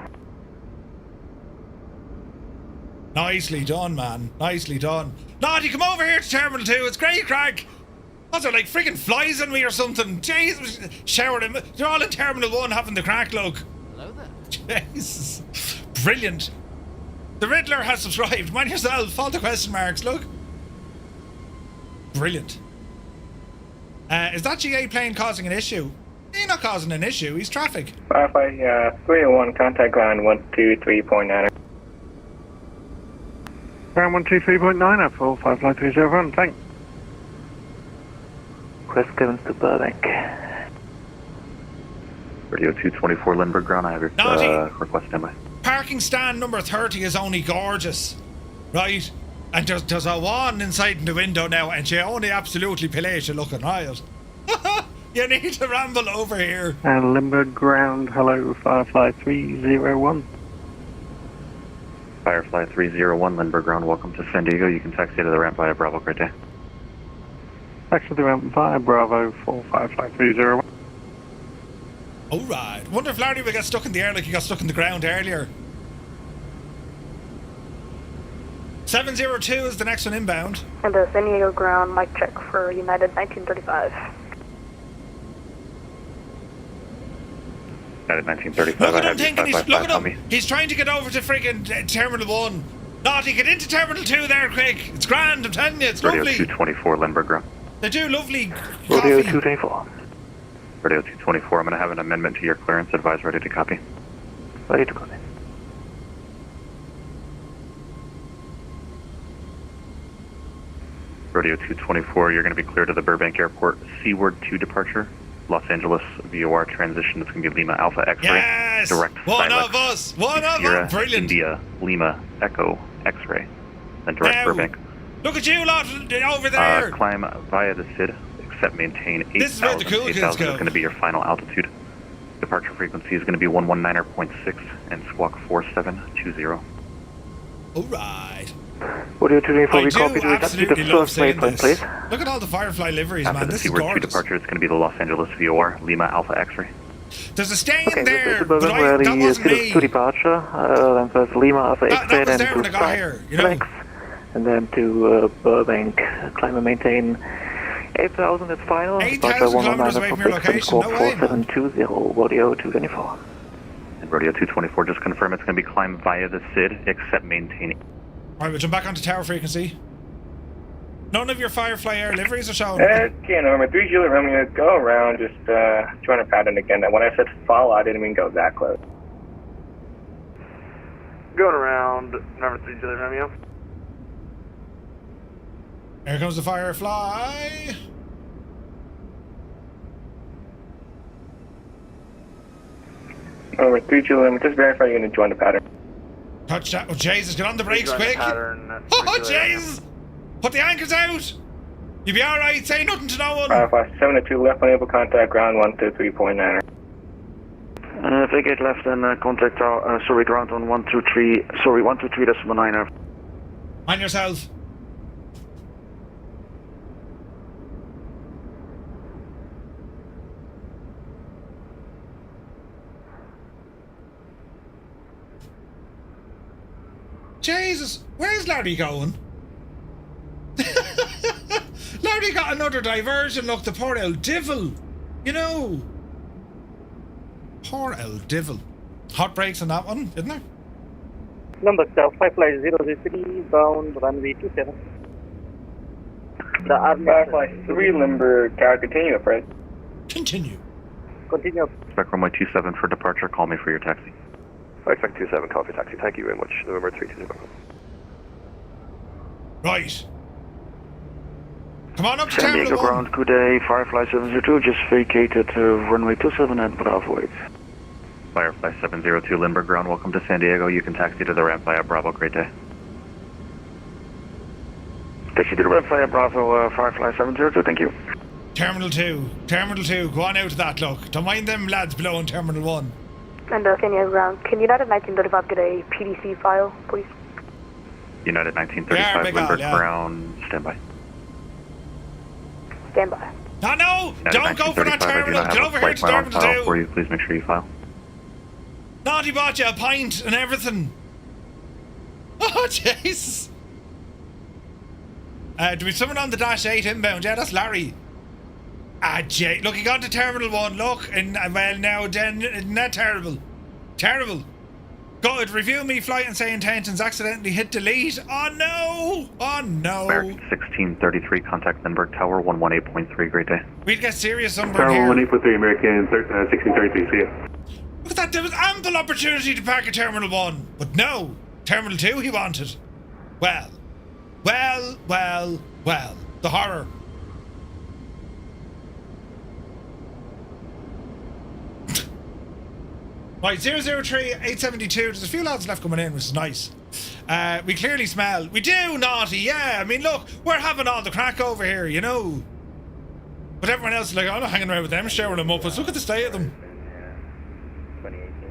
[SPEAKER 1] Nicely done, man. Nicely done. Naughty, come over here to Terminal 2. It's great crack. Those are like freaking flies on me or something. Jesus. Showering. They're all in Terminal 1 having the crack, look.
[SPEAKER 2] Hello there.
[SPEAKER 1] Jesus. Brilliant. The Riddler has subscribed. Mind yourself. All the question marks, look. Brilliant. Is that GA plane causing an issue? He's not causing an issue. He's traffic.
[SPEAKER 20] Firefly 301, contact ground 123.9.
[SPEAKER 15] Ground 123.9 at full, Firefly 301, thanks.
[SPEAKER 5] Request given to Burbank.
[SPEAKER 3] Radio 224 Lindbergh ground, I have your request standby.
[SPEAKER 1] Parking stand number 30 is only gorgeous. Right? And there's a one inside the window now, and she only absolutely palatial looking, right? You need to ramble over here.
[SPEAKER 15] And Limburg ground, hello, Firefly 301.
[SPEAKER 3] Firefly 301 Lindbergh ground, welcome to San Diego. You can taxi to the ramp via Bravo, great day.
[SPEAKER 15] Taxi to the ramp via Bravo for Firefly 301.
[SPEAKER 1] Alright. Wonder if Larry will get stuck in the air like he got stuck in the ground earlier. 702 is the next one inbound.
[SPEAKER 6] And San Diego ground, mic check for United 1935.
[SPEAKER 3] United 1935,
[SPEAKER 1] look at him thinking, look at him. He's trying to get over to freaking Terminal 1. Naughty, get into Terminal 2 there quick. It's grand, I'm telling you, it's
[SPEAKER 3] Radio
[SPEAKER 1] lovely.
[SPEAKER 3] 224 Lindbergh ground.
[SPEAKER 1] They do lovely
[SPEAKER 22] Radio
[SPEAKER 1] coffee.
[SPEAKER 22] 224.
[SPEAKER 3] Radio 224, I'm going to have an amendment to your clearance. Advise ready to copy.
[SPEAKER 22] Ready to copy.
[SPEAKER 3] Radio 224, you're going to be cleared to the Burbank Airport Seaward 2 departure. Los Angeles VOR transition. It's going to be Lima Alpha X-ray.
[SPEAKER 1] Yes!
[SPEAKER 3] Direct
[SPEAKER 1] One
[SPEAKER 3] Silex,
[SPEAKER 1] of us! One of
[SPEAKER 3] Sierra,
[SPEAKER 1] us! Brilliant!
[SPEAKER 3] India, Lima, Echo, X-ray. Then direct
[SPEAKER 1] Now,
[SPEAKER 3] Burbank.
[SPEAKER 1] Look at you lot over there!
[SPEAKER 3] Climb via the SID, except maintain 8,000.
[SPEAKER 1] This is where the cool kids
[SPEAKER 3] 8,000
[SPEAKER 1] go.
[SPEAKER 3] is going to be your final altitude. Departure frequency is going to be 119.6 and squawk 4720.
[SPEAKER 1] Alright.
[SPEAKER 22] Radio 224, we copy
[SPEAKER 1] I do
[SPEAKER 22] to
[SPEAKER 1] absolutely
[SPEAKER 22] the
[SPEAKER 1] love
[SPEAKER 22] first
[SPEAKER 1] saying
[SPEAKER 22] waypoint,
[SPEAKER 1] this.
[SPEAKER 22] please.
[SPEAKER 1] Look at all the Firefly liveries,
[SPEAKER 3] After
[SPEAKER 1] man.
[SPEAKER 3] the
[SPEAKER 1] This is
[SPEAKER 3] Seaward 2
[SPEAKER 1] gorgeous.
[SPEAKER 3] departure, it's going to be the Los Angeles VOR, Lima Alpha X-ray.
[SPEAKER 1] There's a stain
[SPEAKER 22] Okay,
[SPEAKER 1] there,
[SPEAKER 22] but
[SPEAKER 1] that wasn't me.
[SPEAKER 22] to departure, then first Lima Alpha X-ray,
[SPEAKER 1] was
[SPEAKER 22] then
[SPEAKER 1] there when I
[SPEAKER 22] to
[SPEAKER 1] got here, you know.
[SPEAKER 22] and then to Burbank, climb and maintain 8,000 is final.
[SPEAKER 1] 8,000 kilometers away from your location, no way, man.
[SPEAKER 22] 4720, Radio 224.
[SPEAKER 3] And Radio 224, just confirm it's going to be climbed via the SID, except maintain.
[SPEAKER 1] Alright, we'll jump back onto tower frequency. None of your Firefly Air liveries are showing.
[SPEAKER 20] Okay, number 3 Juliet Romeo, go around, just join a pattern again. When I said follow, I didn't mean go that close.
[SPEAKER 12] Going around, number 3 Juliet Romeo.
[SPEAKER 1] Here comes the Firefly.
[SPEAKER 20] Number 3 Juliet, just verify you're going to join the pattern.
[SPEAKER 1] Touch that. Oh, Jesus, get on the brakes
[SPEAKER 12] Join
[SPEAKER 1] quick.
[SPEAKER 12] the pattern,
[SPEAKER 1] Oh, Jesus. Put the anchors out. You be alright. Say nothing to no one.
[SPEAKER 20] Firefly 702, left unable contact ground 123.9.
[SPEAKER 22] Vacate left and contact ground on 123, 123.9.
[SPEAKER 1] Mind yourself. Jesus, where's Larry going? Larry got another diversion, look, the poor old devil. You know. Poor old devil. Hot brakes on that one, isn't there?
[SPEAKER 18] Number 5 003 bound runway 27. The Army.
[SPEAKER 20] Firefly 3 Limburg, tower, continue up, right?
[SPEAKER 1] Continue.
[SPEAKER 18] Continue.
[SPEAKER 3] Expect runway 27 for departure. Call me for your taxi.
[SPEAKER 14] Expect 27, call for taxi. Thank you very much. November 320.
[SPEAKER 1] Right. Come on up to
[SPEAKER 22] San Diego
[SPEAKER 1] Terminal 1.
[SPEAKER 22] ground, good day. Firefly 702, just vacated to runway 27 at Bravo 8.
[SPEAKER 3] Firefly 702 Lindbergh ground, welcome to San Diego. You can taxi to the ramp via Bravo, great day.
[SPEAKER 22] Taxi to the ramp via Bravo, Firefly 702, thank you.
[SPEAKER 1] Terminal 2. Terminal 2, go on out of that, look. Don't mind them lads below in Terminal 1.
[SPEAKER 6] And Kenya ground. Can United 1935 get a PDC file, please?
[SPEAKER 3] United 1935, Lindbergh ground, standby.
[SPEAKER 6] Stand by.
[SPEAKER 1] No! Don't go for that terminal! Get over here to Terminal 2!
[SPEAKER 3] For you. Please make sure you file.
[SPEAKER 1] Naughty bought you a pint and everything. Oh, Jesus. Do we have someone on the Dash 8 inbound? Yeah, that's Larry. Jay. Look, he got to Terminal 1, look. And, well, now, then, isn't that terrible? Terrible. Good. Review me flight and say intentions. Accidentally hit delete. Oh, no. Oh, no.
[SPEAKER 3] American 1633, contact Lindbergh Tower 118.3. Great day.
[SPEAKER 1] We'd get serious sunburn
[SPEAKER 21] Tower
[SPEAKER 1] here.
[SPEAKER 21] 18.3, American 1633, see ya.
[SPEAKER 1] Look at that. There was ample opportunity to park at Terminal 1. But no. Terminal 2 he wanted. Well. The horror. Right, 003, 872. There's a few lads left coming in, which is nice. We clearly smell. We do, naughty, yeah. I mean, look, we're having all the crack over here, you know. But everyone else is like, I'm not hanging around with them, showering them up. Let's look at the state of them.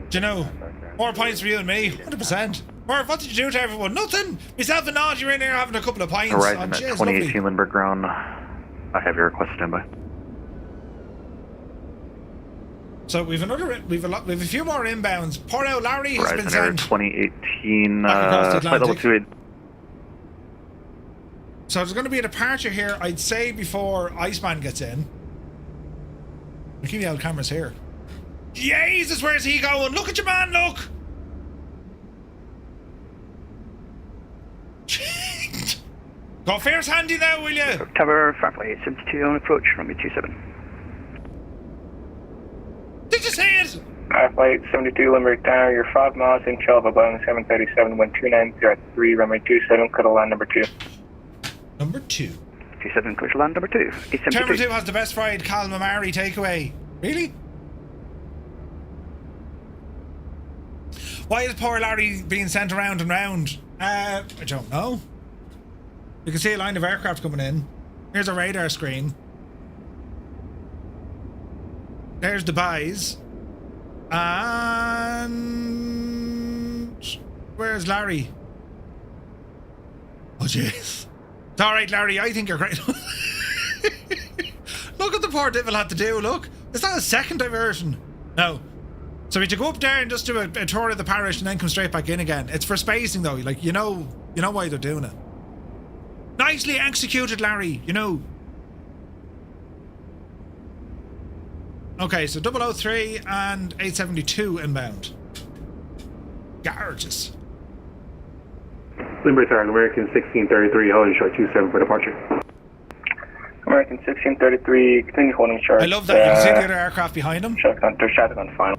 [SPEAKER 1] Do you know? More points for you and me, 100%. Marv, what did you do to everyone? Nothing. Myself and Naughty are in here having a couple of pints.
[SPEAKER 3] Horizon at 2018 Lindbergh ground. I have your request standby.
[SPEAKER 1] So we've a few more inbounds. Poor old Larry has been sent.
[SPEAKER 3] 2018 flight level 28.
[SPEAKER 1] So there's going to be a departure here, I'd say, before Iceman gets in. I'll keep the old cameras here. Jesus, where's he going? Look at your man, look! Go fierce handy now, will you?
[SPEAKER 22] Tower, Firefly 72 on approach, runway 27.
[SPEAKER 1] Did you see it?
[SPEAKER 20] Flight 72, Limerick Tower, you're 5 miles in trail of a Boeing 737, wind 2903, runway 27, clear to land number 2.
[SPEAKER 1] Number 2.
[SPEAKER 22] 27, clear to land number 2.
[SPEAKER 1] Terminal 2 has the best fried calamari takeaway. Really? Why is poor Larry being sent around and round? I don't know. You can see a line of aircraft coming in. Here's a radar screen. There's Dubai's. And where's Larry? Oh jeez. It's alright, Larry, I think you're great. Look what the poor devil had to do, look. Is that a second diversion? No. So we had to go up there and just do a tour of the parish and then come straight back in again. It's for spacing though, like you know why they're doing it. Nicely executed, Larry, you know. Okay, so 003 and 872 inbound. Gorgeous.
[SPEAKER 21] Limerick Tower, American 1633, holding short 27 for departure.
[SPEAKER 20] American 1633, continue holding short.
[SPEAKER 1] I love that. You can see the other aircraft behind him.
[SPEAKER 20] There's traffic on final.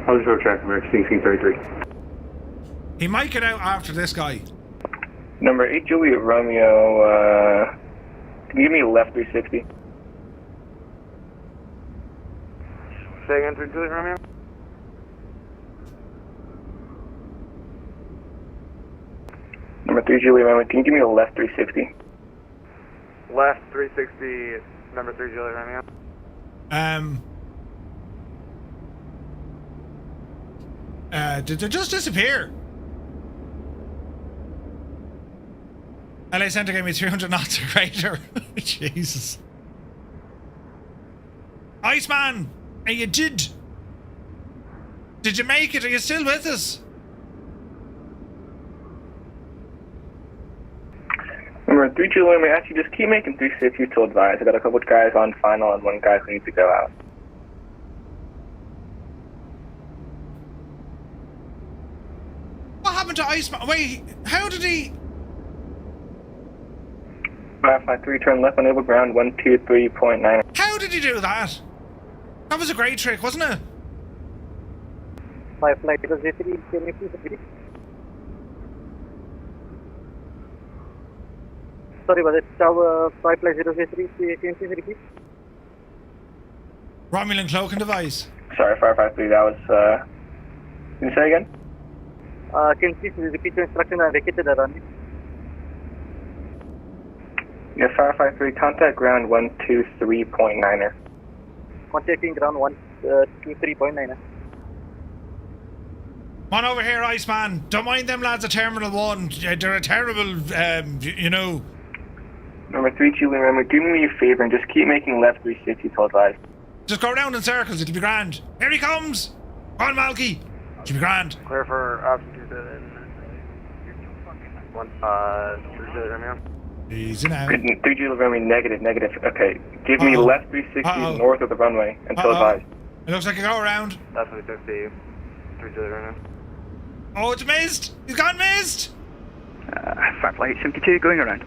[SPEAKER 21] Holding short track, American 1633.
[SPEAKER 1] He might get out after this guy.
[SPEAKER 20] Number 8 Juliet Romeo, can you give me a left 360?
[SPEAKER 12] Say again, 3 Juliet Romeo?
[SPEAKER 20] Number 3 Juliet Romeo, can you give me a left 360?
[SPEAKER 12] Left 360, number 3 Juliet Romeo.
[SPEAKER 1] Did they just disappear? LA Center gave me 300 knots or greater. Jesus. Iceman! Hey, you did! Did you make it? Are you still with us?
[SPEAKER 20] Number 3 Juliet Romeo, actually just keep making 360 to advise. I got a couple of guys on final and one guy who needs to go out.
[SPEAKER 1] What happened to Iceman? Wait, how did he...
[SPEAKER 20] 553, turn left on oval ground 123.9.
[SPEAKER 1] How did he do that? That was a great trick, wasn't it?
[SPEAKER 18] 5 flight 03, can you please repeat? Sorry, was it Tower 5 flight 03, can you please repeat?
[SPEAKER 1] Romulan cloaking device.
[SPEAKER 20] Sorry, 553, that was, can you say again?
[SPEAKER 18] Can you please repeat the instruction I vacated the runway?
[SPEAKER 20] Yeah, Firefly 3, contact ground 123.9er.
[SPEAKER 18] Contacting ground 123.9.
[SPEAKER 1] Come on over here, Iceman. Don't mind them lads at Terminal 1. They're a terrible, you know.
[SPEAKER 20] Number 3, Julie, remember, do me a favor and just keep making left 360 till advised.
[SPEAKER 1] Just go around in circles, it'll be grand. Here he comes! Go on, Malky! It'll be grand.
[SPEAKER 12] Clear for option 27. 30 Romeo.
[SPEAKER 1] Easy now.
[SPEAKER 20] 3 Julie, remember, negative. Okay, give me left 360 north of the runway until advised.
[SPEAKER 1] It looks like you go around.
[SPEAKER 12] That's what 50. 3 Julie Romeo.
[SPEAKER 1] Oh, it's missed! He's gone missed!
[SPEAKER 22] Firefly 872 going around.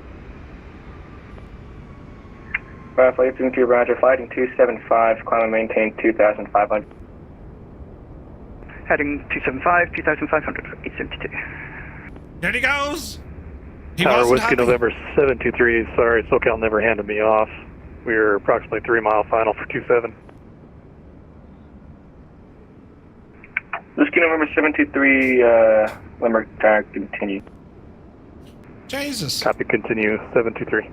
[SPEAKER 20] Firefly 872, Roger, flighting 275, climb and maintain 2,500.
[SPEAKER 22] Heading 275, 2,500 for 872.
[SPEAKER 1] There he goes!
[SPEAKER 7] Tower Whiskey November 723, sorry, SoCal never handed me off. We're approximately 3 mile final for 27.
[SPEAKER 20] Whiskey November 723, Limerick Tower, continue.
[SPEAKER 1] Jesus.
[SPEAKER 7] Copy, continue, 723.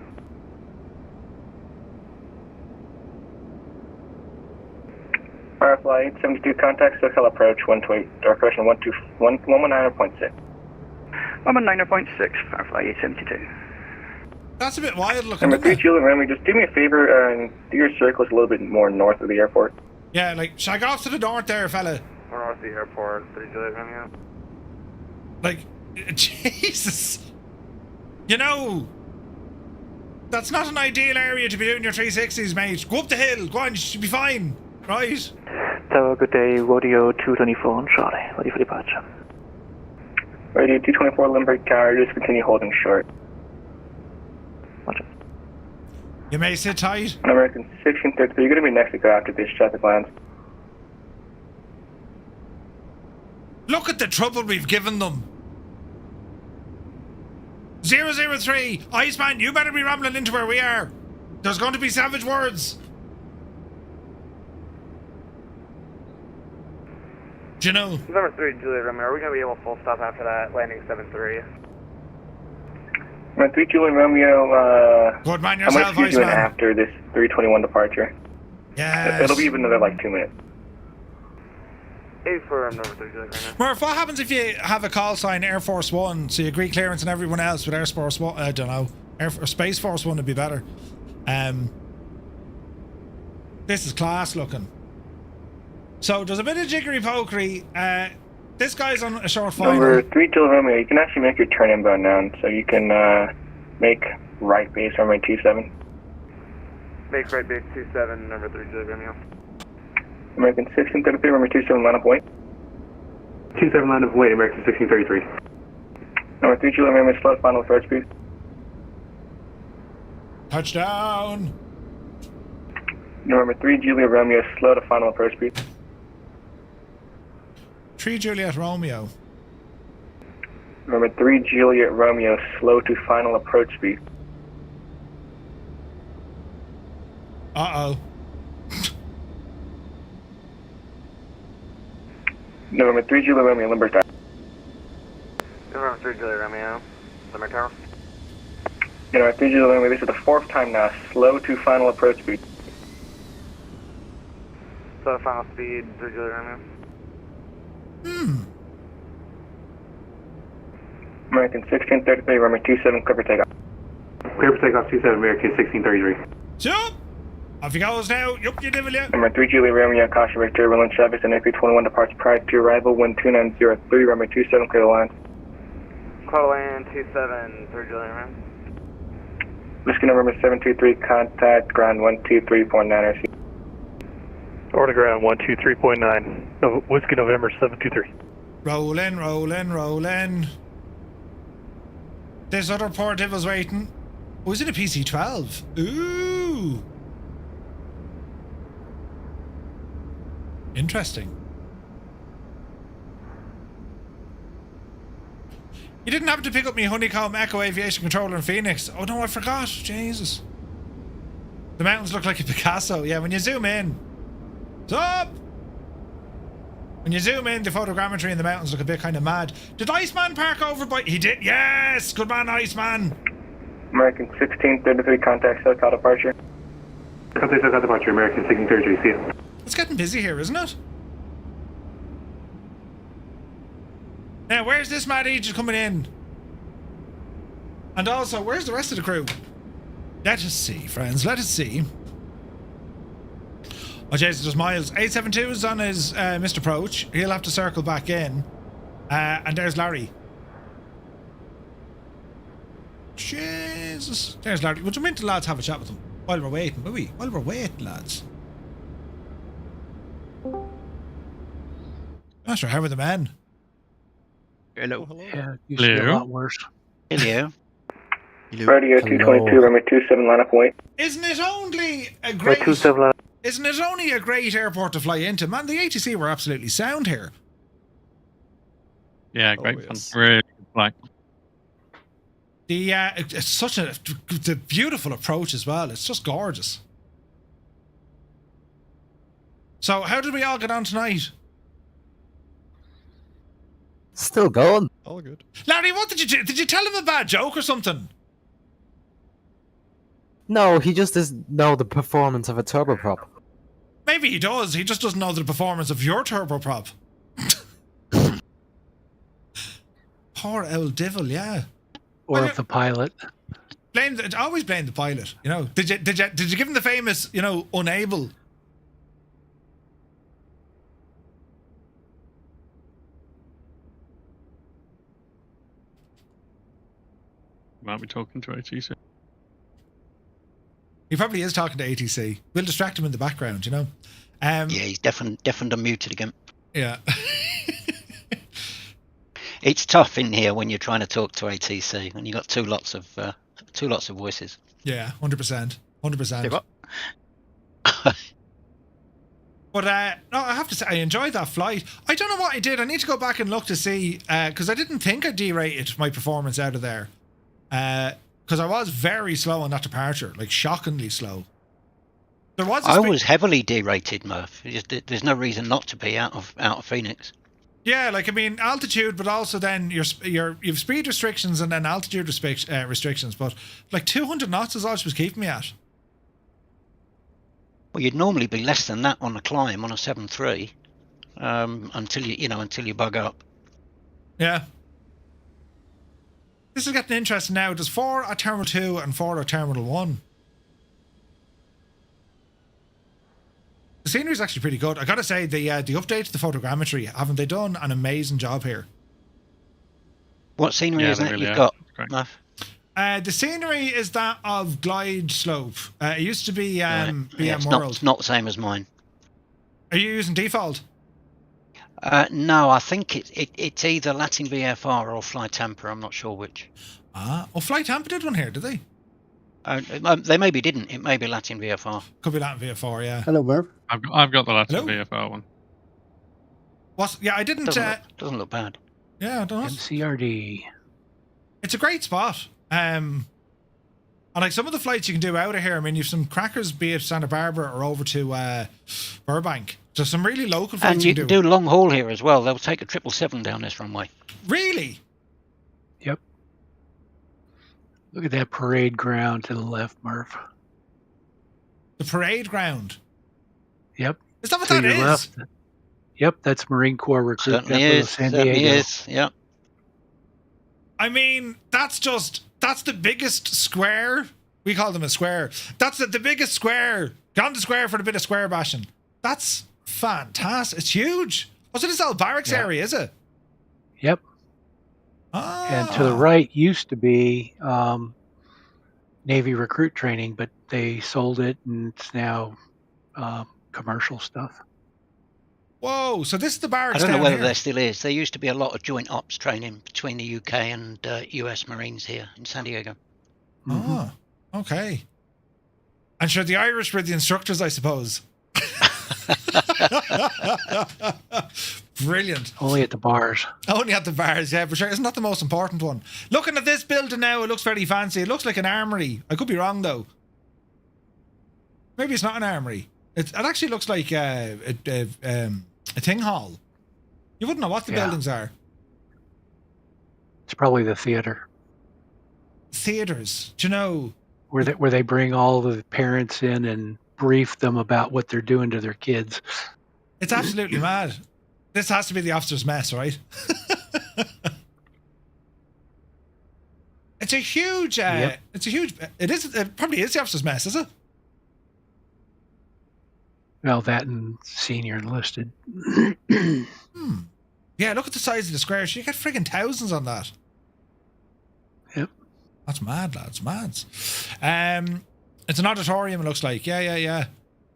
[SPEAKER 20] Firefly 872, contact SoCal approach 128, direct correction 119.6.
[SPEAKER 22] 119.6, Firefly 872.
[SPEAKER 1] That's a bit wild looking.
[SPEAKER 20] Number 3, Julie, remember, just do me a favor and do your circles a little bit more north of the airport.
[SPEAKER 1] Yeah, like, should I go off to the north there, fella?
[SPEAKER 12] We're north of the airport, 3 Julie Romeo.
[SPEAKER 1] Like, Jesus. You know, that's not an ideal area to be doing your 360s, mate. Go up the hill, go on, you should be fine. Right?
[SPEAKER 22] Tower, good day, Rodeo 224 on Charlie, ready for departure.
[SPEAKER 20] Radio 224 Limerick Tower, just continue holding short.
[SPEAKER 1] You may sit tight.
[SPEAKER 20] American 1633, you're going to be next to go after this traffic lands.
[SPEAKER 1] Look at the trouble we've given them. 003, Iceman, you better be rambling into where we are. There's going to be savage words. Do you know?
[SPEAKER 12] Number 3, Julie Romeo, are we going to be able to full stop after that, landing 73?
[SPEAKER 20] Number 3, Julie Romeo,
[SPEAKER 1] good man
[SPEAKER 20] yourself,
[SPEAKER 1] yourself,
[SPEAKER 20] how much you doing
[SPEAKER 1] Iceman.
[SPEAKER 20] after this 321 departure?
[SPEAKER 1] Yes.
[SPEAKER 20] It'll be even another, like, 2 minutes.
[SPEAKER 12] 8 for number 3, Julie Romeo.
[SPEAKER 1] Murph, what happens if you have a call sign Air Force One, so you agree clearance and everyone else with Air Force One? I don't know. Space Force One would be better. This is class looking. So there's a bit of jiggery pokery. This guy's on a short final.
[SPEAKER 20] Number 3, Julie Romeo, you can actually make your turn inbound now, so you can make right base runway 27.
[SPEAKER 12] Make right base 27, number 3, Julie Romeo.
[SPEAKER 20] American 1633, runway 27, line up weight.
[SPEAKER 21] 27 line of weight, American 1633.
[SPEAKER 20] Number 3, Julie Romeo, slow final approach speed.
[SPEAKER 1] Touchdown.
[SPEAKER 20] Number 3, Juliet Romeo, slow to final approach speed.
[SPEAKER 1] 3 Juliet Romeo.
[SPEAKER 20] Number 3, Juliet Romeo, slow to final approach speed.
[SPEAKER 1] Uh-oh.
[SPEAKER 20] Number 3, Juliet Romeo, Limburg Tower.
[SPEAKER 12] Number 3, Julie Romeo, Limerick Tower.
[SPEAKER 20] Number 3, Juliet Romeo, this is the 4th time now, slow to final approach speed.
[SPEAKER 12] So final speed, 3 Julie Romeo.
[SPEAKER 20] American 1633, runway 27, clear for takeoff.
[SPEAKER 21] Clear for takeoff 27, American 1633.
[SPEAKER 1] Jump! Off he goes now. Yup, you devil, yeah.
[SPEAKER 20] Number 3, Juliet Romeo, caution break turbulent traffic, and A321 departs prior to arrival, wind 2903, runway 27, clear the line.
[SPEAKER 12] Clear the land 27, 3 Julie Romeo.
[SPEAKER 20] Whiskey number 723, contact ground 123.9
[SPEAKER 7] Order ground 123.9. Whiskey November 723.
[SPEAKER 1] Rolling, rolling, rolling. This other poor devil's waiting. Oh, is it a PC-12? Ooh. Interesting. You didn't happen to pick up me Honeycomb Echo Aviation Controller in Phoenix? Oh no, I forgot. Jesus. The mountains look like a Picasso. Yeah, when you zoom in. Stop! When you zoom in, the photogrammetry in the mountains look a bit kind of mad. Did Iceman park over by... He did. Yes! Good man, Iceman.
[SPEAKER 20] American 1633, contact SoCal departure.
[SPEAKER 21] Contact SoCal departure, American 1633, see you.
[SPEAKER 1] It's getting busy here, isn't it? Now, where's this mad agent coming in? And also, where's the rest of the crew? Let us see, friends, let us see. Oh, Jesus, there's Miles. 872 is on his missed approach. He'll have to circle back in. And there's Larry. Jesus. There's Larry. Would you mean the lads have a chat with him while we're waiting, will we? While we're waiting, lads. Not sure, how are the men?
[SPEAKER 4] Hello.
[SPEAKER 15] Yeah, you see a lot worse.
[SPEAKER 4] Hello.
[SPEAKER 20] Radio 222, runway 27, line up wait.
[SPEAKER 1] Isn't it only a great... Isn't it only a great airport to fly into? Man, the ATC were absolutely sound here.
[SPEAKER 9] Yeah, great fun. Really good flight.
[SPEAKER 1] It's such a beautiful approach as well. It's just gorgeous. So, how did we all get on tonight?
[SPEAKER 23] Still going.
[SPEAKER 11] All good.
[SPEAKER 1] Larry, what did you do? Did you tell him a bad joke or something?
[SPEAKER 23] No, he just doesn't know the performance of a turboprop.
[SPEAKER 1] Maybe he does. He just doesn't know the performance of your turboprop. Poor old devil, yeah.
[SPEAKER 15] Or of the pilot.
[SPEAKER 1] Always blame the pilot. You know, did you give him the famous, unable?
[SPEAKER 9] Might be talking to ATC.
[SPEAKER 1] He probably is talking to ATC. We'll distract him in the background,
[SPEAKER 4] Yeah, he's definitely unmuted again.
[SPEAKER 1] Yeah.
[SPEAKER 4] It's tough in here when you're trying to talk to ATC and you've got two lots of voices.
[SPEAKER 1] Yeah, 100%. 100%. But no, I have to say, I enjoyed that flight. I don't know what I did. I need to go back and look to see, because I didn't think I derated my performance out of there. Because I was very slow on that departure, like shockingly slow.
[SPEAKER 4] I was heavily derated, Murph. There's no reason not to be out of Phoenix.
[SPEAKER 1] Yeah, altitude, but also then you've speed restrictions and then altitude restrictions. But 200 knots is all she was keeping me at.
[SPEAKER 4] Well, you'd normally be less than that on a climb on a 7.3, until you bug up.
[SPEAKER 1] Yeah. This is getting interesting now. There's 4 at Terminal 2 and 4 at Terminal 1. The scenery is actually pretty good. I gotta say, the update to the photogrammetry, haven't they done an amazing job here?
[SPEAKER 4] What scenery is that
[SPEAKER 9] really
[SPEAKER 4] you've got, Muff?
[SPEAKER 1] The scenery is that of Glide Slope. It used to be BM World.
[SPEAKER 4] It's not the same as mine.
[SPEAKER 1] Are you using default?
[SPEAKER 4] No, I think it's either Latin VFR or Fly Tampa. I'm not sure which.
[SPEAKER 1] Fly Tampa did one here, did they?
[SPEAKER 4] They maybe didn't. It may be Latin VFR.
[SPEAKER 1] Could be Latin VFR, yeah.
[SPEAKER 23] Hello, Merv.
[SPEAKER 9] I've got the Latin VFR one.
[SPEAKER 1] Yeah, I didn't.
[SPEAKER 4] Doesn't look bad.
[SPEAKER 1] Yeah, I don't know.
[SPEAKER 15] MCRD.
[SPEAKER 1] It's a great spot. And some of the flights you can do out of here, I mean, you've some crackers, be it Santa Barbara or over to Burbank. So some really local flights
[SPEAKER 4] and you can do long haul here as well. They'll take a 777 down this runway.
[SPEAKER 1] Really?
[SPEAKER 15] Yep. Look at that parade ground to the left, Murph.
[SPEAKER 1] The parade ground?
[SPEAKER 15] Yep.
[SPEAKER 1] Is that what that is?
[SPEAKER 15] Left. Yep, that's Marine Corps recruit depot of San Diego.
[SPEAKER 4] Certainly is, yep.
[SPEAKER 1] I mean, that's the biggest square. We call them a square. That's the biggest square. Gone to square for a bit of square bashing. That's fantastic. It's huge. Oh, so this is all barracks area, is it?
[SPEAKER 15] Yep. And to the right used to be Navy recruit training, but they sold it and it's now commercial stuff.
[SPEAKER 1] Whoa, so this is the barracks
[SPEAKER 4] I don't know whether
[SPEAKER 1] there
[SPEAKER 4] still is. There used to be a lot of joint ops training between the UK and US Marines here in San Diego.
[SPEAKER 1] Oh, okay. And sure, the Irish were the instructors, I suppose. Brilliant.
[SPEAKER 15] Only at the bars.
[SPEAKER 1] Only at the bars, yeah, for sure. Isn't that the most important one? Looking at this building now, it looks very fancy. It looks like an armory. I could be wrong, though. Maybe it's not an armory. It actually looks like a ting hall. You wouldn't know what the buildings are.
[SPEAKER 15] It's probably the theater.
[SPEAKER 1] theaters, do you know?
[SPEAKER 15] Where they bring all the parents in and brief them about what they're doing to their kids.
[SPEAKER 1] It's absolutely mad. This has to be the officer's mess, right? It's a huge. It's a huge. It probably is the officer's mess, is it?
[SPEAKER 15] Well, that and senior enlisted.
[SPEAKER 1] Yeah, look at the size of the squares. You get friggin' thousands on that.
[SPEAKER 15] Yep.
[SPEAKER 1] That's mad, lads. Mad. It's an auditorium. It looks like. Yeah.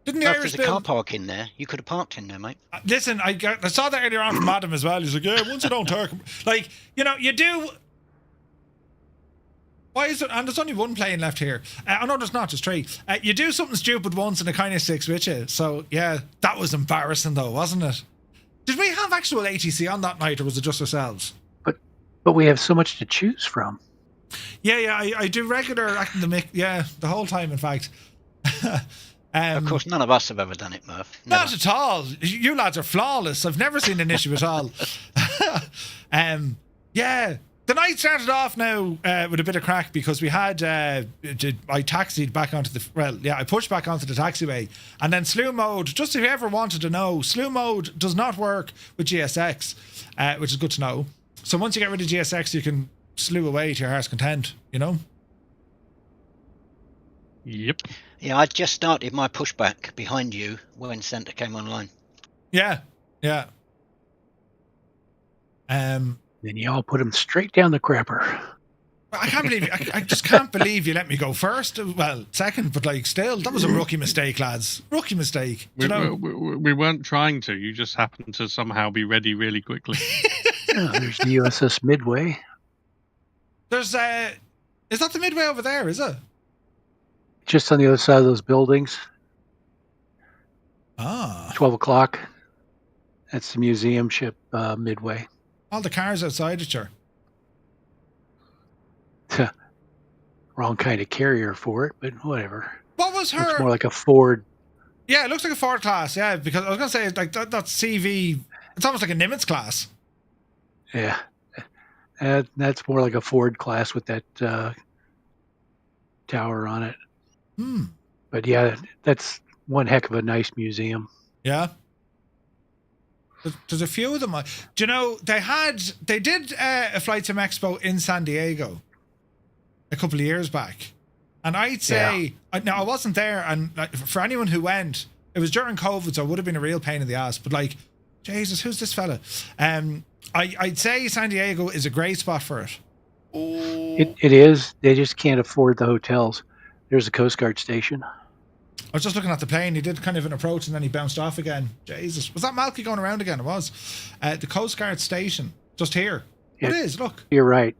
[SPEAKER 1] Didn't the
[SPEAKER 4] Well,
[SPEAKER 1] Irish
[SPEAKER 4] there's a car park in there. You could have parked in there, mate.
[SPEAKER 1] Listen, I saw that earlier on from Adam as well. He's like, yeah, once you don't talk, like, you know, you do. Why is it? And there's only one plane left here. I know there's not, just three. You do something stupid once and it kind of sticks with you. So yeah, that was embarrassing though, wasn't it? Did we have actual ATC on that night, or was it just ourselves?
[SPEAKER 15] But we have so much to choose from.
[SPEAKER 1] Yeah, I do regular acting the mic. Yeah, the whole time, in fact.
[SPEAKER 4] Of course, none of us have ever done it, Murph. Never.
[SPEAKER 1] Not at all. You lads are flawless. I've never seen an issue at all. Yeah. The night started off now with a bit of crack because we had, I taxied back onto I pushed back onto the taxiway, and then slew mode, just if you ever wanted to know, slew mode does not work with GSX, which is good to know. So once you get rid of GSX, you can slew away to your heart's content, you know?
[SPEAKER 9] Yep.
[SPEAKER 4] Yeah, I just started my pushback behind you when Centre came online.
[SPEAKER 1] Yeah.
[SPEAKER 15] Then you all put them straight down the crapper.
[SPEAKER 1] I can't believe I just can't believe you let me go first. Well, second, but like still, that was a rookie mistake, lads. Rookie mistake.
[SPEAKER 9] We weren't trying to. You just happened to somehow be ready really quickly.
[SPEAKER 15] There's the USS Midway.
[SPEAKER 1] There's is that the Midway over there? Is it?
[SPEAKER 15] Just on the other side of those buildings.
[SPEAKER 1] 12
[SPEAKER 15] o'clock. That's the museum ship, Midway.
[SPEAKER 1] All the cars outside it, sure.
[SPEAKER 15] Wrong kind of carrier for it, but whatever.
[SPEAKER 1] What was her?
[SPEAKER 15] It's more like a Ford.
[SPEAKER 1] Yeah, it looks like a Ford class. Yeah, because I was gonna say like that's CV. It's almost like a Nimitz class.
[SPEAKER 15] Yeah, that's more like a Ford class with that tower on it. But yeah, that's one heck of a nice museum.
[SPEAKER 1] Yeah. There's a few of them. Do you know they did a Flight Sim Expo in San Diego a couple of years back, and I'd say now I wasn't there, and like, for anyone who went, it was during COVID, so it would have been a real pain in the ass. But like, Jesus, who's this fella? I'd say San Diego is a great spot for it.
[SPEAKER 15] It is. They just can't afford the hotels. There's a Coast Guard station.
[SPEAKER 1] I was just looking at the plane. He did kind of an approach and then he bounced off again. Jesus. Was that Malky going around again? It was. The Coast Guard station. Just here. It is, look.
[SPEAKER 15] To your right.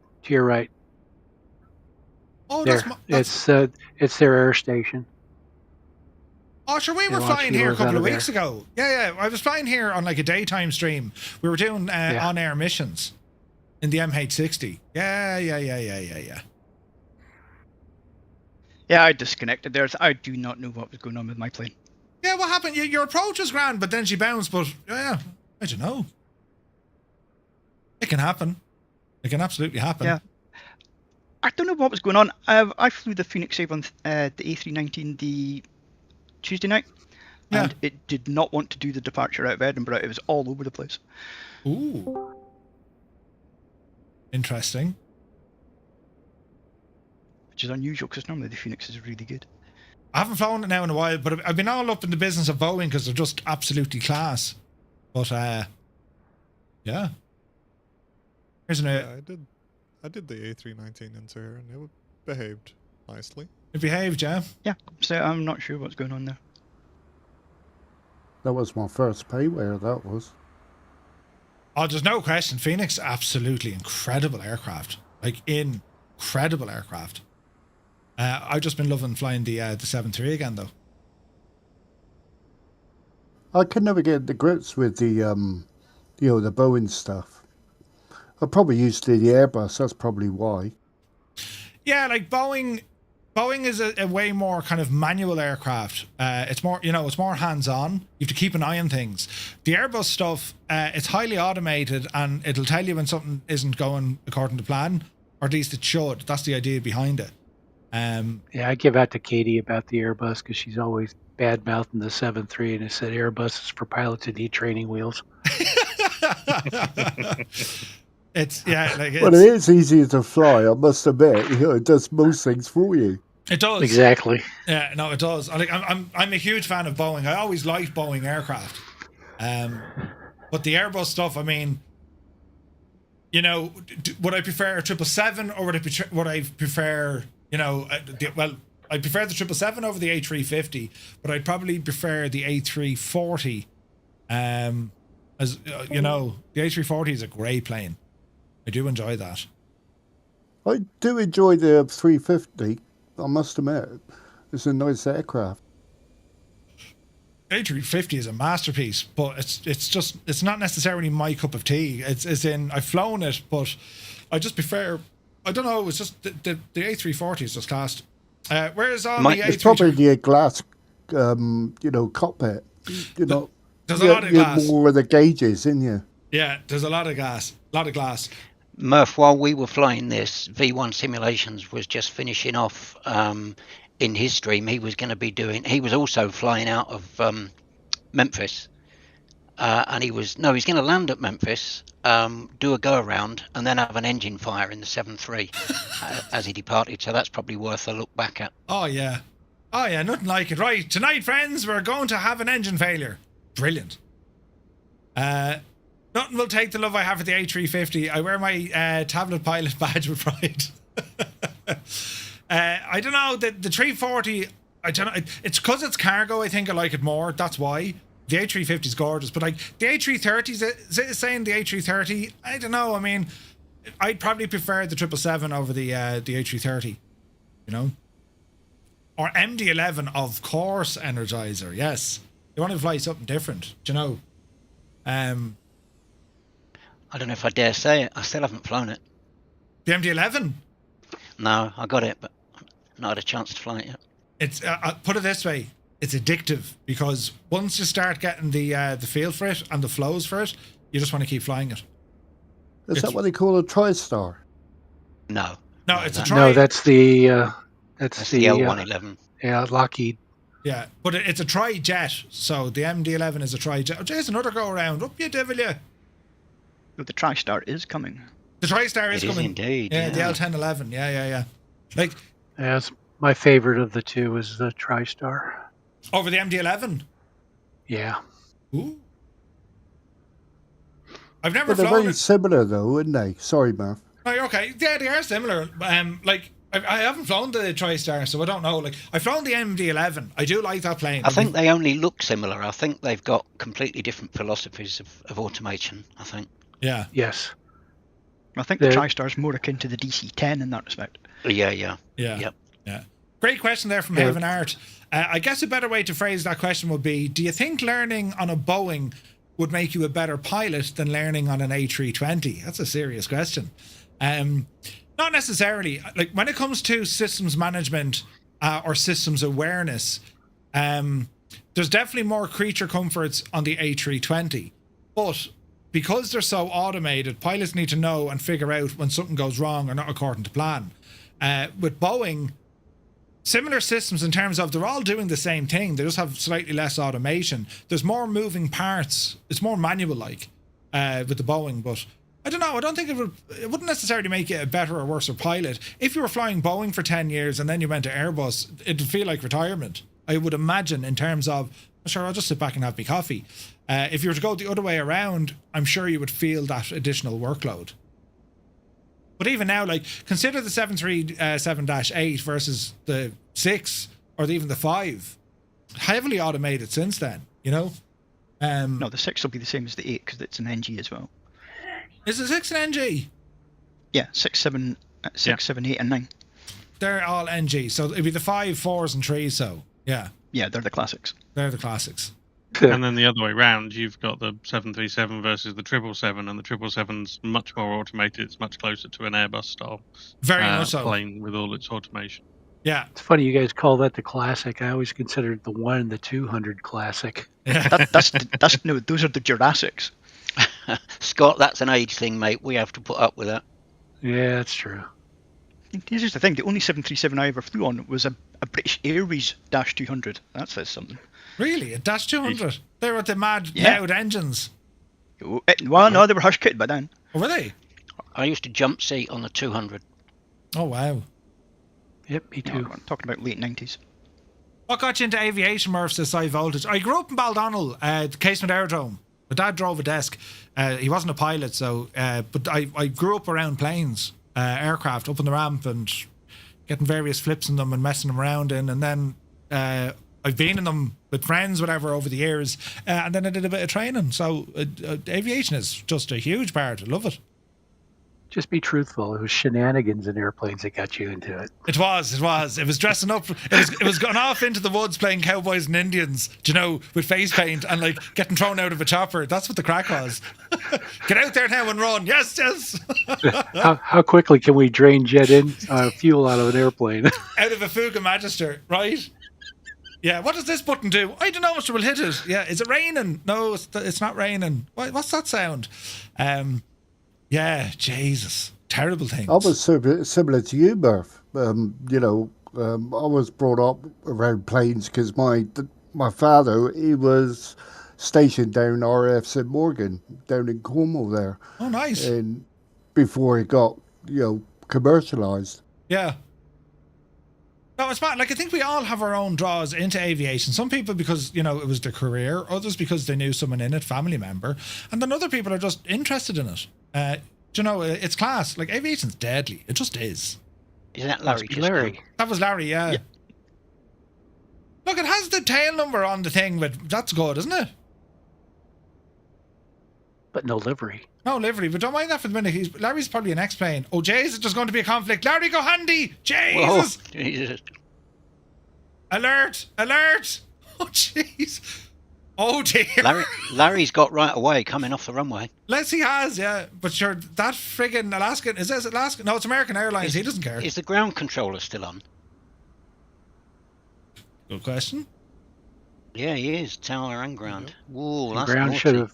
[SPEAKER 1] Oh,
[SPEAKER 15] there. It's their air station.
[SPEAKER 1] Oh, sure, we were flying here a couple of weeks ago. Yeah. I was flying here on like a daytime stream. We were doing on-air missions in the MH60. Yeah.
[SPEAKER 10] Yeah, I disconnected there. I do not know what was going on with my plane.
[SPEAKER 1] Yeah, what happened? Your approach was grand, but then she bounced. But yeah, I don't know. It can happen. It can absolutely happen.
[SPEAKER 10] Yeah. I don't know what was going on. I flew the Phoenix Save on the A319 the Tuesday night, and it did not want to do the departure out of Edinburgh. It was all over the place.
[SPEAKER 1] Ooh. Interesting.
[SPEAKER 10] Which is unusual because normally the Phoenix is really good.
[SPEAKER 1] I haven't flown it now in a while, but I've been all up in the business of Boeing because they're just absolutely class. But yeah. Here's
[SPEAKER 16] I did the A319 into here and it behaved nicely.
[SPEAKER 1] It behaved, yeah?
[SPEAKER 10] Yeah, so I'm not sure what's going on there.
[SPEAKER 23] That was my first payware, that was.
[SPEAKER 1] Oh, there's no question. Phoenix, absolutely incredible aircraft. Like, incredible aircraft. I've just been loving flying the 7-3 again, though.
[SPEAKER 23] I can never get the grips with the, the Boeing stuff. I probably used the Airbus, that's probably why.
[SPEAKER 1] Yeah, like Boeing is a way more kind of manual aircraft. It's more, it's more hands-on. You have to keep an eye on things. The Airbus stuff, it's highly automated and it'll tell you when something isn't going according to plan. or at least it should. That's the idea behind it.
[SPEAKER 15] Yeah, I give out to Katie about the Airbus because she's always bad mouthing the 7.3, and I said Airbus is for pilots who need training wheels.
[SPEAKER 1] It's
[SPEAKER 23] well, it is easier to fly. I must admit, it does most things for you.
[SPEAKER 1] It does
[SPEAKER 15] exactly.
[SPEAKER 1] Yeah, no, it does. I'm a huge fan of Boeing. I always liked Boeing aircraft, but the Airbus stuff. I mean, would I prefer a 777 or would I prefer I prefer the 777 over the A350, but I'd probably prefer the A340. The A340 is a great plane. I do enjoy that.
[SPEAKER 23] I do enjoy the 350. I must admit, it's a nice aircraft.
[SPEAKER 1] A350 is a masterpiece, but it's not necessarily my cup of tea. It's in I've flown it, but I just prefer. I don't know. It's just the A340 is just classed. Whereas on the A350,
[SPEAKER 23] it's probably a glass, cockpit.
[SPEAKER 1] There's a lot of glass.
[SPEAKER 23] More of the gauges, isn't you?
[SPEAKER 1] Yeah, there's a lot of glass.
[SPEAKER 4] Murph, while we were flying this, V1 Simulations was just finishing off in his stream. He was going to be he was also flying out of Memphis. And he's going to land at Memphis, do a go around, and then have an engine fire in the 7.3 as he departed. So that's probably worth a look back at.
[SPEAKER 1] Oh, yeah. Nothing like it. Right, tonight, friends, we're going to have an engine failure. Brilliant. Nothing will take the love I have for the A350. I wear my tablet pilot badge with pride. I don't know, the 340, I don't know, it's because it's cargo, I think I like it more. That's why. The A350 is gorgeous, but the A330 saying the A330, I don't know. I mean, I'd probably prefer the 777 over the A330, or MD-11, of course. Energizer, yes. You want to fly something different,
[SPEAKER 4] I don't know if I dare say it. I still haven't flown it.
[SPEAKER 1] The MD-11?
[SPEAKER 4] No, I got it, but not had a chance to fly it yet.
[SPEAKER 1] It's put it this way. It's addictive because once you start getting the feel for it and the flows for it, you just want to keep flying it.
[SPEAKER 23] Is that what they call a TriStar?
[SPEAKER 4] No,
[SPEAKER 1] it's a
[SPEAKER 15] No, that's the
[SPEAKER 4] L111.
[SPEAKER 15] Yeah, Lockheed.
[SPEAKER 1] Yeah, but it's a tri-jet, so the MD-11 is a tri-jet. Oh, there's another go-around. Up you devil, you.
[SPEAKER 10] But the TriStar is coming.
[SPEAKER 1] The TriStar is coming.
[SPEAKER 4] Indeed.
[SPEAKER 1] Yeah, the L1011. Yeah.
[SPEAKER 15] Yes, my favorite of the two is the TriStar.
[SPEAKER 1] Over the MD-11?
[SPEAKER 15] Yeah.
[SPEAKER 1] Ooh. I've never
[SPEAKER 23] They're
[SPEAKER 1] flown
[SPEAKER 23] very
[SPEAKER 1] it.
[SPEAKER 23] similar, though, aren't they? Sorry, Murph.
[SPEAKER 1] Oh, okay. Yeah, they are similar. I haven't flown the TriStar, so I don't know. I've flown the MD-11. I do like that plane.
[SPEAKER 4] I think they only look similar. I think they've got completely different philosophies of automation, I think.
[SPEAKER 1] Yeah.
[SPEAKER 15] Yes.
[SPEAKER 10] I think the TriStar is more akin to the DC-10 in that respect.
[SPEAKER 4] Yeah.
[SPEAKER 1] Yep.
[SPEAKER 4] Yeah.
[SPEAKER 1] Great question there from Heaven Art. I guess a better way to phrase that question would be, do you think learning on a Boeing would make you a better pilot than learning on an A320? That's a serious question. Not necessarily. When it comes to systems management or systems awareness, there's definitely more creature comforts on the A320. But because they're so automated, pilots need to know and figure out when something goes wrong or not according to plan. With Boeing, similar systems in terms of they're all doing the same thing. They just have slightly less automation. There's more moving parts. It's more manual-like with the Boeing, but I don't know. I don't think it wouldn't necessarily make you a better or worse pilot. If you were flying Boeing for 10 years and then you went to Airbus, it'd feel like retirement. I would imagine in terms of, sure, I'll just sit back and have my coffee. If you were to go the other way around, I'm sure you would feel that additional workload. But even now, consider the 737-8 versus the 6 or even the 5. Heavily automated since then,
[SPEAKER 10] No, the 6 will be the same as the 8 because it's an NG as well.
[SPEAKER 1] Is the 6 an NG?
[SPEAKER 10] Yeah, 6, 7, 8 and 9.
[SPEAKER 1] They're all NG. So it'd be the 5, 4s and 3s, so yeah.
[SPEAKER 10] Yeah, they're the classics.
[SPEAKER 1] They're the classics.
[SPEAKER 9] And then the other way round, you've got the 737 versus the 777, and the 777's much more automated. It's much closer to an Airbus style plane with all its automation.
[SPEAKER 1] Yeah.
[SPEAKER 15] It's funny you guys call that the classic. I always considered the 1 and the 200 classic.
[SPEAKER 10] Those are the Jurassics.
[SPEAKER 4] Scott, that's an age thing, mate. We have to put up with that.
[SPEAKER 15] Yeah, that's true.
[SPEAKER 10] Here's just the thing: the only 737 I ever flew on was a British Airways Dash 200. That says something.
[SPEAKER 1] Really, a Dash 200? They were with the mad loud engines.
[SPEAKER 10] Well, no, they were hush kitted by then.
[SPEAKER 1] Oh, were they?
[SPEAKER 4] I used to jump seat on the 200.
[SPEAKER 1] Oh wow.
[SPEAKER 15] Yep, me too.
[SPEAKER 10] No, I'm talking about late 90s.
[SPEAKER 1] What got you into aviation, Murphs, this high voltage? I grew up in Baldonnel, the KSAN Aerodrome. My dad drove a desk. He wasn't a pilot, so but I grew up around planes, aircraft, up on the ramp and getting various flips in them and messing them around in. And then I've been in them with friends, whatever, over the years. And then I did a bit of training. So aviation is just a huge part. I love it.
[SPEAKER 15] Just be truthful. It was shenanigans in airplanes that got you into it.
[SPEAKER 1] It was. It was dressing up. It was going off into the woods playing cowboys and Indians, do you know, with face paint and like getting thrown out of a chopper. That's what the crack was. Get out there now and run. Yes, yes.
[SPEAKER 15] How quickly can we drain jet in fuel out of an airplane?
[SPEAKER 1] Out of a Fuga Magister, right? Yeah, what does this button do? I don't know, Mr. Will hit it. Yeah, is it raining? No, it's not raining. What's that sound? Yeah, Jesus. Terrible things.
[SPEAKER 23] I was similar to you, Murph. You know, I was brought up around planes because my father, he was stationed down RAF St Morgan, down in Cornwall there.
[SPEAKER 1] Oh, nice.
[SPEAKER 23] And before it got, commercialised.
[SPEAKER 1] Yeah. No, it's bad. Like, I think we all have our own draws into aviation. Some people because, it was their career. Others because they knew someone in it, family member. And then other people are just interested in it. It's class. Like, aviation's deadly. It just is.
[SPEAKER 4] Is that Larry?
[SPEAKER 15] Larry.
[SPEAKER 1] That was Larry, yeah. Look, it has the tail number on the thing, but that's good, isn't it?
[SPEAKER 15] But no livery.
[SPEAKER 1] No livery, but don't mind that for the minute. Larry's probably an X-plane. Oh, Jesus, there's going to be a conflict. Larry, go handy! Jesus!
[SPEAKER 4] Whoa, Jesus.
[SPEAKER 1] Alert! Oh, jeez. Oh, dear.
[SPEAKER 4] Larry's got right away coming off the runway.
[SPEAKER 1] He has, yeah. But sure, that friggin' Alaskan... Is this Alaska? No, it's American Airlines. He doesn't care.
[SPEAKER 4] Is the ground controller still on?
[SPEAKER 1] Good question.
[SPEAKER 4] Yeah, he is. Tower and ground. Whoa, that's
[SPEAKER 15] ground
[SPEAKER 4] naughty.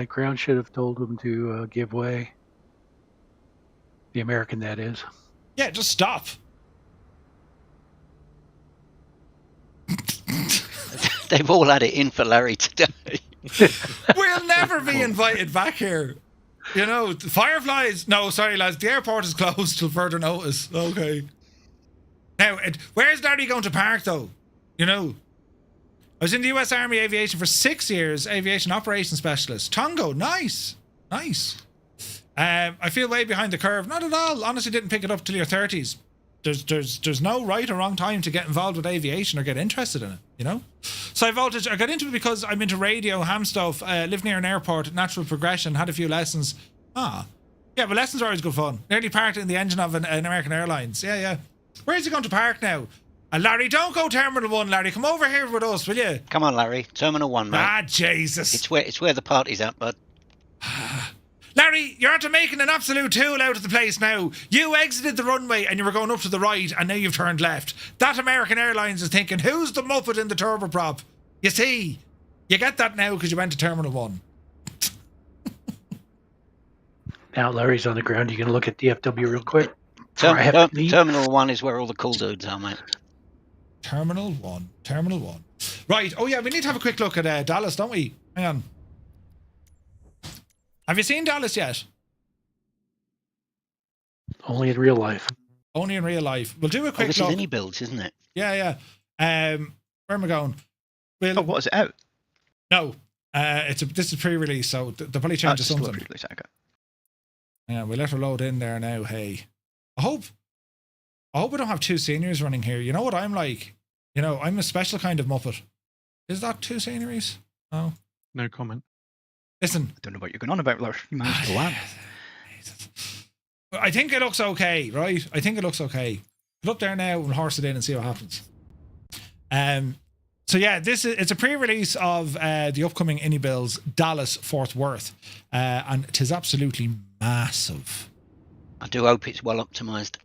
[SPEAKER 15] Ground should have told him to give way. The American, that is.
[SPEAKER 1] Yeah, just stop.
[SPEAKER 4] They've all had it in for Larry today.
[SPEAKER 1] We'll never be invited back here. The Fireflies... No, sorry, lads. The airport is closed till further notice. Okay. Now, where's Larry going to park, though? I was in the US Army Aviation for 6 years, aviation operations specialist. Tongo, nice. I feel way behind the curve. Not at all. Honestly, didn't pick it up till your 30s. There's no right or wrong time to get involved with aviation or get interested in it, So high voltage, I got into it because I'm into radio, ham stuff, live near an airport, natural progression, had a few lessons. Yeah, but lessons are always good fun. Nearly parked in the engine of an American Airlines. Yeah. Where's he going to park now? Larry, don't go Terminal 1, Larry. Come over here with us, will you?
[SPEAKER 4] Come on, Larry. Terminal 1, mate.
[SPEAKER 1] Ah, Jesus.
[SPEAKER 4] It's where the party's at, bud.
[SPEAKER 1] Larry, you're after making an absolute tool out of the place now. You exited the runway and you were going up to the right and now you've turned left. That American Airlines is thinking, who's the muppet in the turboprop? You see, you get that now because you went to Terminal 1.
[SPEAKER 15] Now Larry's on the ground. You can look at DFW real quick.
[SPEAKER 4] Terminal 1 is where all the cool dudes are, mate.
[SPEAKER 1] Terminal 1. Right. Oh, yeah, we need to have a quick look at Dallas, don't we? Hang on. Have you seen Dallas yet?
[SPEAKER 15] Only in real life.
[SPEAKER 1] Only in real life. We'll do a quick
[SPEAKER 4] look.
[SPEAKER 1] This
[SPEAKER 4] is any builds, isn't it?
[SPEAKER 1] Yeah. Where am I going?
[SPEAKER 10] What is it out?
[SPEAKER 1] No. This is pre-release, so they'll probably change to something.
[SPEAKER 10] Pre-release, okay.
[SPEAKER 1] Yeah, we'll let her load in there now. Hey. I hope we don't have two seniors running here. You know what I'm like? I'm a special kind of muppet. Is that two seniors? No.
[SPEAKER 9] No comment.
[SPEAKER 1] Listen.
[SPEAKER 10] I don't know what you're going on about, Lars. You managed to land.
[SPEAKER 1] I think it looks okay, right? I think it looks okay. Put up there now and horse it in and see what happens. So yeah, it's a pre-release of the upcoming Innie builds, Dallas Fort Worth, and it is absolutely massive.
[SPEAKER 4] I do hope it's well optimized.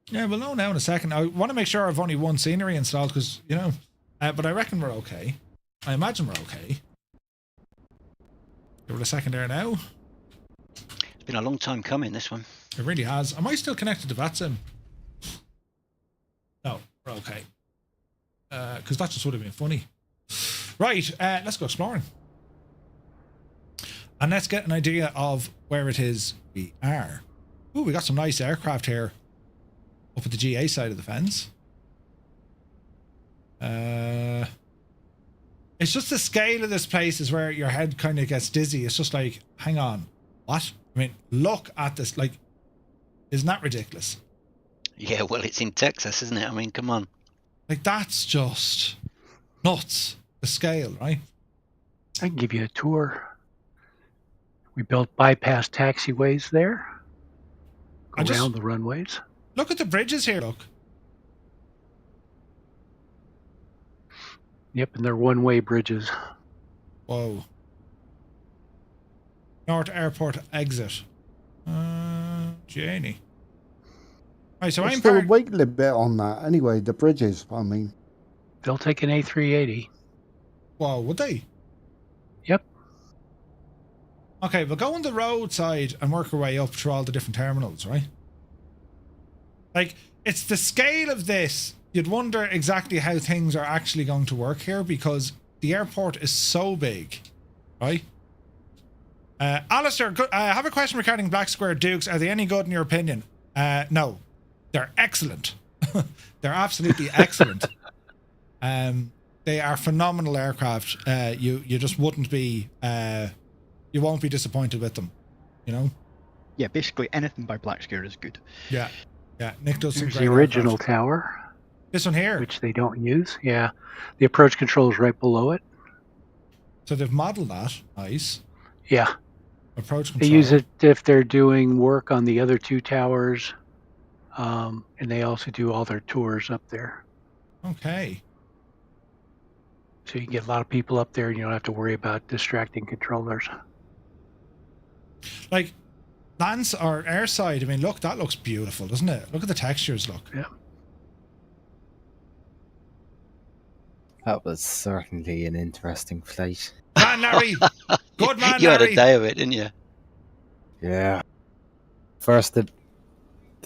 [SPEAKER 1] Yeah, we'll know now in a second. I want to make sure I've only one scenery installed because but I reckon we're okay. I imagine we're okay. Give it a second there now.
[SPEAKER 4] It's been a long time coming, this one.
[SPEAKER 1] It really has. Am I still connected to VATSIM? okay. Because that just would have been funny. Right, let's go exploring. And let's get an idea of where it is we are. Ooh, we got some nice aircraft here up at the GA side of the fence. It's just the scale of this place is where your head kind of gets dizzy. It's just like, hang on, what? I mean, look at this. Like, isn't that ridiculous?
[SPEAKER 4] Yeah, well, it's in Texas, isn't it? I mean, come on.
[SPEAKER 1] Like, that's just nuts. The scale, right?
[SPEAKER 15] I can give you a tour. We built bypass taxiways there. Go around the runways.
[SPEAKER 1] Look at the bridges here, look.
[SPEAKER 15] Yep, and they're one-way bridges.
[SPEAKER 1] Whoa. North Airport exit. Janie. Right, so
[SPEAKER 23] I'm still a weight limit on that. Anyway, the bridges, I mean.
[SPEAKER 15] They'll take an A380.
[SPEAKER 1] Wow, would they?
[SPEAKER 15] Yep.
[SPEAKER 1] Okay, we'll go on the roadside and work our way up through all the different terminals, right? Like, it's the scale of this. You'd wonder exactly how things are actually going to work here because the airport is so big, right? Alistair, I have a question regarding Black Square Dukes. Are they any good in your opinion? No. They're excellent. They're absolutely excellent. They are phenomenal aircraft. You just wouldn't be... you won't be disappointed with them, you know?
[SPEAKER 10] Yeah, basically anything by Black Square is good.
[SPEAKER 1] Yeah. Yeah, Nick does some
[SPEAKER 15] There's
[SPEAKER 1] great
[SPEAKER 15] the original
[SPEAKER 1] aircraft.
[SPEAKER 15] tower.
[SPEAKER 1] This one here.
[SPEAKER 15] Which they don't use, yeah. The approach control is right below it.
[SPEAKER 1] So they've modeled that. Nice.
[SPEAKER 15] Yeah.
[SPEAKER 1] Approach control.
[SPEAKER 15] They use it if they're doing work on the other two towers. And they also do all their tours up there.
[SPEAKER 1] Okay.
[SPEAKER 15] So you can get a lot of people up there and you don't have to worry about distracting controllers.
[SPEAKER 1] Like, lands or airside, I mean, look, that looks beautiful, doesn't it? Look at the textures, look.
[SPEAKER 15] Yeah.
[SPEAKER 13] That was certainly an interesting flight.
[SPEAKER 1] Man, Larry! Good man,
[SPEAKER 4] You had
[SPEAKER 1] Larry!
[SPEAKER 4] a day of it, didn't you?
[SPEAKER 13] Yeah. First,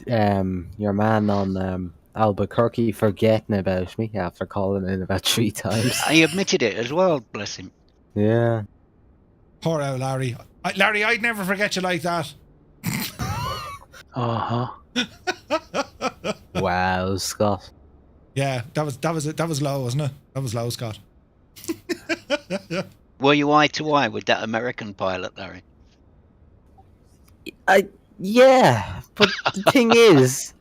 [SPEAKER 13] your man on Albuquerque forgetting about me after calling in about 3 times.
[SPEAKER 4] He admitted it as well, bless him.
[SPEAKER 13] Yeah.
[SPEAKER 1] Poor old Larry. Larry, I'd never forget you like that.
[SPEAKER 15] Uh-huh.
[SPEAKER 13] Wow, Scott.
[SPEAKER 1] Yeah, that was low, wasn't it? That was low, Scott.
[SPEAKER 4] Were you eye to eye with that American pilot, Larry?
[SPEAKER 13] Yeah, but the thing is,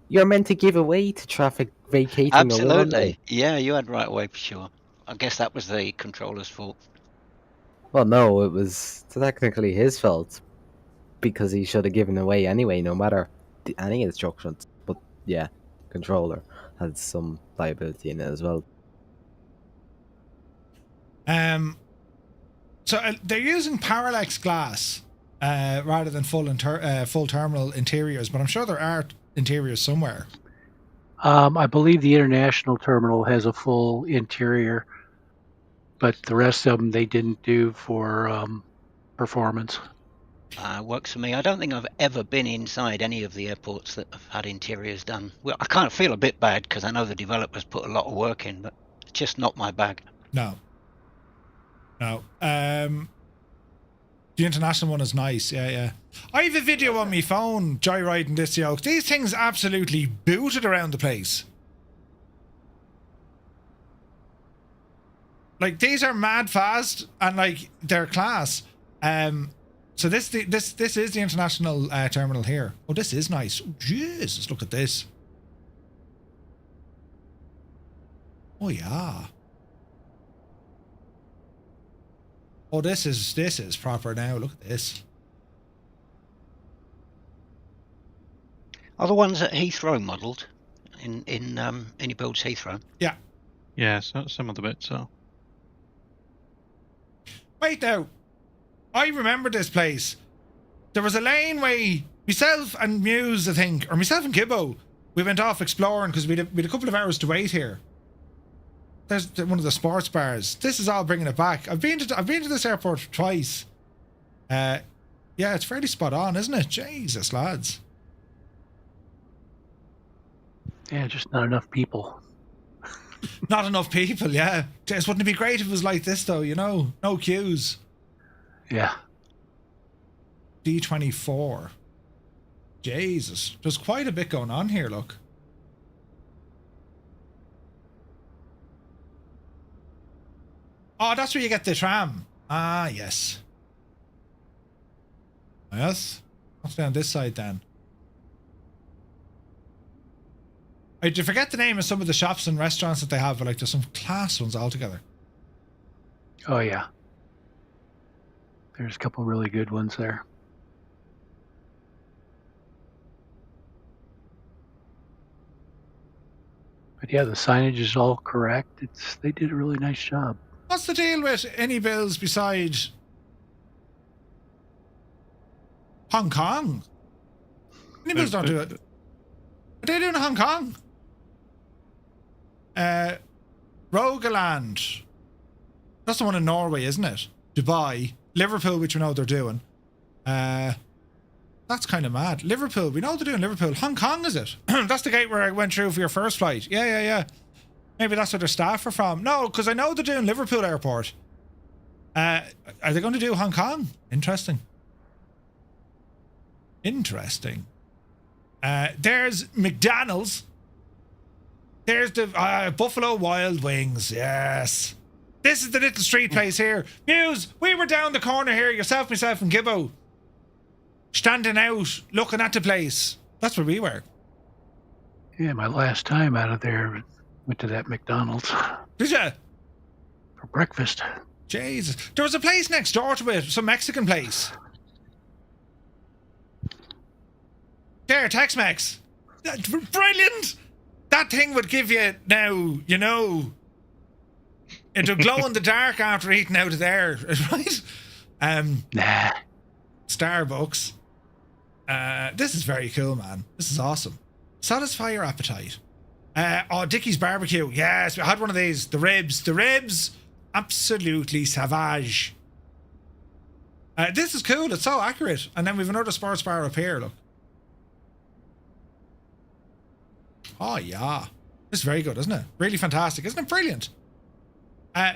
[SPEAKER 13] you're meant to give away to traffic vacating.
[SPEAKER 4] Absolutely. Yeah, you had right away for sure. I guess that was the controller's fault.
[SPEAKER 13] Well, no, it was technically his fault because he should have given away anyway, no matter any instructions. But yeah, controller had some liability in it as well.
[SPEAKER 1] So they're using parallax glass rather than full terminal interiors, but I'm sure there are interiors somewhere.
[SPEAKER 15] I believe the international terminal has a full interior, but the rest of them they didn't do for performance.
[SPEAKER 4] Works for me. I don't think I've ever been inside any of the airports that have had interiors done. Well, I kind of feel a bit bad because I know the developers put a lot of work in, but it's just not my bag.
[SPEAKER 1] No. The international one is nice. Yeah. I have a video on my phone joyriding this yoke. These things absolutely booted around the place. Like, these are mad fast and like they're class. So this is the international terminal here. Oh, this is nice. Oh, Jesus, look at this. Oh yeah. Oh, this is proper now. Look at this.
[SPEAKER 4] Are the ones at Heathrow modelled in any builds Heathrow?
[SPEAKER 1] Yeah.
[SPEAKER 9] Yeah, so some of the bits are.
[SPEAKER 1] Wait now. I remember this place. There was a laneway. Myself and Muse, I think, or myself and Gibbo, we went off exploring because we had a couple of hours to wait here. There's one of the sports bars. This is all bringing it back. I've been to this airport twice. Yeah, it's fairly spot on, isn't it? Jesus, lads.
[SPEAKER 15] Yeah, just not enough people.
[SPEAKER 1] Not enough people, yeah. Just wouldn't it be great if it was like this, though, you know? No queues.
[SPEAKER 15] Yeah.
[SPEAKER 1] D24. Jesus. There's quite a bit going on here, look. Oh, that's where you get the tram. Ah, yes. Yes? What's down this side, then? I did forget the name of some of the shops and restaurants that they have, but like there's some class ones altogether.
[SPEAKER 15] Oh, yeah. There's a couple really good ones there. But yeah, the signage is all correct. They did a really nice job.
[SPEAKER 1] What's the deal with any bills besides Hong Kong? Any bills don't do it. Are they doing Hong Kong? Rogaland. That's the one in Norway, isn't it? Dubai. Liverpool, which we know they're doing. That's kind of mad. Liverpool, we know they're doing Liverpool. Hong Kong, is it? That's the gate where I went through for your first flight. Yeah. Maybe that's where their staff are from. No, because I know they're doing Liverpool Airport. Are they going to do Hong Kong? Interesting. There's McDonald's. There's the Buffalo Wild Wings. Yes. This is the little street place here. Muse, we were down the corner here, yourself, myself, and Gibbo. Standing out, looking at the place. That's where we were.
[SPEAKER 15] Yeah, my last time out of there, went to that McDonald's.
[SPEAKER 1] Did you?
[SPEAKER 15] For breakfast.
[SPEAKER 1] Jesus. There was a place next door to it, some Mexican place. There, Tex-Mex. Brilliant! That thing would give you now, you know, it'll glow in the dark after eating out of there, right?
[SPEAKER 15] Nah.
[SPEAKER 1] Starbucks. This is very cool, man. This is awesome. Satisfy your appetite. Dickie's Barbecue. Yes, we had one of these. The ribs. Absolutely savage. This is cool. It's so accurate. And then we've another sports bar up here, look. Oh, yeah. This is very good, isn't it? Really fantastic. Isn't it brilliant?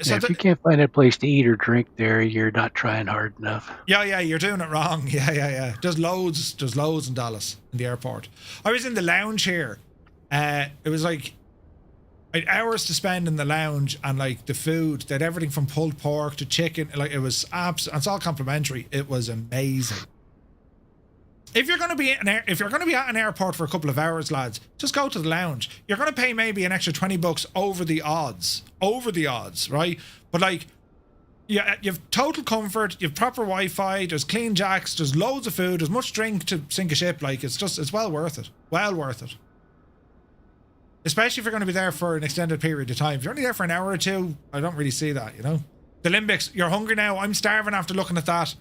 [SPEAKER 15] So if you can't find a place to eat or drink there, you're not trying hard enough.
[SPEAKER 1] Yeah, you're doing it wrong. Yeah. There's loads in Dallas, in the airport. I was in the lounge here. It was like I had hours to spend in the lounge, and like the food, they had everything from pulled pork to chicken. Like it was it's all complimentary. It was amazing. If you're going to be at an airport for a couple of hours, lads, just go to the lounge. You're going to pay maybe an extra $20 over the odds, right? But like, yeah, you've total comfort, you've proper Wi-Fi, there's clean jacks, there's loads of food, there's much drink to sink a ship. Like it's well worth it. Well worth it. Especially if you're going to be there for an extended period of time. If you're only there for an hour or two, I don't really see that, you know. The Limbics, you're hungry now. I'm starving after looking at that.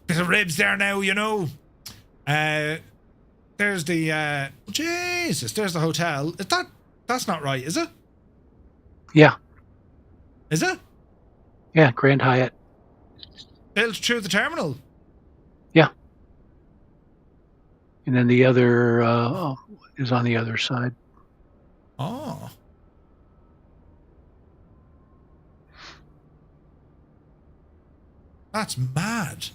[SPEAKER 1] Bit of ribs there now, you know. There's the Jesus, there's the hotel. That's not right, is it?
[SPEAKER 15] Yeah.
[SPEAKER 1] Is it?
[SPEAKER 15] Yeah, Grand Hyatt.
[SPEAKER 1] Built through the terminal.
[SPEAKER 15] Yeah. And then the other is on the other side.
[SPEAKER 1] Oh. That's mad.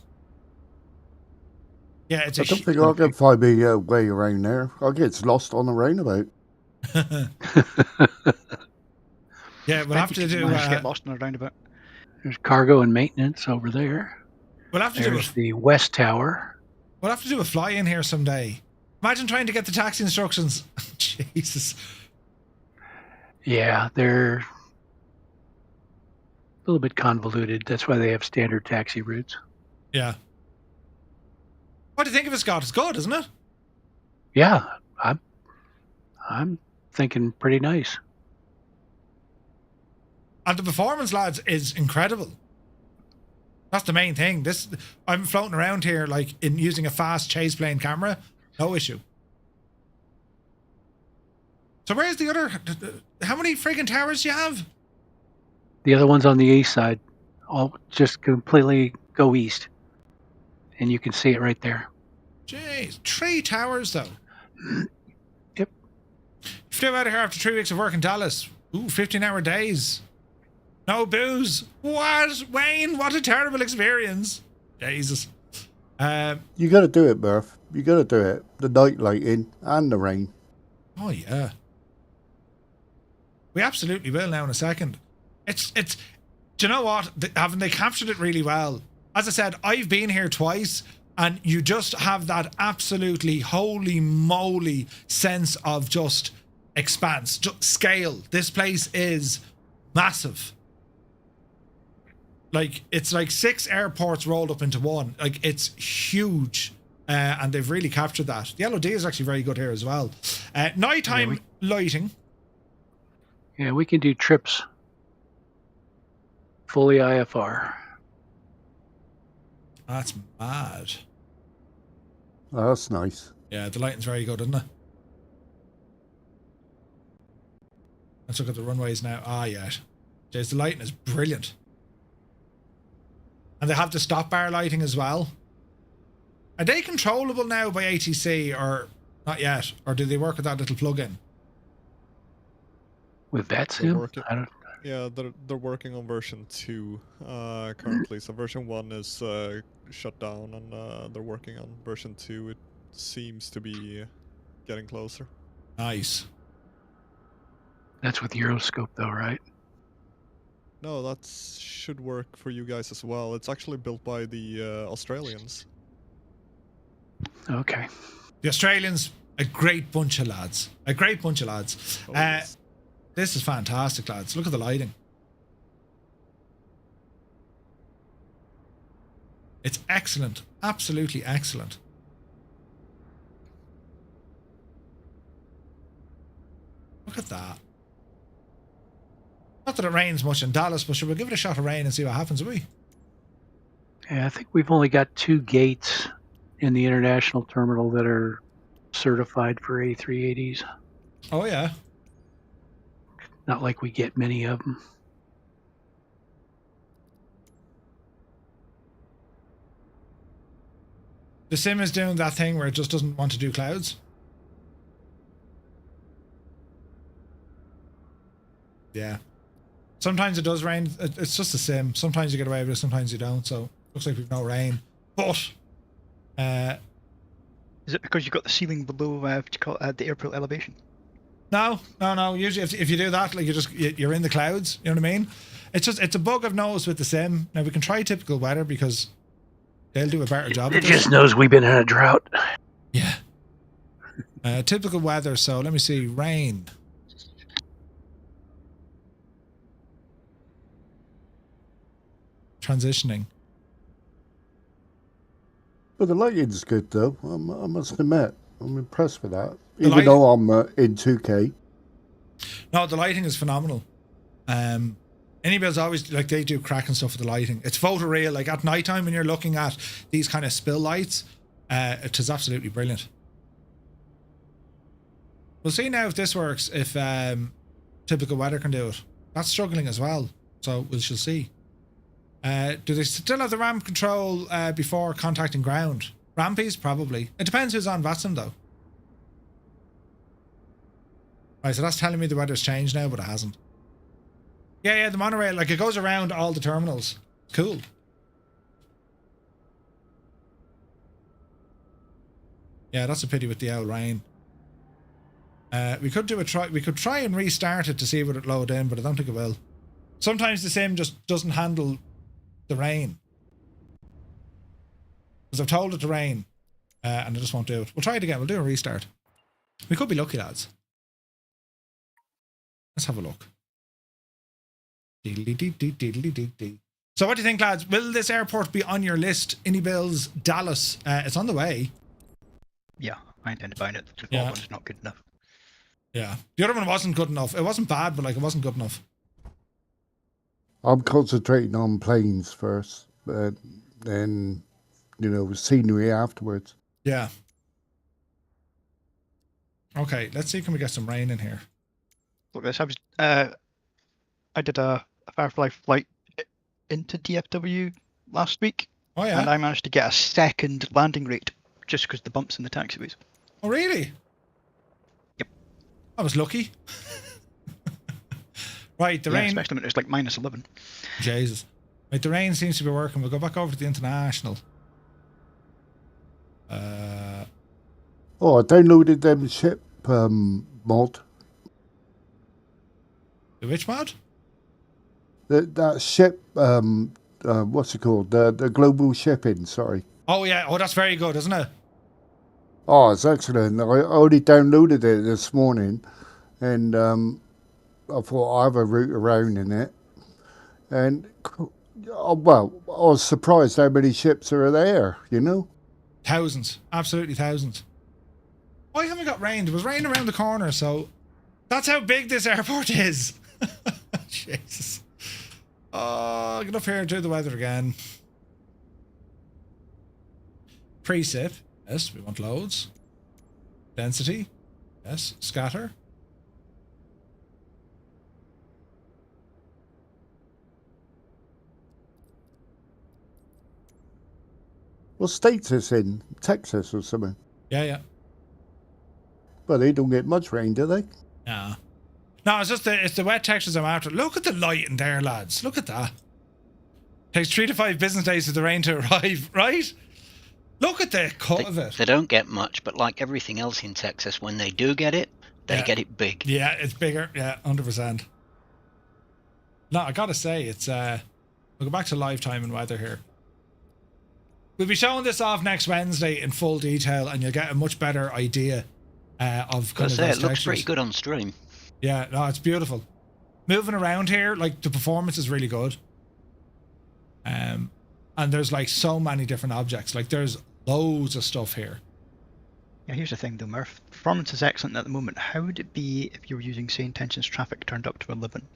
[SPEAKER 1] Yeah,
[SPEAKER 23] I don't think I can find my way around there. I get lost on the roundabout.
[SPEAKER 1] Yeah, we'll have to do.
[SPEAKER 10] Get lost on a roundabout.
[SPEAKER 15] There's cargo and maintenance over there.
[SPEAKER 1] We'll have to
[SPEAKER 15] There's the West Tower.
[SPEAKER 1] We'll have to do a fly in here someday. Imagine trying to get the taxi instructions. Jesus.
[SPEAKER 15] Yeah, they're a little bit convoluted. That's why they have standard taxi routes.
[SPEAKER 1] Yeah. What do you think of it, Scott? It's good, isn't it?
[SPEAKER 15] Yeah, I'm thinking pretty nice.
[SPEAKER 1] And the performance, lads, is incredible. That's the main thing. I'm floating around here like in using a fast chase plane camera. No issue. So where's the other? How many friggin' towers do you have?
[SPEAKER 15] The other one's on the east side. All just completely go east. And you can see it right there.
[SPEAKER 1] Jeez, 3 towers though.
[SPEAKER 15] Yep.
[SPEAKER 1] Flew out of here after 3 weeks of work in Dallas. Ooh, 15-hour days. No booze. What? Wayne, what a terrible experience. Jesus.
[SPEAKER 23] You got to do it, Murph. You got to do it. The night lighting and the rain.
[SPEAKER 1] Oh, yeah. We absolutely will now in a second. It's. Do you know what? Haven't they captured it really well? As I said, I've been here twice, and you just have that absolutely holy moly sense of just expanse, just scale. This place is massive. Like, it's like 6 airports rolled up into one. Like, it's huge. And they've really captured that. The LOD is actually very good here as well. Nighttime lighting.
[SPEAKER 15] Yeah, we can do trips. Fully IFR.
[SPEAKER 1] That's mad.
[SPEAKER 23] Oh, that's nice.
[SPEAKER 1] Yeah, the lighting's very good, isn't it? Let's look at the runways now. Ah, yeah. Jeez, the lighting is brilliant. And they have the stop bar lighting as well. Are they controllable now by ATC or not yet? Or do they work with that little plug-in?
[SPEAKER 15] With VATSIM?
[SPEAKER 16] Yeah, they're working on version 2 currently. So version 1 is shut down, and they're working on version 2. It seems to be getting closer.
[SPEAKER 1] Nice.
[SPEAKER 15] That's with Euroscope, though, right?
[SPEAKER 16] No, that should work for you guys as well. It's actually built by the Australians.
[SPEAKER 15] Okay.
[SPEAKER 1] The Australians, a great bunch of lads. A great bunch of lads.
[SPEAKER 16] Oh, yes.
[SPEAKER 1] This is fantastic, lads. Look at the lighting. It's excellent. Absolutely excellent. Look at that. Not that it rains much in Dallas, but should we give it a shot of rain and see what happens, will we?
[SPEAKER 15] Yeah, I think we've only got 2 gates in the international terminal that are certified for A380s.
[SPEAKER 1] Oh, yeah.
[SPEAKER 15] Not like we get many of them.
[SPEAKER 1] The sim is doing that thing where it just doesn't want to do clouds. Yeah. Sometimes it does rain. It's just a sim. Sometimes you get away with it, sometimes you don't. So looks like we've no rain. But
[SPEAKER 10] is it because you've got the ceiling below what you call the airport elevation?
[SPEAKER 1] No. Usually, if you do that, like you're in the clouds. You know what I mean? It's a bug I've noticed with the sim. Now we can try typical weather because they'll do a better job.
[SPEAKER 15] It just knows we've been in a drought.
[SPEAKER 1] Yeah. Typical weather. So let me see. Rain. Transitioning.
[SPEAKER 23] But the lighting's good, though. I must admit, I'm impressed with that. Even though I'm in 2K.
[SPEAKER 1] No, the lighting is phenomenal. Anybody's always like they do cracking stuff with the lighting. It's photoreal. Like at nighttime when you're looking at these kind of spill lights, it is absolutely brilliant. We'll see now if this works. If typical weather can do it. That's struggling as well. So we shall see. Do they still have the ramp control before contacting ground? Rampies? Probably. It depends who's on VATSIM though. Right, so that's telling me the weather's changed now, but it hasn't. Yeah, the monorail, like it goes around all the terminals. Cool. Yeah, that's a pity with the owl rain. We could try and restart it to see what it load in, but I don't think it will. Sometimes the sim just doesn't handle the rain. Because I've told it to rain, and it just won't do it. We'll try it again. We'll do a restart. We could be lucky, lads. Let's have a look. So what do you think, lads? Will this airport be on your list? Inibill's Dallas. It's on the way.
[SPEAKER 10] Yeah, I intend to buy it. The default one's not good enough.
[SPEAKER 1] Yeah. The other one wasn't good enough. It wasn't bad, but like it wasn't good enough.
[SPEAKER 23] I'm concentrating on planes first, but then, scenery afterwards.
[SPEAKER 1] Yeah. Okay, let's see. Can we get some rain in here?
[SPEAKER 10] Look, this I did a Firefly flight into DFW last week.
[SPEAKER 1] Oh yeah.
[SPEAKER 10] And I managed to get a second landing rate just because the bumps in the taxiways.
[SPEAKER 1] Oh really?
[SPEAKER 10] Yep.
[SPEAKER 1] I was lucky. Right, the rain.
[SPEAKER 10] Especially when it's like -11.
[SPEAKER 1] Jesus. Right, the rain seems to be working. We'll go back over to the international.
[SPEAKER 23] I downloaded them ship mod.
[SPEAKER 1] The which mod?
[SPEAKER 23] That ship, what's it called? The global shipping, sorry.
[SPEAKER 1] Oh, yeah. Oh, that's very good, isn't it?
[SPEAKER 23] Oh, it's excellent. I only downloaded it this morning, and I thought I have a route around in it. And, well, I was surprised how many ships are there, you know?
[SPEAKER 1] Thousands. Absolutely thousands. Why haven't we got rain? There was rain around the corner, so that's how big this airport is. Jesus. Oh, get up here and do the weather again. Precip. Yes, we want loads. Density. Yes. Scatter.
[SPEAKER 23] What state's this in? Texas or something?
[SPEAKER 1] Yeah.
[SPEAKER 23] Well, they don't get much rain, do they?
[SPEAKER 1] No. No, it's just it's the wet textures I'm after. Look at the light in there, lads. Look at that. Takes 3 to 5 business days for the rain to arrive, right? Look at the cut of it.
[SPEAKER 4] They don't get much, but like everything else in Texas, when they do get it, they get it big.
[SPEAKER 1] Yeah, it's bigger. Yeah, 100%. No, I gotta say, it's we'll go back to live time and weather here. We'll be showing this off next Wednesday in full detail, and you'll get a much better idea of kind of those
[SPEAKER 4] it looks
[SPEAKER 1] textures.
[SPEAKER 4] pretty good on stream.
[SPEAKER 1] Yeah, no, it's beautiful. Moving around here, like the performance is really good. And there's like so many different objects. Like there's loads of stuff here.
[SPEAKER 10] Yeah, here's the thing though, Murph. Performance is excellent at the moment. How would it be if you were using, say, intentions traffic turned up to 11?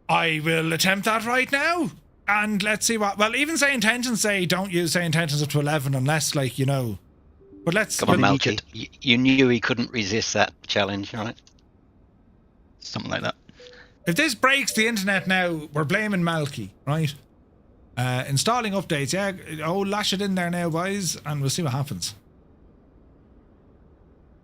[SPEAKER 1] I will attempt that right now. And let's see what... Well, even say intentions say don't use say intentions up to 11 unless, like, you know... But let's...
[SPEAKER 4] Come on, Malky. You knew he couldn't resist that challenge, right?
[SPEAKER 10] Something like that.
[SPEAKER 1] If this breaks the internet now, we're blaming Malky, right? Installing updates, yeah. Oh, lash it in there now, boys, and we'll see what happens.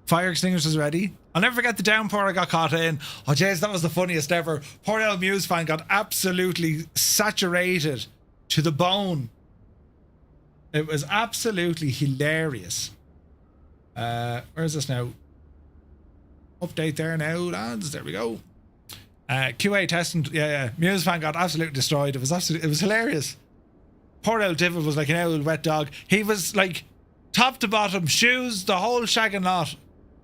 [SPEAKER 1] Fire extinguishers ready. I'll never forget the downpour I got caught in. Oh, jeez, that was the funniest ever. Poor old Muse fan got absolutely saturated to the bone. It was absolutely hilarious. Where is this now? Update there now, lads. There we go. QA testing. Yeah. Muse fan got absolutely destroyed. It was hilarious. Poor old Divid was like an old wet dog. He was like top to bottom, shoes, the whole shag and lot.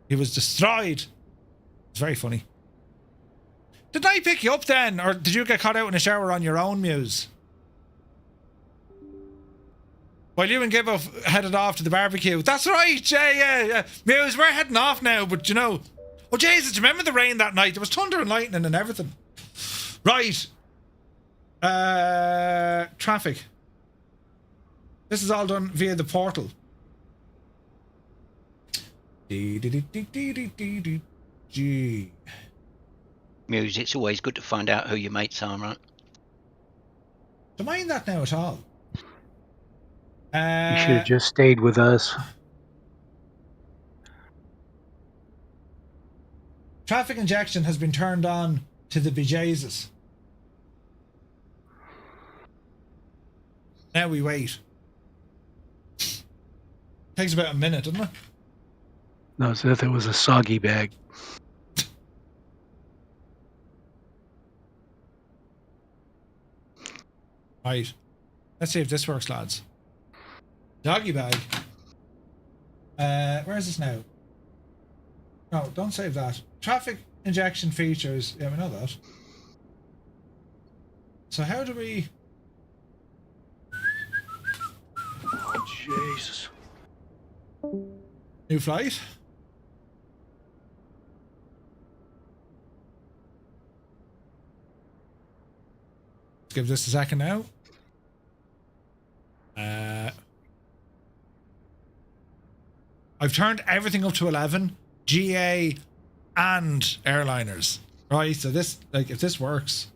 [SPEAKER 1] He was destroyed. It's very funny. Did I pick you up then? Or did you get caught out in a shower on your own, Muse? While you and Gibbo headed off to the barbecue. That's right, yeah. Muse, we're heading off now, but you know... Oh, Jesus, do you remember the rain that night? There was thunder and lightning and everything. Right. Traffic. This is all done via the portal. G.
[SPEAKER 4] Muse, it's always good to find out who your mates are, right?
[SPEAKER 1] Don't mind that now at all.
[SPEAKER 15] You should have just stayed with us.
[SPEAKER 1] Traffic injection has been turned on to the bejesus. Now we wait. Takes about a minute, doesn't it?
[SPEAKER 15] No, it's if it was a soggy bag.
[SPEAKER 1] Right. Let's see if this works, lads. Doggy bag. Where is this now? No, don't save that. Traffic injection features. Yeah, we know that. So how do we...
[SPEAKER 15] Oh, Jesus.
[SPEAKER 1] New flight? Let's give this a second now. I've turned everything up to 11. GA and airliners. Right, so this, like, if this works.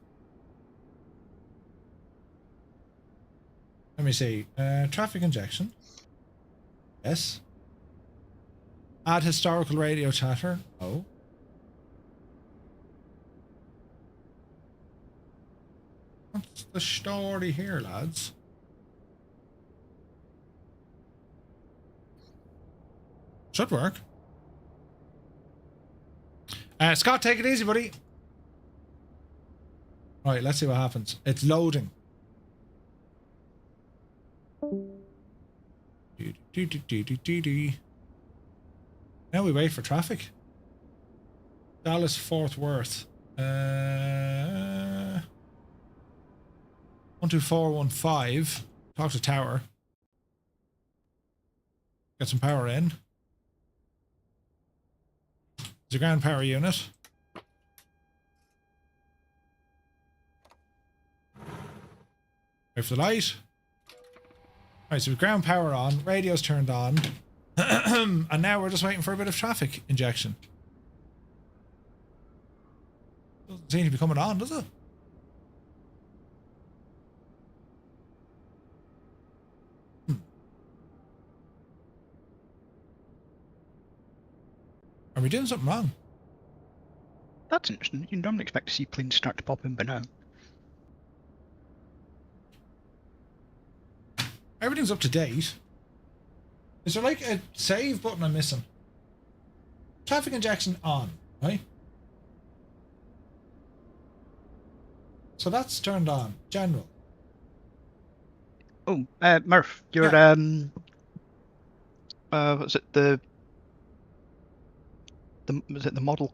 [SPEAKER 1] Let me see. Traffic injection. Yes. Add historical radio chatter. Oh. What's the story here, lads? Should work. Scott, take it easy, buddy. Alright, let's see what happens. It's loading. Now we wait for traffic. Dallas Fort Worth. 12415. Talk to tower. Get some power in. There's a ground power unit. Wait for the light. Alright, so ground power on, radio's turned on, and now we're just waiting for a bit of traffic injection. Doesn't seem to be coming on, does it? Are we doing something wrong?
[SPEAKER 10] That's interesting. You normally expect to see planes start to pop in by now.
[SPEAKER 1] Everything's up to date. Is there like a save button I'm missing? Traffic injection on, right? So that's turned on. General.
[SPEAKER 10] Oh, Murph, your was it the model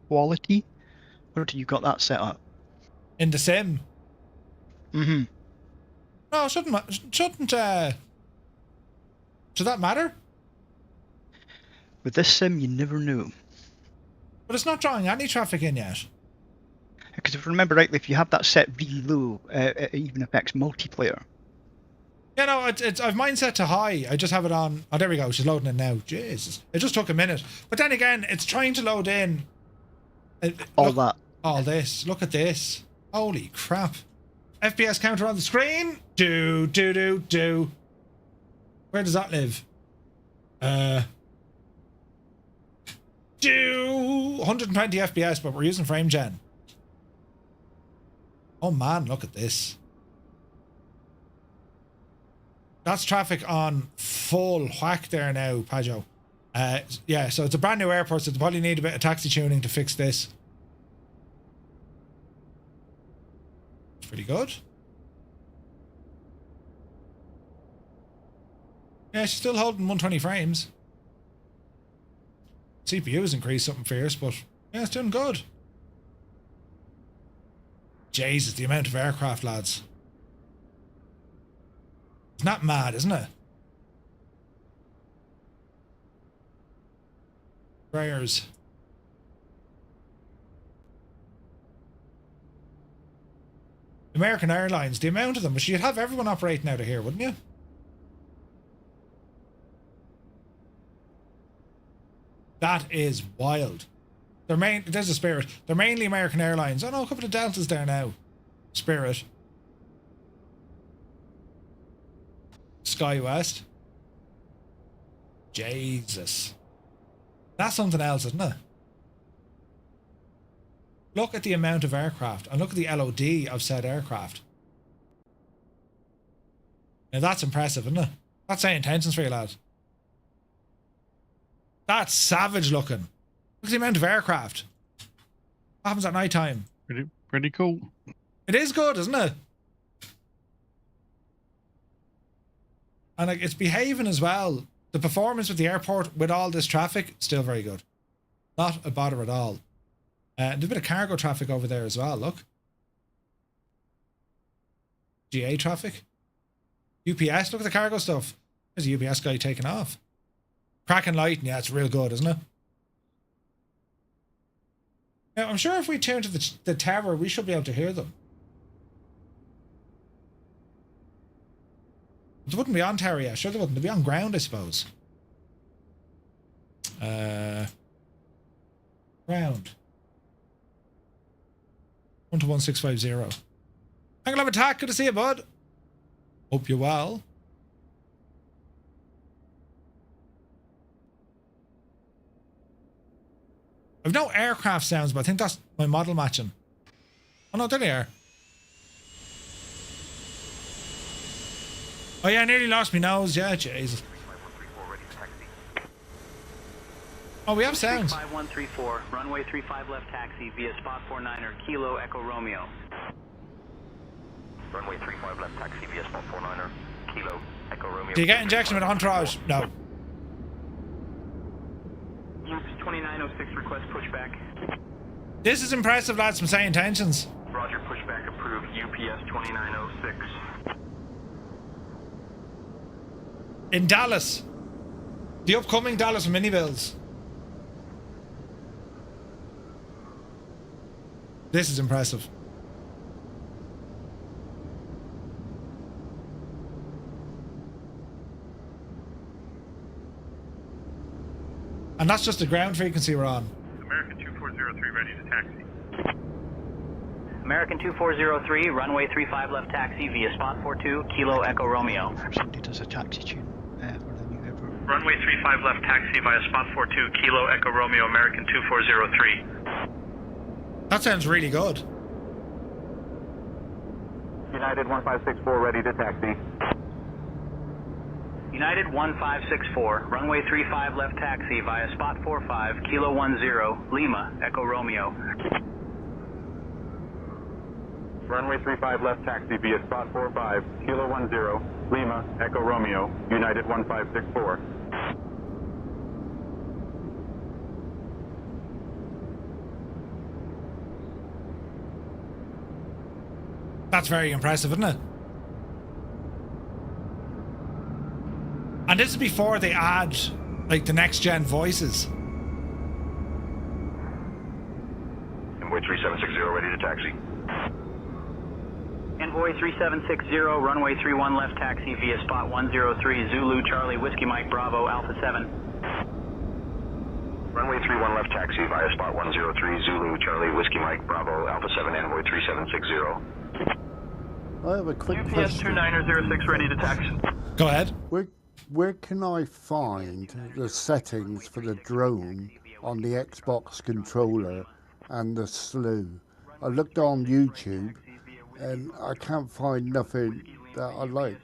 [SPEAKER 10] quality? Where do you got that set up?
[SPEAKER 1] In the sim.
[SPEAKER 10] Mm-hmm.
[SPEAKER 1] No, shouldn't does that matter?
[SPEAKER 10] With this sim, you never know.
[SPEAKER 1] But it's not drawing any traffic in yet.
[SPEAKER 10] Because if I remember rightly, if you have that set really low, it even affects multiplayer.
[SPEAKER 1] Yeah, no, I've mine set to high. I just have it on. Oh, there we go. She's loading it now. Jesus. It just took a minute. But then again, it's trying to load in. All this. Look at this. Holy crap. FPS counter on the screen. Do. Where does that live? 120 FPS, but we're using frame gen. Oh man, look at this. That's traffic on full whack there now, Pajo. Yeah, so it's a brand new airport, so they probably need a bit of taxi tuning to fix this. It's pretty good. Yeah, she's still holding 120 frames. CPU has increased something fierce, but yeah, it's doing good. Jesus, the amount of aircraft, lads. It's not mad, isn't it? Prayers. American Airlines, the amount of them, but you'd have everyone operating out of here, wouldn't you? That is wild. There's a Spirit. They're mainly American Airlines. Oh no, a couple of Deltas there now. Spirit. SkyWest. Jesus. That's something else, isn't it? Look at the amount of aircraft and look at the LOD of said aircraft. Now that's impressive, isn't it? That's saying intentions for you, lad. That's savage looking. Look at the amount of aircraft. What happens at night time?
[SPEAKER 9] Pretty cool.
[SPEAKER 1] It is good, isn't it? And like, it's behaving as well. The performance with the airport with all this traffic, still very good. Not a bother at all. There's a bit of cargo traffic over there as well, look. GA traffic. UPS, look at the cargo stuff. There's a UPS guy taking off. Cracking light, yeah, it's real good, isn't it? Now, I'm sure if we turn to the tower, we should be able to hear them. They wouldn't be on tower yet. Sure they wouldn't. They'd be on ground, I suppose. Ground. 121-650. Angle of attack. Good to see you, bud. Hope you're well. I've no aircraft sounds, but I think that's my model matching. Oh no, there they are. Oh yeah, I nearly lost my nose. Yeah, Jesus. Oh, we have sounds.
[SPEAKER 8] 5134, runway 35 left taxi via spot 49er, Kilo Echo Romeo.
[SPEAKER 17] Runway 35 left taxi via spot 49er, Kilo Echo Romeo.
[SPEAKER 1] Do you get injection with entourage? No.
[SPEAKER 8] Use 2906 request pushback.
[SPEAKER 1] This is impressive, lads, from saying intentions.
[SPEAKER 8] Roger, pushback approved, UPS 2906.
[SPEAKER 1] In Dallas. The upcoming Dallas mini builds. This is impressive. And that's just the ground frequency we're on.
[SPEAKER 3] American 2403 ready to taxi.
[SPEAKER 8] American 2403, runway 35 left taxi via spot 42, Kilo Echo Romeo.
[SPEAKER 10] Somebody does a taxi tune for the new airport.
[SPEAKER 3] Runway 35 left taxi via spot 42, Kilo Echo Romeo, American 2403.
[SPEAKER 1] That sounds really good.
[SPEAKER 17] United 1564 ready to taxi.
[SPEAKER 8] United 1564, runway 35 left taxi via spot 45, Kilo 10, Lima, Echo Romeo.
[SPEAKER 17] Runway 35 left taxi via spot 45, Kilo 10, Lima, Echo Romeo, United 1564.
[SPEAKER 1] That's very impressive, isn't it? And this is before they add, like, the next-gen voices.
[SPEAKER 17] Envoy 3760 ready to taxi.
[SPEAKER 8] Envoy 3760, runway 31 left taxi via spot 103, Zulu, Charlie, Whiskey Mike, Bravo, Alpha 7.
[SPEAKER 17] Runway 31 left taxi via spot 103, Zulu, Charlie, Whiskey Mike, Bravo, Alpha 7, Envoy 3760.
[SPEAKER 23] I have a quick
[SPEAKER 8] UPS
[SPEAKER 23] question.
[SPEAKER 8] 2906 ready to taxi.
[SPEAKER 1] Go ahead.
[SPEAKER 23] Where can I find the settings for the drone on the Xbox controller and the slew? I looked on YouTube and I can't find nothing that I like.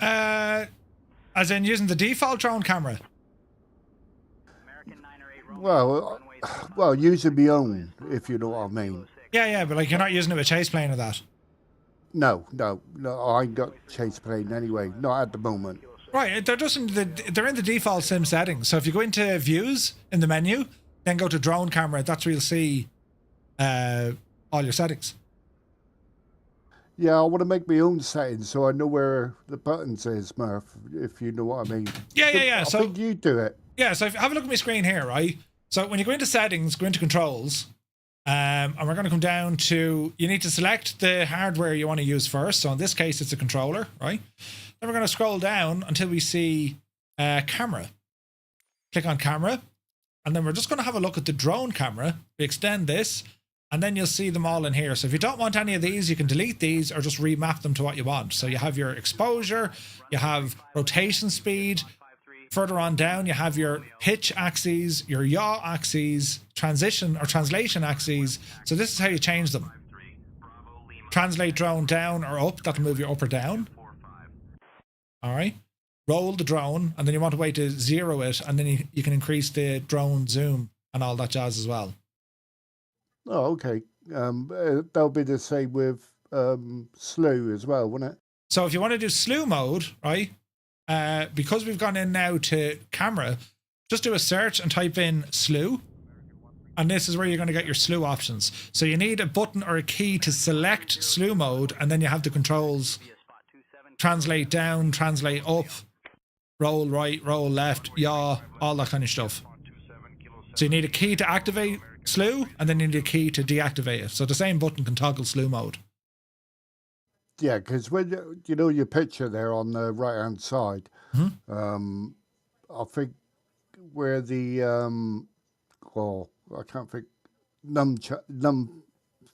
[SPEAKER 1] As in using the default drone camera?
[SPEAKER 23] Well, using my own, if you know what I mean.
[SPEAKER 1] Yeah, but like you're not using it with chase plane or that.
[SPEAKER 23] No, I ain't got chase plane anyway, not at the moment.
[SPEAKER 1] Right, they're in the default sim settings. So if you go into views in the menu, then go to drone camera, that's where you'll see all your settings.
[SPEAKER 23] Yeah, I want to make my own settings so I know where the buttons is, Murph, if you know what I mean.
[SPEAKER 1] Yeah.
[SPEAKER 23] I think you do it.
[SPEAKER 1] Yeah, so if you have a look at my screen here, right? So when you go into settings, go into controls, and we're going to come down to, you need to select the hardware you want to use first. So in this case, it's a controller, right? Then we're going to scroll down until we see camera. Click on camera, and then we're just going to have a look at the drone camera. We extend this, and then you'll see them all in here. So if you don't want any of these, you can delete these or just remap them to what you want. So you have your exposure, you have rotation speed. Further on down, you have your pitch axes, your yaw axes, transition or translation axes. So this is how you change them. Translate drone down or up, that'll move you up or down. All right. Roll the drone, and then you want to wait to zero it, and then you can increase the drone zoom and all that jazz as well.
[SPEAKER 23] Oh, okay. That'll be the same with slew as well, won't it?
[SPEAKER 1] So if you want to do slew mode, right? Because we've gone in now to camera, just do a search and type in slew. And this is where you're going to get your slew options. So you need a button or a key to select slew mode, and then you have the controls. Translate down, translate up, roll right, roll left, yaw, all that kind of stuff. So you need a key to activate slew, and then you need a key to deactivate it. So the same button can toggle slew mode.
[SPEAKER 23] Yeah, because when you know your picture there on the right hand side, I think where the I can't think num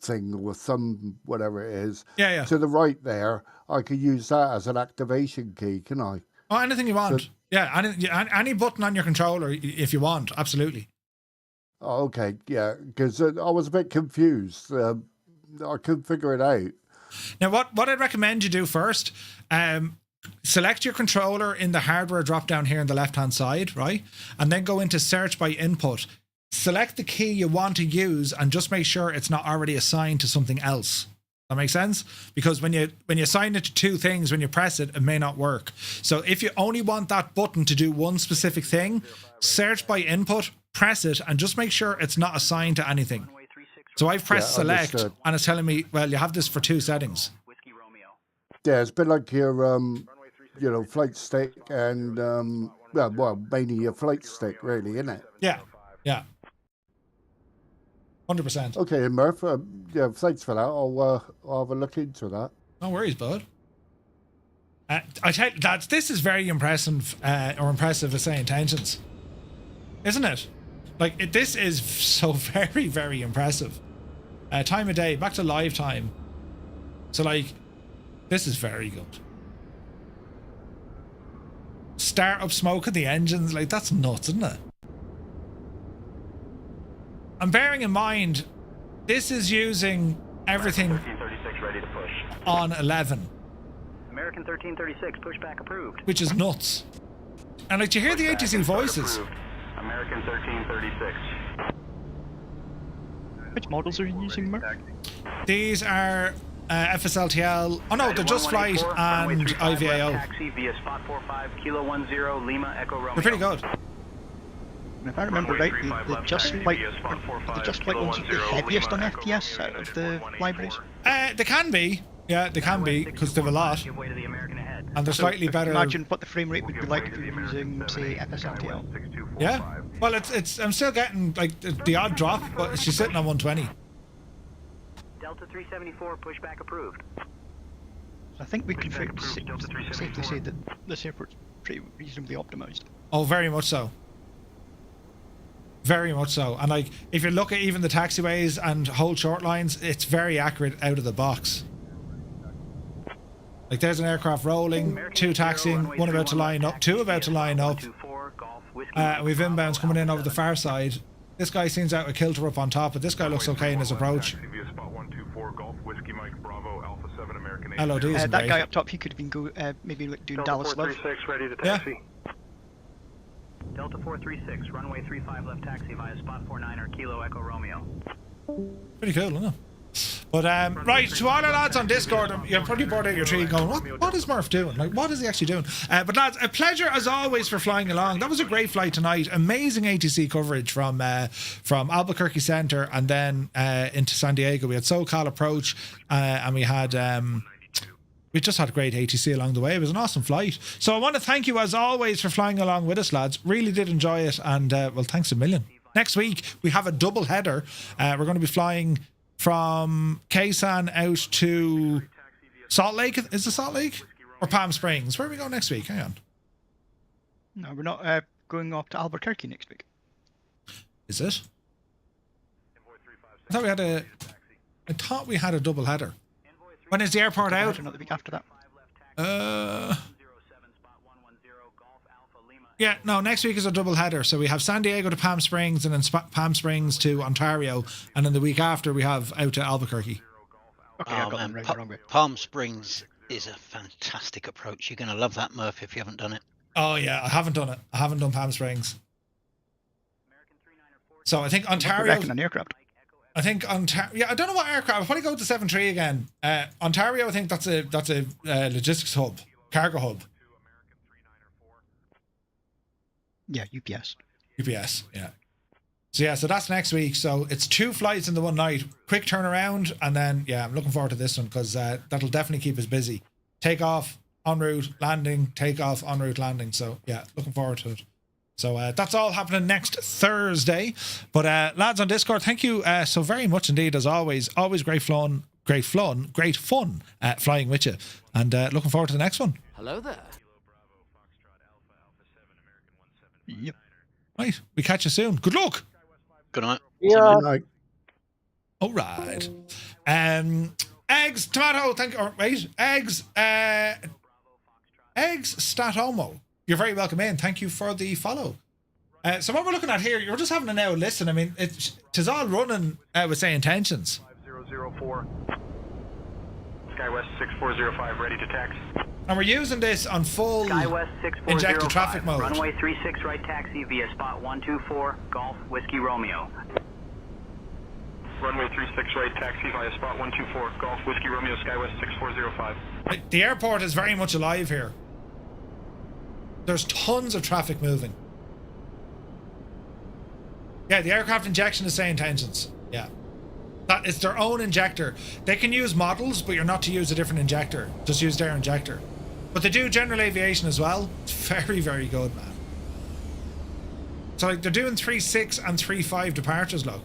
[SPEAKER 23] thing or thumb whatever it is.
[SPEAKER 1] Yeah.
[SPEAKER 23] To the right there, I could use that as an activation key, can I?
[SPEAKER 1] Oh, anything you want.
[SPEAKER 23] So,
[SPEAKER 1] yeah, any button on your controller if you want, absolutely.
[SPEAKER 23] Oh, okay, yeah, because I was a bit confused. I couldn't figure it out.
[SPEAKER 1] Now, what I'd recommend you do first, select your controller in the hardware drop down here on the left-hand side, right? And then go into search by input. Select the key you want to use and just make sure it's not already assigned to something else. That makes sense? Because when you assign it to two things, when you press it, it may not work. So if you only want that button to do one specific thing, search by input, press it, and just make sure it's not assigned to anything. So I've pressed select, and it's telling me, well, you have this for two settings.
[SPEAKER 23] Yeah, it's a bit like your, flight stick and, mainly your flight stick, really, isn't it?
[SPEAKER 1] Yeah, yeah. 100%.
[SPEAKER 23] Okay, Murph. Thanks for that. I'll have a look into that.
[SPEAKER 1] No worries, bud. I tell you, lads, this is very impressive, or impressive as say intentions, isn't it? Like, this is so very, very impressive. Time of day, back to live time. So, like, this is very good. Start up smoke of the engines, like, that's nuts, isn't it? And bearing in mind, this is using everything
[SPEAKER 8] 1336 ready to push.
[SPEAKER 1] on 11.
[SPEAKER 8] American 1336, pushback approved.
[SPEAKER 1] Which is nuts. And like, do you hear the ATC voices?
[SPEAKER 8] American 1336.
[SPEAKER 10] Which models are you using, Mark?
[SPEAKER 1] These are FSLTL. Oh no, they're just flight and IVAO.
[SPEAKER 8] Taxi via spot 45 Kilo 10 Lima Echo Romeo.
[SPEAKER 1] They're pretty good.
[SPEAKER 10] And if I remember right, the Just Flight ones are the heaviest on FPS out of the libraries.
[SPEAKER 1] They can be. Yeah, they can be, because they have a lot. And they're slightly better.
[SPEAKER 10] Imagine what the frame rate would be like if you were using, say, FSLTL.
[SPEAKER 1] Yeah. Well, it's. I'm still getting, like, the odd drop, but she's sitting on 120.
[SPEAKER 8] Delta 374, pushback approved.
[SPEAKER 10] I think we can safely say that this airport's pretty reasonably optimized.
[SPEAKER 1] Oh, very much so. Very much so. And like, if you look at even the taxiways and whole short lines, it's very accurate out of the box. Like, there's an aircraft rolling, two taxiing, one about to line up, two about to line up. We've inbounds coming in over the far side. This guy seems out a kilter up on top, but this guy looks okay in his approach. LOD is
[SPEAKER 10] that guy up top, he could have been maybe doing Dallas Love.
[SPEAKER 11] Ready to
[SPEAKER 1] yeah.
[SPEAKER 11] taxi.
[SPEAKER 8] Delta 436, runway 35 left taxi via spot 49er Kilo Echo Romeo.
[SPEAKER 1] Pretty cool, isn't it? But right, to all our lads on Discord, you're probably bored out your tree going, what is Murph doing? Like, what is he actually doing? But lads, a pleasure as always for flying along. That was a great flight tonight. Amazing ATC coverage from Albuquerque Center and then into San Diego. We had SoCal approach, and we had we just had a great ATC along the way. It was an awesome flight. So I want to thank you as always for flying along with us, lads. Really did enjoy it, and well, thanks a million. Next week we have a double header. We're going to be flying from KSAN out to Salt Lake. Is it Salt Lake or Palm Springs? Where are we going next week? Hang on.
[SPEAKER 10] No, we're not going up to Albuquerque next week.
[SPEAKER 1] Is it? I thought we had a double header. When is the airport out?
[SPEAKER 10] Another week after that.
[SPEAKER 1] Yeah, no, next week is a double header. So we have San Diego to Palm Springs and then Palm Springs to Ontario. And then the week after we have out to Albuquerque.
[SPEAKER 10] Okay, I got them right, wrong way.
[SPEAKER 4] Palm Springs is a fantastic approach. You're going to love that, Murph, if you haven't done it.
[SPEAKER 1] Oh, yeah, I haven't done it. I haven't done Palm Springs. So I think Ontario...
[SPEAKER 10] an aircraft.
[SPEAKER 1] I think Ontario... Yeah, I don't know what aircraft. I'll probably go to 7-3 again. Ontario, I think that's a logistics hub. Cargo hub.
[SPEAKER 10] Yeah, UPS.
[SPEAKER 1] UPS, yeah. So yeah, so that's next week. So it's 2 flights in the one night. Quick turnaround, and then, yeah, I'm looking forward to this one because that'll definitely keep us busy. Take off, en route, landing, take off, en route, landing. So yeah, looking forward to it. So that's all happening next Thursday. But lads on Discord, thank you so very much indeed, as always. Always great fun flying with you. And looking forward to the next one.
[SPEAKER 2] Hello there.
[SPEAKER 10] Yep.
[SPEAKER 1] Right, we catch you soon. Good luck.
[SPEAKER 4] Good night.
[SPEAKER 23] Yeah. Good night.
[SPEAKER 1] All right. Eggs, tomato, thank you. Or, wait, eggs Statomo. You're very welcome in. Thank you for the follow. So what we're looking at here, you're just having to now listen. I mean, it's all running with say intentions.
[SPEAKER 8] 5004. SkyWest 6405 ready to taxi.
[SPEAKER 1] And we're using this on full
[SPEAKER 8] SkyWest 6405,
[SPEAKER 1] injected traffic mode.
[SPEAKER 8] Runway 36 right taxi via spot 124 Golf Whiskey Romeo.
[SPEAKER 17] Runway 36 right taxi via spot 124 Golf Whiskey Romeo SkyWest 6405.
[SPEAKER 1] The airport is very much alive here. There's tons of traffic moving. Yeah, the aircraft injection is say intentions. Yeah. That is their own injector. They can use models, but you're not to use a different injector. Just use their injector. But they do general aviation as well. It's very, very good, man. So like they're doing 3.6 and 3.5 departures, look.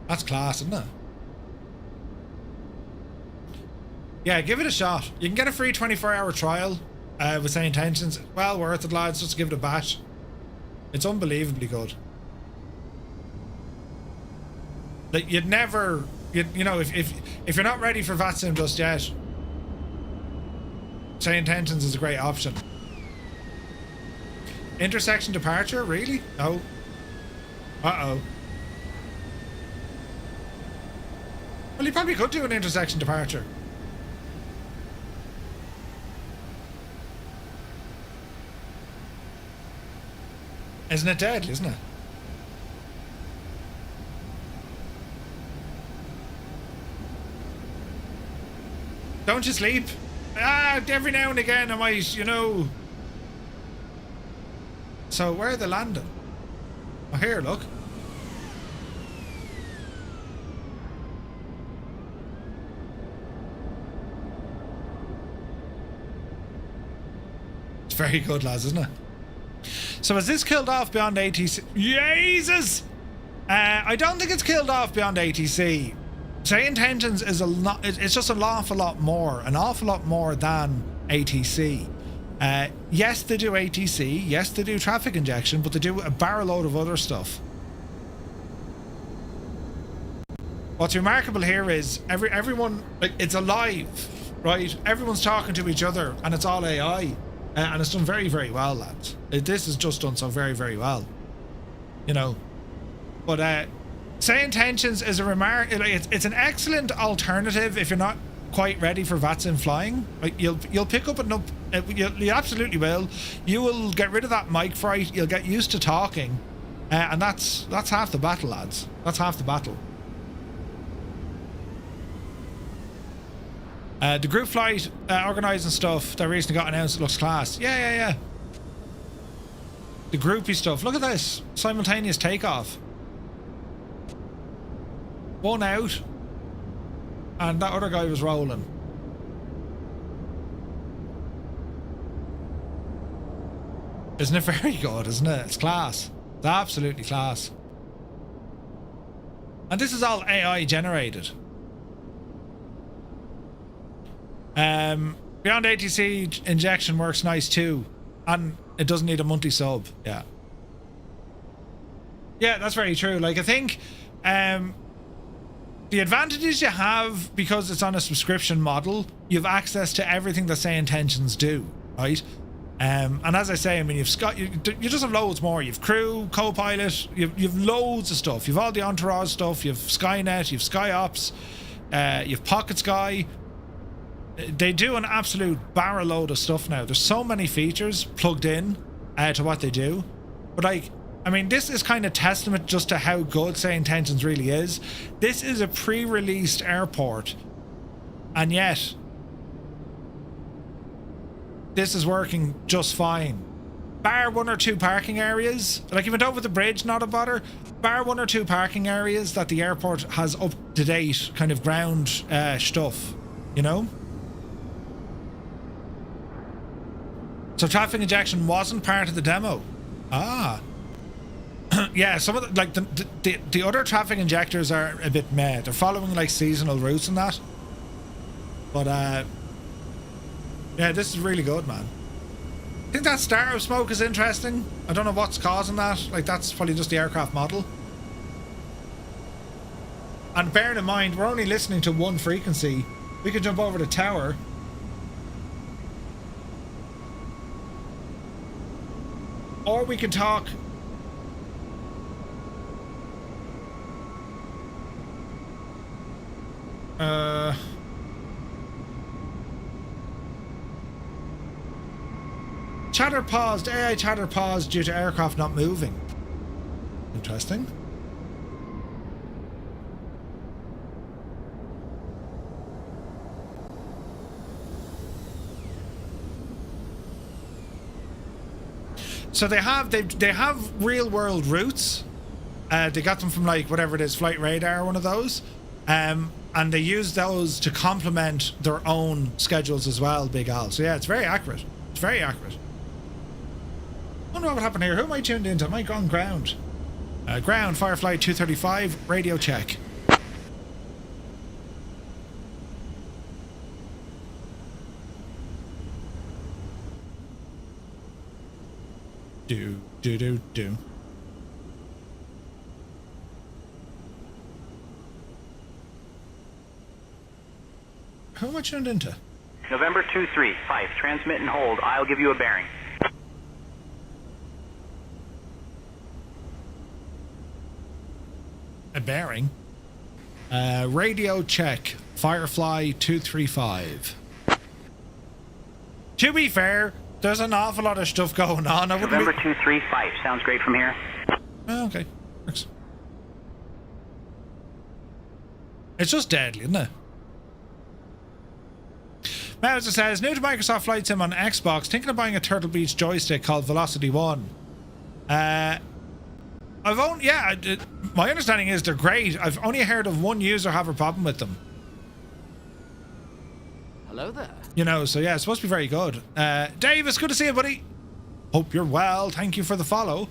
[SPEAKER 1] That's class, isn't it? Yeah, give it a shot. You can get a free 24-hour trial with say intentions. Well worth it, lads. Just give it a bash. It's unbelievably good. Like you'd never, you know, if you're not ready for VATSIM just yet, say intentions is a great option. Intersection departure, really? No. Uh-oh. Well, you probably could do an intersection departure. Isn't it deadly, isn't it? Don't you sleep? Every now and again I might, you know. So where are they landing? Oh, here, look. It's very good, lads, isn't it? So is this killed off beyond ATC? Jesus! I don't think it's killed off beyond ATC. Say intentions is it's just an awful lot more than ATC. Yes, they do ATC. Yes, they do traffic injection, but they do a barrel load of other stuff. What's remarkable here is everyone, like, it's alive, right? Everyone's talking to each other, and it's all AI. And it's done very, very well, lads. This is just done so very, very well. You know. But say intentions is it's an excellent alternative if you're not quite ready for VATSIM flying. Like you'll pick up enough. You absolutely will. You will get rid of that mic fright. You'll get used to talking, and that's half the battle, lads. That's half the battle. The group flight organising stuff that recently got announced looks class. Yeah. The groupie stuff. Look at this. Simultaneous takeoff. One out. And that other guy was rolling. Isn't it very good, isn't it? It's class. It's absolutely class. And this is all AI generated. Beyond ATC injection works nice too, and it doesn't need a monthly sub. Yeah, that's very true. Like I think the advantages you have because it's on a subscription model, you have access to everything that say intentions do, right? And as I say, I mean, you just have loads more. You've crew, co-pilot, you've loads of stuff. You've all the entourage stuff. You've Skynet, you've SkyOps, you've Pocket Sky. They do an absolute barrel load of stuff now. There's so many features plugged in to what they do. But like, I mean, this is kind of testament just to how good Say Intentions really is. This is a pre-released airport, and yet this is working just fine. Bar one or two parking areas, like you went over the bridge, not a bother. Bar one or two parking areas that the airport has up to date kind of ground stuff, you know. So traffic injection wasn't part of the demo. Yeah, some of the other traffic injectors are a bit meh. They're following like seasonal routes and that. But yeah, this is really good, man. I think that start of smoke is interesting. I don't know what's causing that. Like, that's probably just the aircraft model. And bearing in mind, we're only listening to one frequency. We could jump over the tower Or we can talk... Chatter paused. AI chatter paused due to aircraft not moving. Interesting. So they have real world routes. They got them from like whatever it is, Flight Radar, one of those. And they use those to complement their own schedules as well, Big Al. So yeah, it's very accurate. It's very accurate. I wonder what happened here. Who am I tuned into? Am I on ground? Ground, Firefly 235, radio check. Do. Who am I tuned into?
[SPEAKER 8] November 23, Fife, transmit and hold. I'll give you a bearing.
[SPEAKER 1] A bearing? Radio check, Firefly 235. To be fair, there's an awful lot of stuff going on.
[SPEAKER 8] November 23, Fife, sounds great from here.
[SPEAKER 1] Oh, okay, works. It's just deadly, isn't it? Mauser says, new to Microsoft Flight Sim on Xbox, thinking of buying a Turtle Beach joystick called Velocity 1. My understanding is they're great. I've only heard of one user have a problem with them.
[SPEAKER 2] Hello there.
[SPEAKER 1] You know, so yeah, it's supposed to be very good. Dave, it's good to see you, buddy. Hope you're well. Thank you for the follow.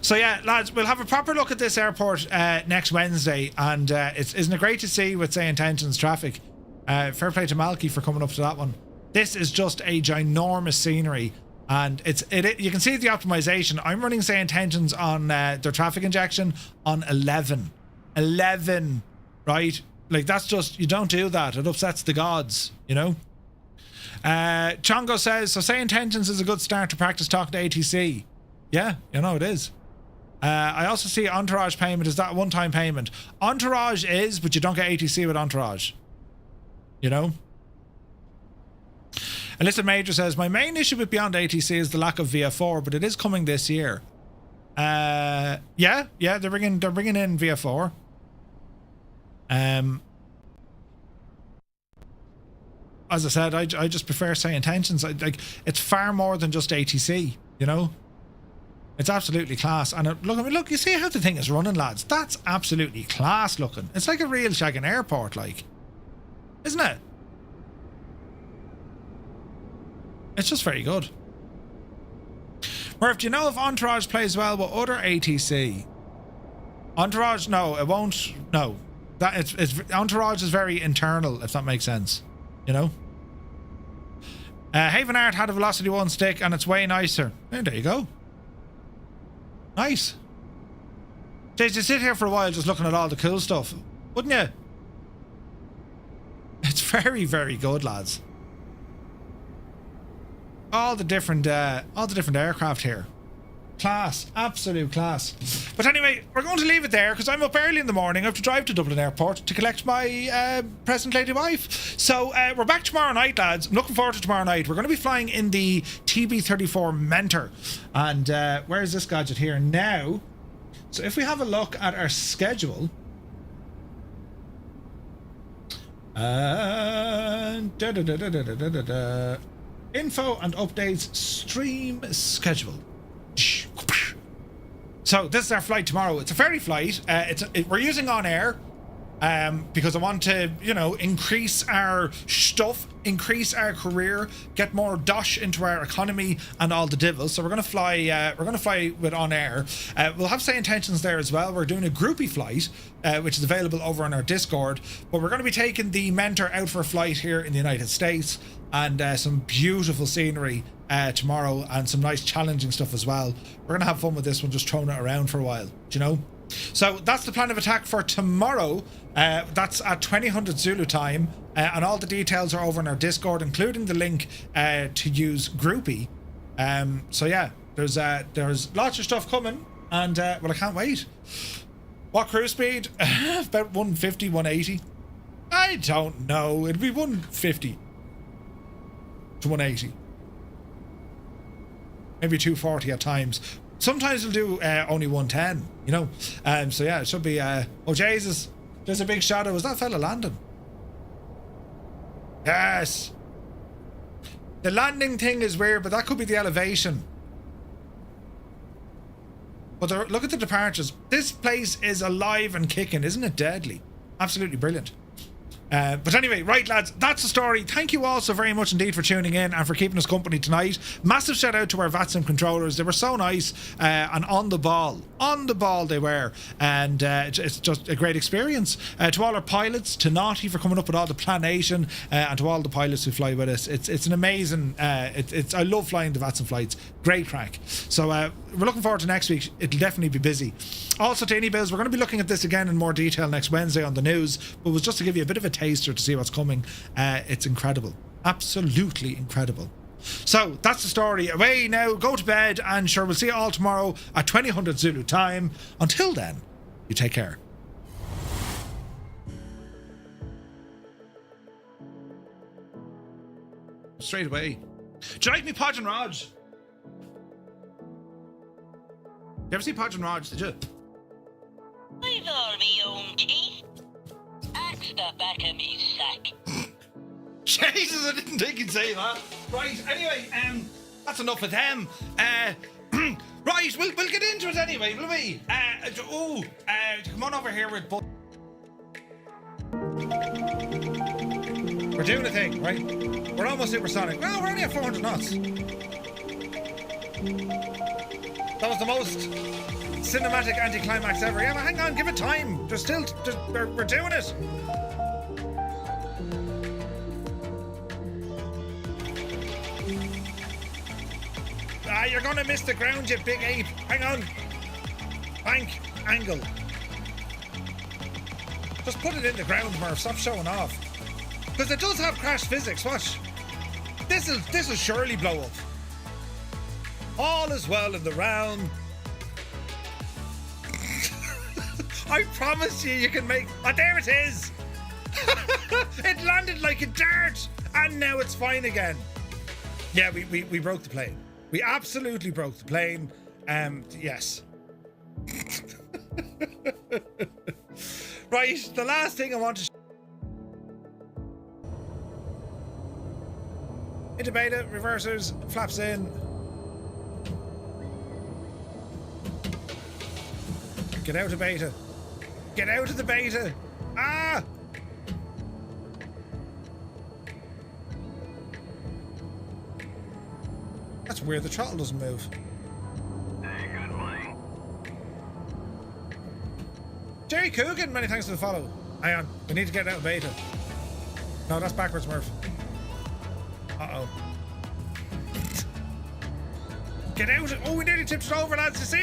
[SPEAKER 1] So yeah, lads, we'll have a proper look at this airport next Wednesday, and isn't it great to see with, say, Intentions traffic. Fair play to Malky for coming up to that one. This is just a ginormous scenery, and you can see the optimization. I'm running, say, Intentions on their traffic injection on 11, right? Like, that's just, you don't do that. It upsets the gods, you know. Chongo says, so say Intentions is a good start to practice talking to ATC. Yeah, you know it is. I also see Entourage payment is that one-time payment. Entourage is, but you don't get ATC with Entourage. You know? Alyssa Major says, my main issue with Beyond ATC is the lack of VF4, but it is coming this year. Yeah, they're bringing in VF4. As I said, I just prefer, say, Intentions. Like, it's far more than just ATC, you know? It's absolutely class. And look, you see how the thing is running, lads? That's absolutely class looking. It's like a real shagging airport, like. Isn't it? It's just very good. Murph, do you know if Entourage plays well with other ATC? Entourage, no, it won't. No. It's Entourage is very internal, if that makes sense. You know? Haven Art had a Velocity 1 stick and it's way nicer. There you go. Nice. Jeez, you sit here for a while just looking at all the cool stuff, wouldn't you? It's very, very good, lads. All the different aircraft here. Class, absolute class. But anyway, we're going to leave it there because I'm up early in the morning. I have to drive to Dublin Airport to collect my present lady wife. So we're back tomorrow night, lads. I'm looking forward to tomorrow night. We're going to be flying in the TB34 Mentor. And where's this gadget here now? So if we have a look at our schedule. Info and updates, stream schedule. So this is our flight tomorrow. It's a ferry flight. We're using on air because I want to, you know, increase our stuff, increase our career, get more dosh into our economy and all the divils. So we're gonna fly. With on air. We'll have, say, Intentions there as well. We're doing a groupie flight, which is available over on our Discord. But we're going to be taking the Mentor out for a flight here in the United States, and some beautiful scenery tomorrow, and some nice challenging stuff as well. We're going to have fun with this one, just throwing it around for a while, do you know? So that's the plan of attack for tomorrow. That's at 2000 Zulu time, and all the details are over in our Discord, including the link to use Groupie. So yeah, There's lots of stuff coming, and well, I can't wait. What cruise speed? About 150, 180. I don't know. It'd be 150 to 180. Maybe 240 at times. Sometimes we'll do only 110, you know. So yeah, it should be. Oh Jesus, there's a big shadow. Is that fella landing? Yes. The landing thing is weird, but that could be the elevation. But look at the departures. This place is alive and kicking, isn't it? Deadly. Absolutely brilliant. But anyway, right lads, that's the story. Thank you all so very much indeed for tuning in and for keeping us company tonight. Massive shout out to our VATSIM controllers. They were so nice and on the ball they were, and it's just a great experience. To all our pilots, to Naughty for coming up with all the planation, and to all the pilots who fly with us. It's an amazing, I love flying the VATSIM flights. Great crack. So we're looking forward to next week. It'll definitely be busy. Also to any bills, we're going to be looking at this again in more detail next Wednesday on the news, but it was just to give you a bit of a taster to see what's coming. It's incredible. Absolutely incredible. So that's the story. Away now, go to bed, and sure, we'll see you all tomorrow at 2000 Zulu time. Until then, you take care. Straight away. Do you like me, Podge and Raj? You ever see Podge and Raj, did you?
[SPEAKER 2] I've all me own teeth. Axe the back of me sack.
[SPEAKER 1] Jesus, I didn't think you'd say that. Right, anyway, that's enough of them. Right, we'll get into it anyway, will we? Come on over here with we're doing a thing, right? We're almost supersonic. Well, we're only at 400 knots. That was the most cinematic anticlimax ever. Yeah, but hang on, give it time. We're doing it. You're gonna miss the ground, you big ape. Hang on. Bank angle. Just put it in the ground, Murph. Stop showing off. Because it does have crash physics. Watch. This will surely blow up. All is well in the round. I promise you can make... Oh, there it is! It landed like a dart! And now it's fine again. Yeah, we broke the plane. We absolutely broke the plane. Yes. Right, the last thing I want to... Into beta, reversers, flaps in. Get out of beta. Get out of the beta. Ah! That's weird, the throttle doesn't move.
[SPEAKER 2] Hey, good morning.
[SPEAKER 1] Jerry Coogan, many thanks for the follow. Hang on, we need to get out of beta. No, that's backwards, Murph. Uh-oh. Get out! Oh, we nearly tipped it over, lads. You see?